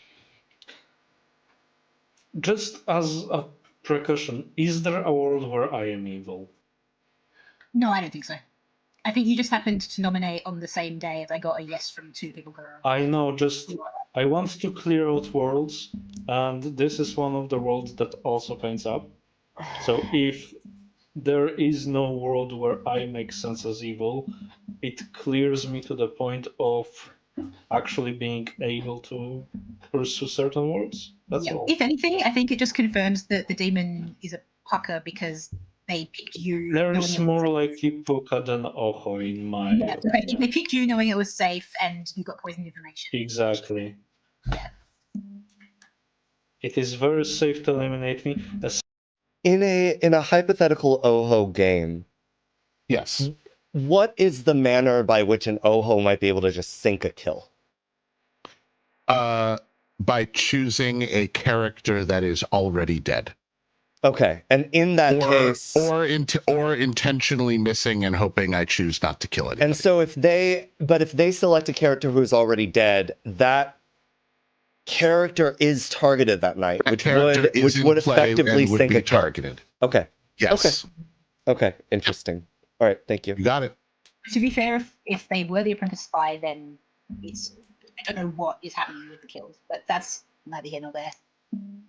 S5: Just as a precaution, is there a world where I am evil?
S7: No, I don't think so. I think you just happened to nominate on the same day as I got a yes from 2 people.
S5: I know, just I want to clear out worlds, and this is one of the worlds that also comes up. So if there is no world where I make sense as evil, it clears me to the point of actually being able to pursue certain worlds. That's all.
S7: If anything, I think it just confirms that the demon is a pucker because they picked you.
S5: There is more likely Puka than Oho in my
S7: Yeah, if they picked you knowing it was safe and you got poisoned information.
S5: Exactly. It is very safe to eliminate me.
S1: In a hypothetical Oho game,
S3: yes.
S1: What is the manner by which an Oho might be able to just sink a kill?
S3: By choosing a character that is already dead.
S1: Okay, and in that case,
S3: or intentionally missing and hoping I choose not to kill it.
S1: And so if they select a character who's already dead, that character is targeted that night, which would effectively sink a kill.
S3: Targeted.
S1: Okay.
S3: Yes.
S1: Okay. Interesting. All right. Thank you.
S3: You got it.
S7: To be fair, if they were the apprentice spy, then it's I don't know what is happening with the kills, but that's neither here nor there.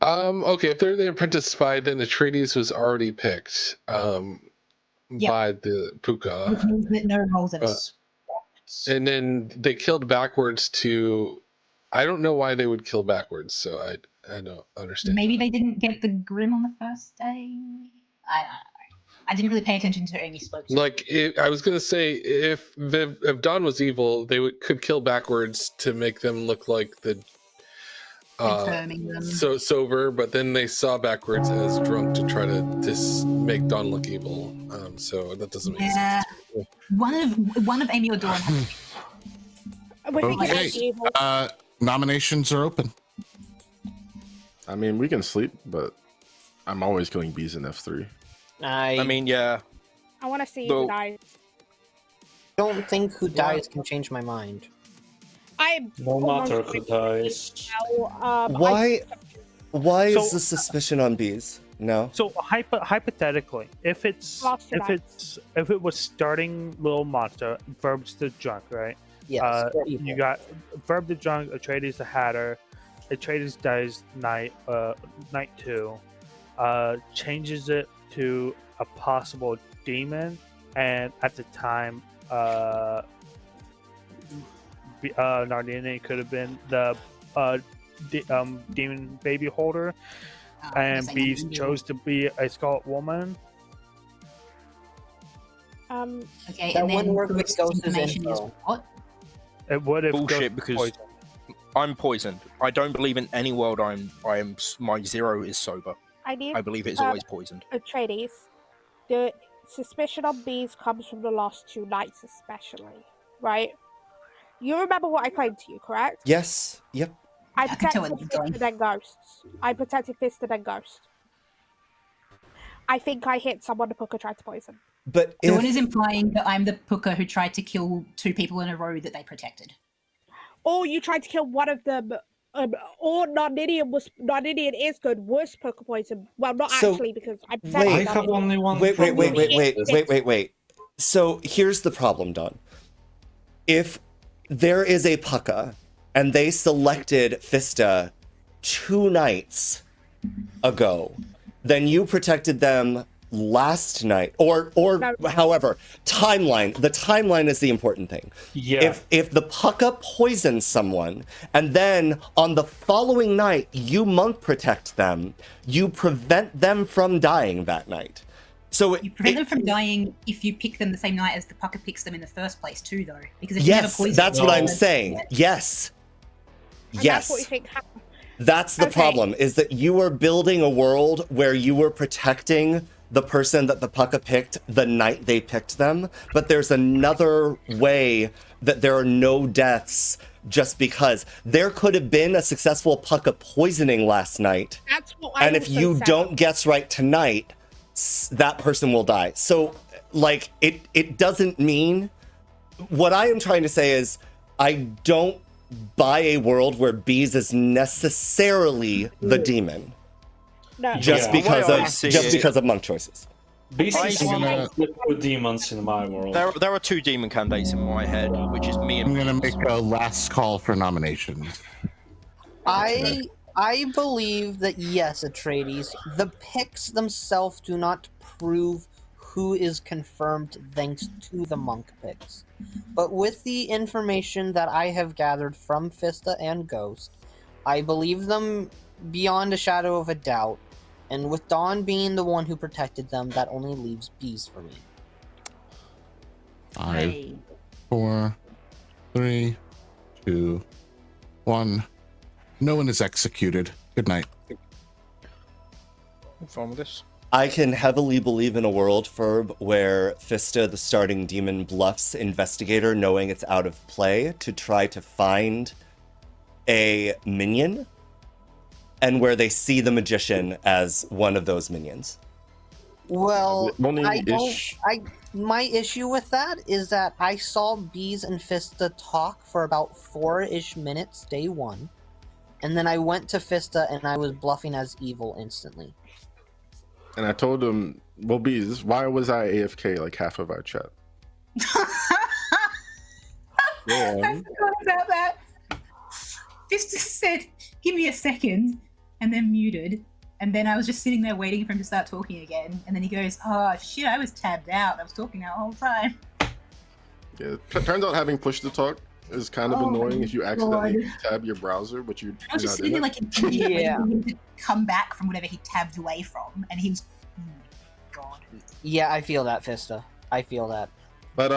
S15: Okay, if they're the apprentice spy, then Atreides was already picked by the Puka.
S7: Which means that no rolls ever.
S15: And then they killed backwards to. I don't know why they would kill backwards, so I don't understand.
S7: Maybe they didn't get the Grim on the first day. I didn't really pay attention to any spoke.
S15: Like I was gonna say, if Dawn was evil, they could kill backwards to make them look like the so sober, but then they saw backwards as drunk to try to make Dawn look evil. So that doesn't make sense.
S7: One of Amy or Dawn.
S3: Okay. Nominations are open.
S9: I mean, we can sleep, but I'm always killing bees in F3.
S8: I mean, yeah.
S13: I want to see
S8: Though-
S13: who dies.
S10: don't think who dies can change my mind.
S13: I'm
S5: No matter who dies.
S1: Why is
S14: So-
S1: the suspicion on bees? No.
S14: So hypothetically, if it was starting little monster, Verb's the drunk, right?
S10: Yes. they're
S14: You
S10: evil.
S14: got Verb the drunk, Atreides the Hatter, Atreides dies night 2, changes it to a possible demon, and at the time, Nardini could have been the demon baby holder, and Bees chose to be a Scarlet Woman.
S7: Okay,
S10: That
S7: and then
S10: wouldn't work
S7: the
S10: with
S7: rest of the
S10: Ghost's
S7: information is
S10: info.
S7: what?
S14: It would have
S8: Bullshit, because I'm poisoned. I don't believe in any world my 0 is sober.
S13: I need.
S8: I believe it's always poisoned.
S13: Atreides, the suspicion on bees comes from the last 2 nights, especially, right? You remember what I claimed to you, correct?
S1: Yes. Yep.
S13: I
S7: can tell
S13: protected
S7: what you're
S13: Fist and then Ghosts. I protected Fist and then Ghost. I think I hit someone the Pooker tried to poison.
S1: But
S7: The one is implying that I'm the Pooker who tried to kill 2 people in a row that they protected.
S13: Or you tried to kill one of them, or Nardinian is good, was Pooker poison. Well, not
S1: So,
S13: actually, because I protected
S1: Wait.
S5: I have only one.
S1: Wait. So here's the problem, Don. If there is a Pucka and they selected Fista 2 nights ago, then you protected them last night, or however, timeline. The timeline is the important thing.
S5: Yeah.
S1: If the Pucka poisons someone, and then on the following night you monk protect them, you prevent them from dying that night. So
S7: You prevent them from dying if you pick them the same night as the Pucker picks them in the first place, too, though. Because if you never
S1: yes,
S7: poison
S1: that's
S7: them,
S1: what I'm
S7: then-
S1: saying. Yes.
S13: And
S1: Yes.
S13: That's what you think happened.
S1: That's the problem, is that you are building a world where you were protecting the person that the Pucka picked the night they picked them, but there's another way that there are no deaths just because. There could have been a successful Pucka poisoning last night,
S13: That's what I
S1: and if
S13: also
S1: you
S13: said.
S1: don't guess right tonight, that person will die. So, like, it doesn't mean... What I am trying to say is, I don't buy a world where Bees is necessarily the demon.
S13: No.
S1: Just because of monk choices.
S5: Basically,
S8: I see-
S5: two demons in my world.
S8: There are 2 demon candidates in my head, which is me and
S3: I'm gonna
S8: Bees.
S3: make a last call for nominations.
S10: I believe that yes, Atreides, the picks themselves do not prove who is confirmed thanks to the monk picks. But with the information that I have gathered from Fista and Ghost, I believe them beyond a shadow of a doubt. And with Dawn being the one who protected them, that only leaves Bees for me.
S3: 5, 4, 3, 2, 1. No one is executed. Good night.
S8: Fine with this.
S1: I can heavily believe in a world, Ferb, where Fista, the starting demon, bluffs investigator knowing it's out of play to try to find a minion, and where they see the magician as one of those minions.
S10: Well,
S9: The only
S10: I don't.
S9: ish-
S10: My issue with that is that I saw Bees and Fista talk for about 4-ish minutes day 1, and then I went to Fista and I was bluffing as evil instantly.
S9: And I told him, well, Bees, why was I AFK like half of our chat?
S7: I forgot about that. Fista said, "Give me a second," and then muted. And then I was just sitting there waiting for him to start talking again. And then he goes, "Oh shit, I was tabbed out. I was talking that whole time."
S9: Yeah, turns out having push to talk is kind of
S7: Oh
S9: annoying
S7: my
S9: if you accidentally
S7: God.
S9: tab your browser, but you're
S7: I was just
S9: not
S7: sitting
S9: in
S7: there
S9: it.
S7: like waiting for him to come back from whatever he tabbed away from, and he was. God.
S10: Yeah, I feel that, Fista. I feel that.
S9: But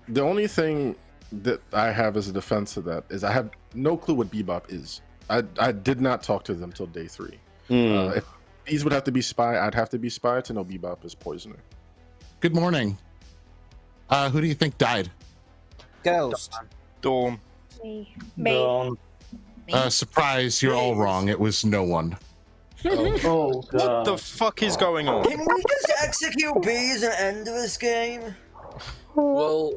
S9: the only thing that I have as a defense of that is I have no clue what Bebop is. I did not talk to them till day 3. If these would have to be spy, I'd have to be spy to know Bebop is poisoner.
S3: Good morning. Who do you think died?
S10: Ghost.
S8: Dawn.
S13: Me.
S3: Surprise, you're all wrong. It was no one.
S5: Oh
S8: What the fuck is going on?
S11: Can we just execute bees and end this game?
S15: Well,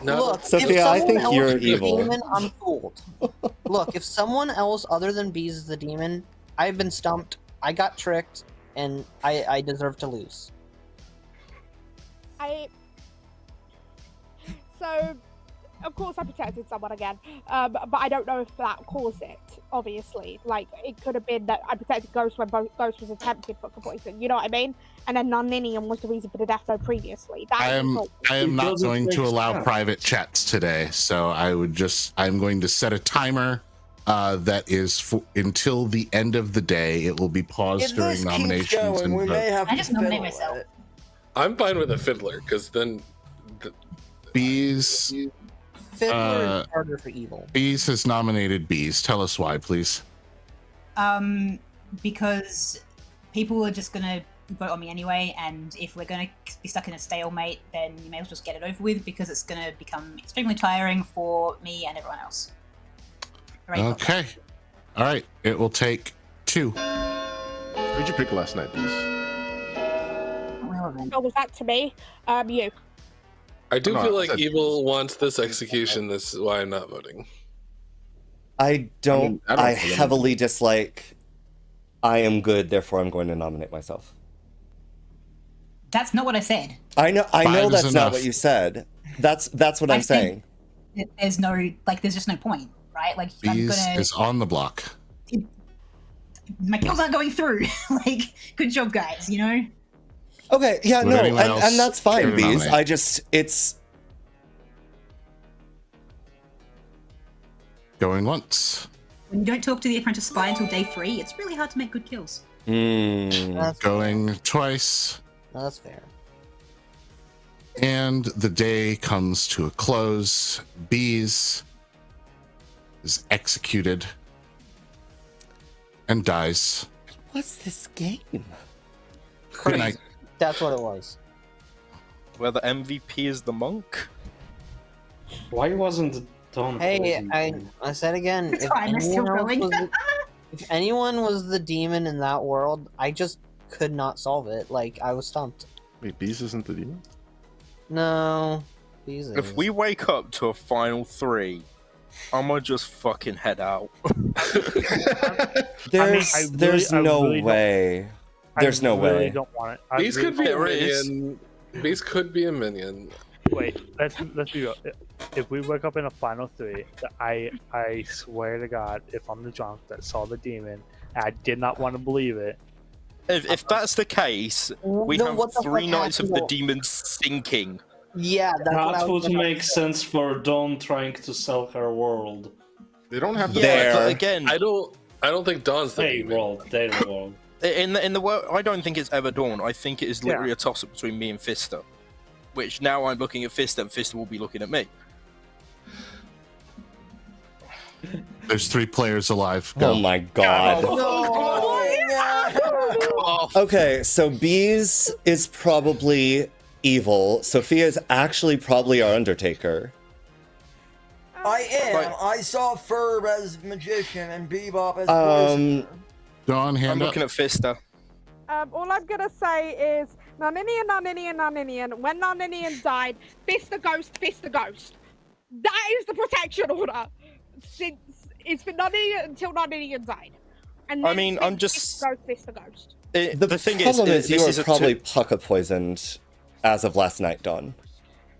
S15: no.
S10: Look,
S1: Sophia,
S10: if
S1: I
S10: someone
S1: think
S10: else
S1: you're
S10: is the
S1: evil.
S10: demon, I'm fooled. Look, if someone else other than Bees is the demon, I've been stumped, I got tricked, and I deserve to lose.
S13: So, of course, I protected someone again, but I don't know if that caused it. Obviously, like it could have been that I protected Ghost when Ghost was attempted for poison. You know what I mean? And then Noninian was the reason for the death note previously.
S3: I am not
S5: doesn't
S3: going to
S5: make
S3: allow
S5: sense.
S3: private chats today, so I'm going to set a timer that is until the end of the day. It will be paused
S11: If
S3: during
S11: this keeps
S3: nominations
S11: going,
S3: and
S11: we may
S3: vote.
S11: have
S7: I
S11: to
S7: just nominate
S11: fiddle
S7: myself.
S11: with it.
S15: I'm fine with a fiddler because then
S3: Bees.
S10: Fiddler is harder for evil.
S3: Bees has nominated Bees. Tell us why, please.
S7: Because people are just gonna vote on me anyway, and if we're gonna be stuck in a stalemate, then you may as well just get it over with because it's gonna become extremely tiring for me and everyone else.
S3: Okay. All right. It will take 2.
S9: Who'd you pick last night, Bees?
S13: Oh, was that to me? You.
S15: I do
S9: No,
S15: feel
S9: I
S15: like
S9: said-
S15: evil wants this execution. This is why I'm not voting.
S1: I don't
S9: I
S1: heavily dislike I am good, therefore I'm going to nominate myself.
S7: That's not what I said.
S1: I know
S3: Five is
S1: that's not
S3: enough.
S1: what you said. That's what I'm
S7: I said-
S1: saying.
S7: There's just no point, right? Like
S3: Bees
S7: I'm gonna.
S3: is on the block.
S7: My kills aren't going through. Like, good job, guys. You know.
S1: Okay, yeah,
S3: Would
S1: no,
S3: anyone else
S1: and that's
S3: care
S1: fine,
S3: to
S1: Bees.
S3: nominate?
S1: It's
S3: Going once.
S7: When you don't talk to the apprentice spy until day 3, it's really hard to make good kills.
S3: Going twice.
S10: No, that's fair.
S3: And the day comes to a close. Bees is executed and dies.
S1: What's this game?
S3: Good night.
S10: That's what it was.
S8: Where the MVP is the monk?
S5: Why wasn't Don?
S10: Hey, I said again,
S7: It's fine, we're still going.
S10: if anyone was the demon in that world, I just could not solve it. Like, I was stumped.
S9: Wait, Bees isn't the demon?
S10: No. Jesus.
S8: If we wake up to a final 3, I'm gonna just fucking head out.
S1: There's no way. There's no
S14: really
S1: way.
S14: Don't want it.
S15: Bees could be a
S8: There is.
S15: minion. Bees could be a minion.
S14: Wait, let's be real. If we wake up in a final 3, I swear to God, if I'm the drunk that saw the demon, and I did not want to believe it.
S8: If that's the case, we
S10: No,
S8: have
S10: what the
S8: 3
S10: fuck
S8: nights of the
S10: happened?
S8: demon sinking.
S10: Yeah, that's what I
S5: That
S10: was
S5: would
S10: gonna
S5: make sense for Dawn trying to sell her world.
S9: They don't have the
S8: Yeah, but again,
S15: I don't think Dawn's the
S5: Their
S15: demon.
S5: world, their world.
S8: in the world, I don't think it's ever Dawn. I think it is literally a toss up between me and Fister. Which now I'm looking at Fister, and Fister will be looking at me.
S3: There's 3 players alive.
S1: Oh my god.
S8: Oh.
S1: Okay, so Bees is probably evil. Sophia is actually probably our Undertaker.
S11: I am. I saw Ferb as magician and Bebop as poisoner.
S3: Dawn, hand
S8: I'm
S3: up.
S8: looking at Fister.
S13: All I'm gonna say is Noninian. When Noninian died, fist the ghost. That is the protection order. Since it's for Noninian until Noninian died. And
S8: I
S13: then
S8: mean,
S13: it's
S8: I'm
S13: been
S8: just.
S13: fist the ghost.
S1: The
S8: thing
S1: problem is
S8: this
S1: you
S8: is
S1: were
S8: a
S1: probably pucka poisoned as of last night, Dawn.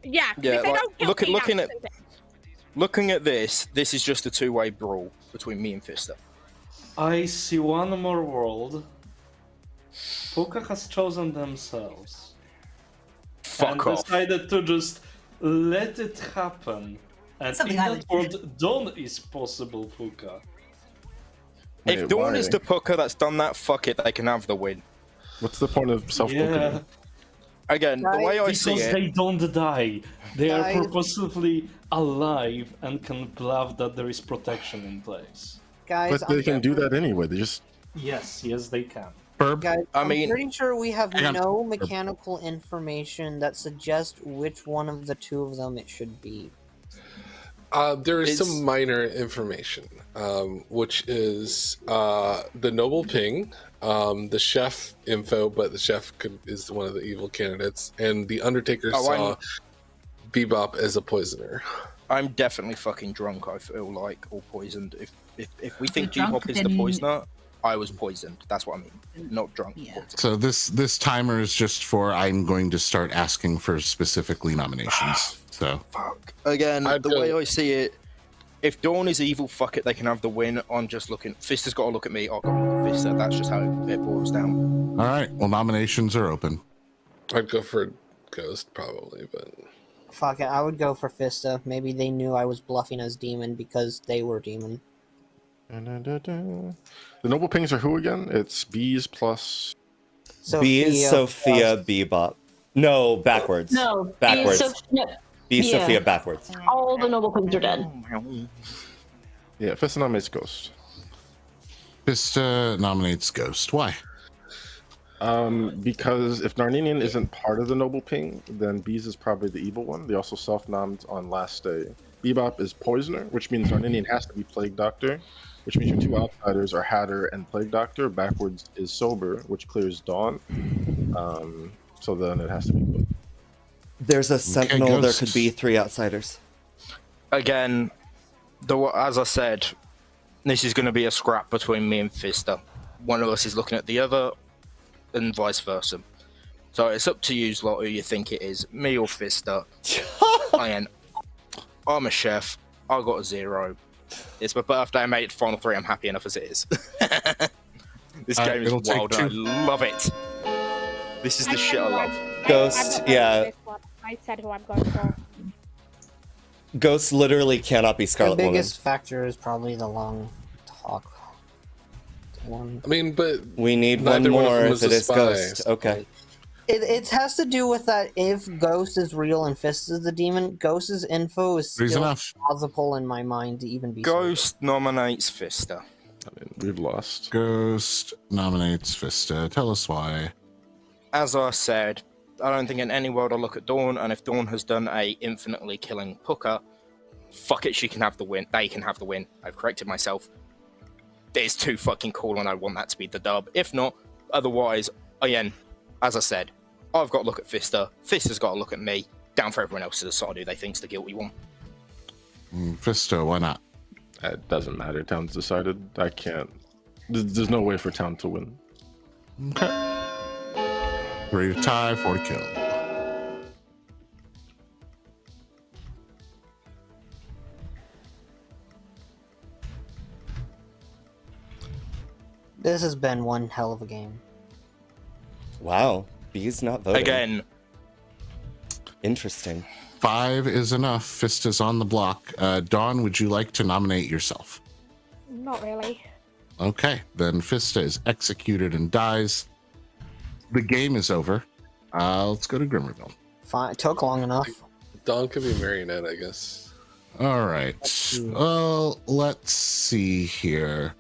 S13: Yeah, 'cause
S8: Yeah,
S13: if they
S8: like,
S13: don't kill me, that's it.
S8: looking at this is just a 2-way brawl between me and Fister.
S5: I see one more world. Puka has chosen themselves.
S8: Fuck
S5: and
S8: off.
S5: decided to just let it happen. And
S7: Something
S5: in
S7: I
S5: that world, Dawn is possible Puka.
S8: If Dawn is the Pucker that's done that, fuck it, they can have the win.
S9: What's the point of self-poking?
S5: Yeah.
S8: Again, the way I see
S5: Because
S8: it,
S5: they don't die. They are
S10: Guys.
S5: purposefully alive and can bluff that there is protection in place.
S10: Guys,
S9: But they can do that anyway. They just
S5: Yes, they can.
S10: Guys,
S8: I
S10: I'm
S8: mean-
S10: pretty sure we have
S3: Hang on.
S10: no mechanical information that suggests which one of the 2 of them it should be.
S15: There is some minor information, which is the noble ping, the chef info, but the chef is one of the evil candidates, and the Undertaker saw Bebop as a poisoner.
S8: I'm definitely fucking drunk, I feel like, or poisoned. If we think
S7: You're drunk,
S8: Bebop is the
S7: then-
S8: poisoner, I was poisoned. That's what I mean. Not drunk. Poisoned.
S3: So this timer is just for I'm going to start asking for specifically nominations. So
S8: Again, the way I see it, if Dawn is evil, fuck it, they can have the win. I'm just looking. Fista's got to look at me. I've got to look at Fista. That's just how it boils down.
S3: all right, well, nominations are open.
S15: I'd go for Ghost probably, but
S10: Fuck it, I would go for Fista. Maybe they knew I was bluffing as demon because they were demon.
S9: The noble pings are who again? It's bees plus...
S1: Bees, Sophia, Bebop. No, backwards.
S6: No,
S1: backwards.
S6: no.
S1: Bees,
S6: Yeah.
S1: Sophia, backwards.
S6: All the noble pings are dead.
S9: Yeah, Fista nominates Ghost.
S3: Fista nominates Ghost. Why?
S9: Because if Narninian isn't part of the noble ping, then Bees is probably the evil one. They also self-nommed on last day. Bebop is poisoner, which means Narninian has to be Plague Doctor, which means your two outsiders are Hatter and Plague Doctor. Backwards is sober, which clears Dawn. So then it has to be good.
S1: There's a sentinel. There
S8: Ghost.
S1: could be 3 outsiders.
S8: Again, as I said, this is going to be a scrap between me and Fista. One of us is looking at the other, and vice versa. So it's up to you, lot, who you think it is, me or Fista. I'm a chef. I got a 0. It's my birthday. I made it to final 3. I'm happy enough as it is. This game is
S3: it'll take
S8: wild. And I love it. This is the shit I love.
S1: Ghost, yeah.
S13: I said who I'm going for.
S1: Ghost literally cannot be
S10: The
S1: Scarlet Woman.
S10: biggest factor is probably the long talk one.
S15: I mean, but
S1: we need one
S15: neither one of
S1: more
S15: them
S1: if
S15: is
S1: it
S15: a
S1: is
S15: spy.
S1: Ghost. Okay.
S10: It has to do with that if Ghost is real and Fist is the demon, Ghost's info is
S3: Reason
S10: still
S3: enough.
S10: plausible in my mind to even be
S8: Ghost nominates Fista.
S9: I mean, we've lost.
S3: Ghost nominates Fista. Tell us why.
S8: As I said, I don't think in any world I look at Dawn, and if Dawn has done a infinitely killing Pucker, fuck it, she can have the win. They can have the win. I've corrected myself. It's too fucking cool, and I want that to be the dub. If not, otherwise, again, as I said, I've got to look at Fista. Fista's got to look at me. Down for everyone else to decide who they think's the guilty one.
S3: Fista, why not?
S9: It doesn't matter. Town's decided. I can't. There's no way for Town to win.
S3: Okay. 3 to tie, 4 to kill.
S10: This has been one hell of a game.
S1: Wow. Bees not voting.
S8: Again.
S1: Interesting.
S3: 5 is enough. Fista's on the block. Dawn, would you like to nominate yourself?
S13: Not really.
S3: Okay, then Fista is executed and dies. The game is over. Let's go to Grimmerville.
S10: Fine, it took long enough.
S15: Dawn could be Marionette, I guess.
S3: All right. Well, let's see here.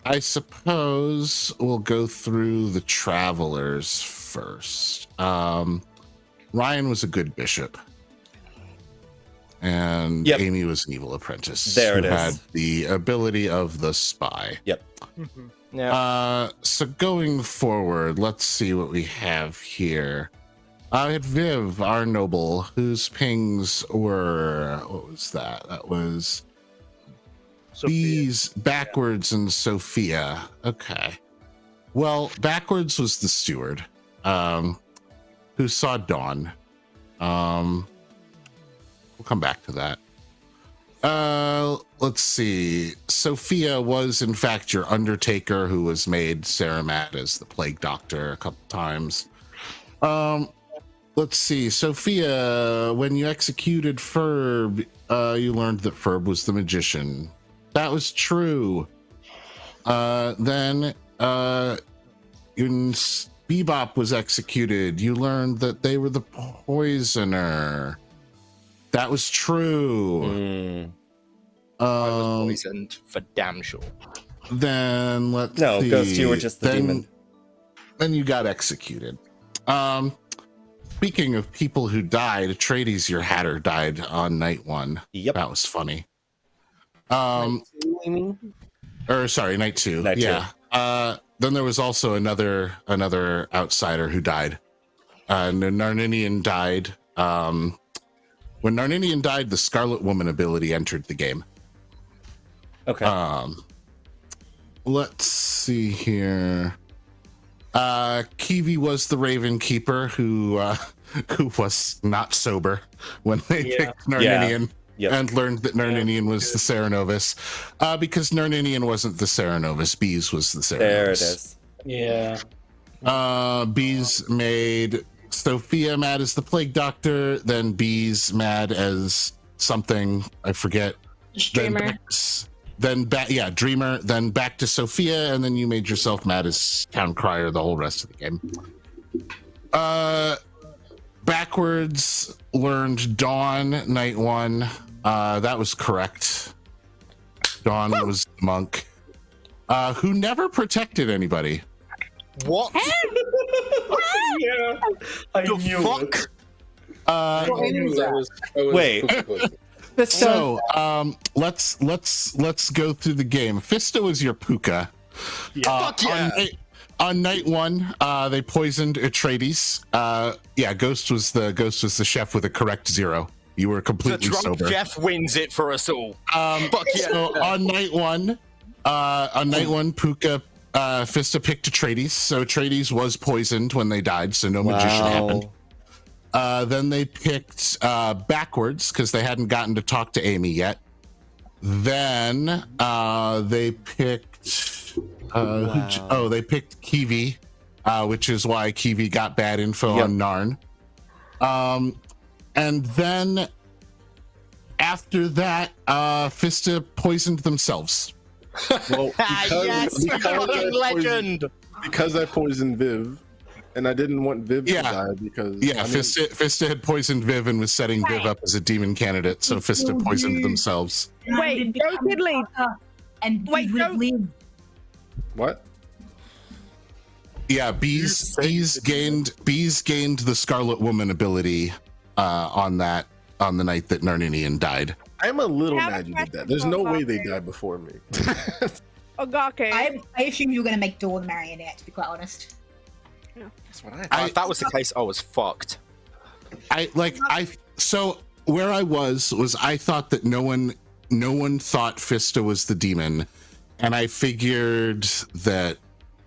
S3: I suppose we'll go through the travelers first. Ryan was a good bishop. And
S1: Yep.
S3: Amy was an evil apprentice.
S1: There it
S3: who
S1: is.
S3: had the ability of the spy.
S1: Yep.
S8: Yeah.
S3: So going forward, let's see what we have here. I had Viv, our noble, whose pings were, what was that? That was Bees, Backwards, and Sophia. Okay. Well, Backwards was the steward, who saw Dawn. We'll come back to that. Let's see. Sophia was, in fact, your Undertaker, who was made Sarah Matt as the Plague Doctor a couple times. Let's see. Sophia, when you executed Ferb, you learned that Ferb was the magician. That was true. Then, when Bebop was executed, you learned that they were the poisoner. That was true.
S8: I was poisoned for damn sure.
S3: Then let's
S1: No,
S3: see.
S1: Ghost, you were just the demon.
S3: Then you got executed. speaking of people who died, Atreides, your Hatter, died on night 1.
S1: Yep.
S3: That was funny.
S10: Night 2, you mean?
S3: Or sorry, night 2.
S1: Night 2.
S3: Then there was also another outsider who died. Narninian died. When Narninian died, the Scarlet Woman ability entered the game.
S1: Okay.
S3: Let's see here. Kiwi was the Raven Keeper who was not sober when they picked Narninian and learned that Narninian was the Cerenovus. Because Narninian wasn't the Cerenovus, Bees was the Cerenovus.
S1: There it is.
S5: Yeah.
S3: Bees made Sophia mad as the Plague Doctor, then Bees mad as something, I forget.
S6: Dreamer.
S3: Dreamer, then back to Sophia, and then you made yourself mad as Town Crier the whole rest of the game. Backwards learned Dawn night 1. That was correct. Dawn was the monk who never protected anybody.
S8: What?
S5: Yeah, I knew
S8: fuck?
S1: Wait.
S3: So let's go through the game. Fista was your Puka.
S8: Fuck yeah.
S3: On night 1, they poisoned Atreides. Ghost was the chef with a correct 0. You were completely
S8: the drunk
S3: sober.
S8: Jeff wins it for us all. Fuck yeah.
S3: So on night 1, Puka Fista picked Atreides. So Atreides was poisoned when they died, so no magician happened. Then they picked backwards because they hadn't gotten to talk to Amy yet. Then they picked they picked Kiwi, which is why Kiwi got bad info on Narn. And then after that, Fista poisoned themselves.
S9: Well, because I poisoned Viv, and I didn't want Viv to die because
S3: Fista had poisoned Viv and was setting Viv up as a demon candidate, so Fista poisoned themselves.
S13: Wait, no diddly.
S7: And wait, no.
S9: What?
S3: Yeah, Bees gained the Scarlet Woman ability on the night that Narninian died.
S9: I'm a little mad you did that. There's no way they died before me.
S13: Okay.
S7: I assumed you were going to make Dawn the marionette, to be quite honest.
S9: That's what
S8: if that was the case, I was fucked.
S3: So where I was I thought that no one thought Fista was the demon, and I figured that,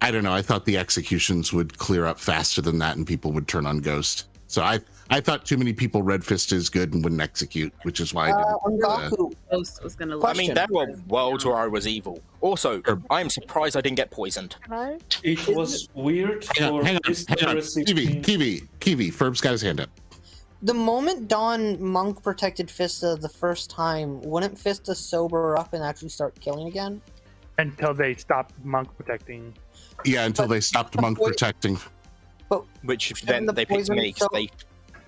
S3: I don't know, I thought the executions would clear up faster than that and people would turn on Ghost. So I thought too many people read Fista as good and wouldn't execute, which is why I didn't.
S4: Ghost was gonna.
S8: I mean, there were worlds where I was evil. Also, I am surprised I didn't get poisoned.
S5: It was weird for
S3: Hang on. Kiwi, Ferb's got his hand up.
S10: The moment Dawn Monk protected Fista the first time, wouldn't Fista sober up and actually start killing again?
S14: Until they stopped Monk protecting.
S3: Yeah, until they stopped Monk protecting.
S10: But
S8: which then they picked me.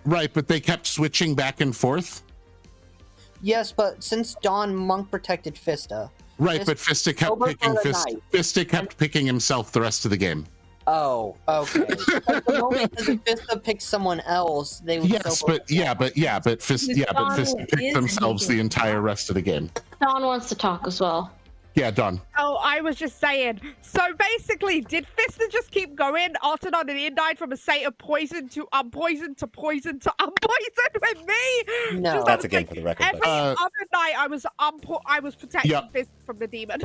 S3: Right, but they kept switching back and forth.
S10: Yes, but since Dawn Monk protected Fista.
S3: Right, but Fista kept picking Fista kept picking himself the rest of the game.
S10: Oh, okay. At the moment that Fista picked someone else, they would
S3: but Fista picked themselves the entire rest of the game.
S6: Dawn wants to talk as well.
S3: Yeah, Dawn.
S13: Oh, I was just saying. So basically, did Fista just keep going? After Narninian died from a state of poison to unpoisoned to poison to unpoisoned with me?
S10: No,
S1: that's again for the record.
S13: Every other night, I was protecting Fista from the demon.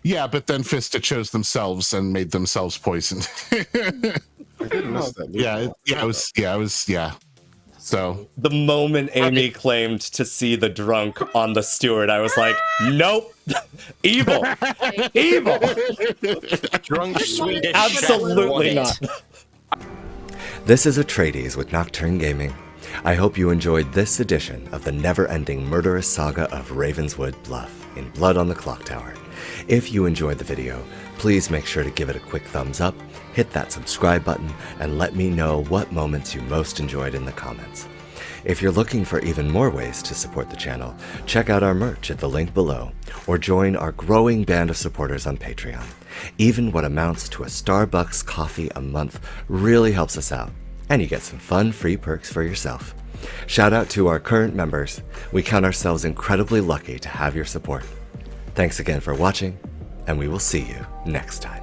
S3: Yeah, but then Fista chose themselves and made themselves poisoned.
S9: I did miss that.
S3: It was. So
S1: the moment Amy claimed to see the drunk on the steward, I was like, nope, evil, evil,
S8: drunk Swedish,
S1: absolutely not. This is Atreides with Nocturne Gaming. I hope you enjoyed this edition of the never-ending murderous saga of Ravenswood Bluff in Blood on the Clocktower. If you enjoyed the video, please make sure to give it a quick thumbs up, hit that subscribe button, and let me know what moments you most enjoyed in the comments. If you're looking for even more ways to support the channel, check out our merch at the link below, or join our growing band of supporters on Patreon. Even what amounts to a Starbucks coffee a month really helps us out, and you get some fun free perks for yourself. Shout out to our current members. We count ourselves incredibly lucky to have your support. Thanks again for watching, and we will see you next time.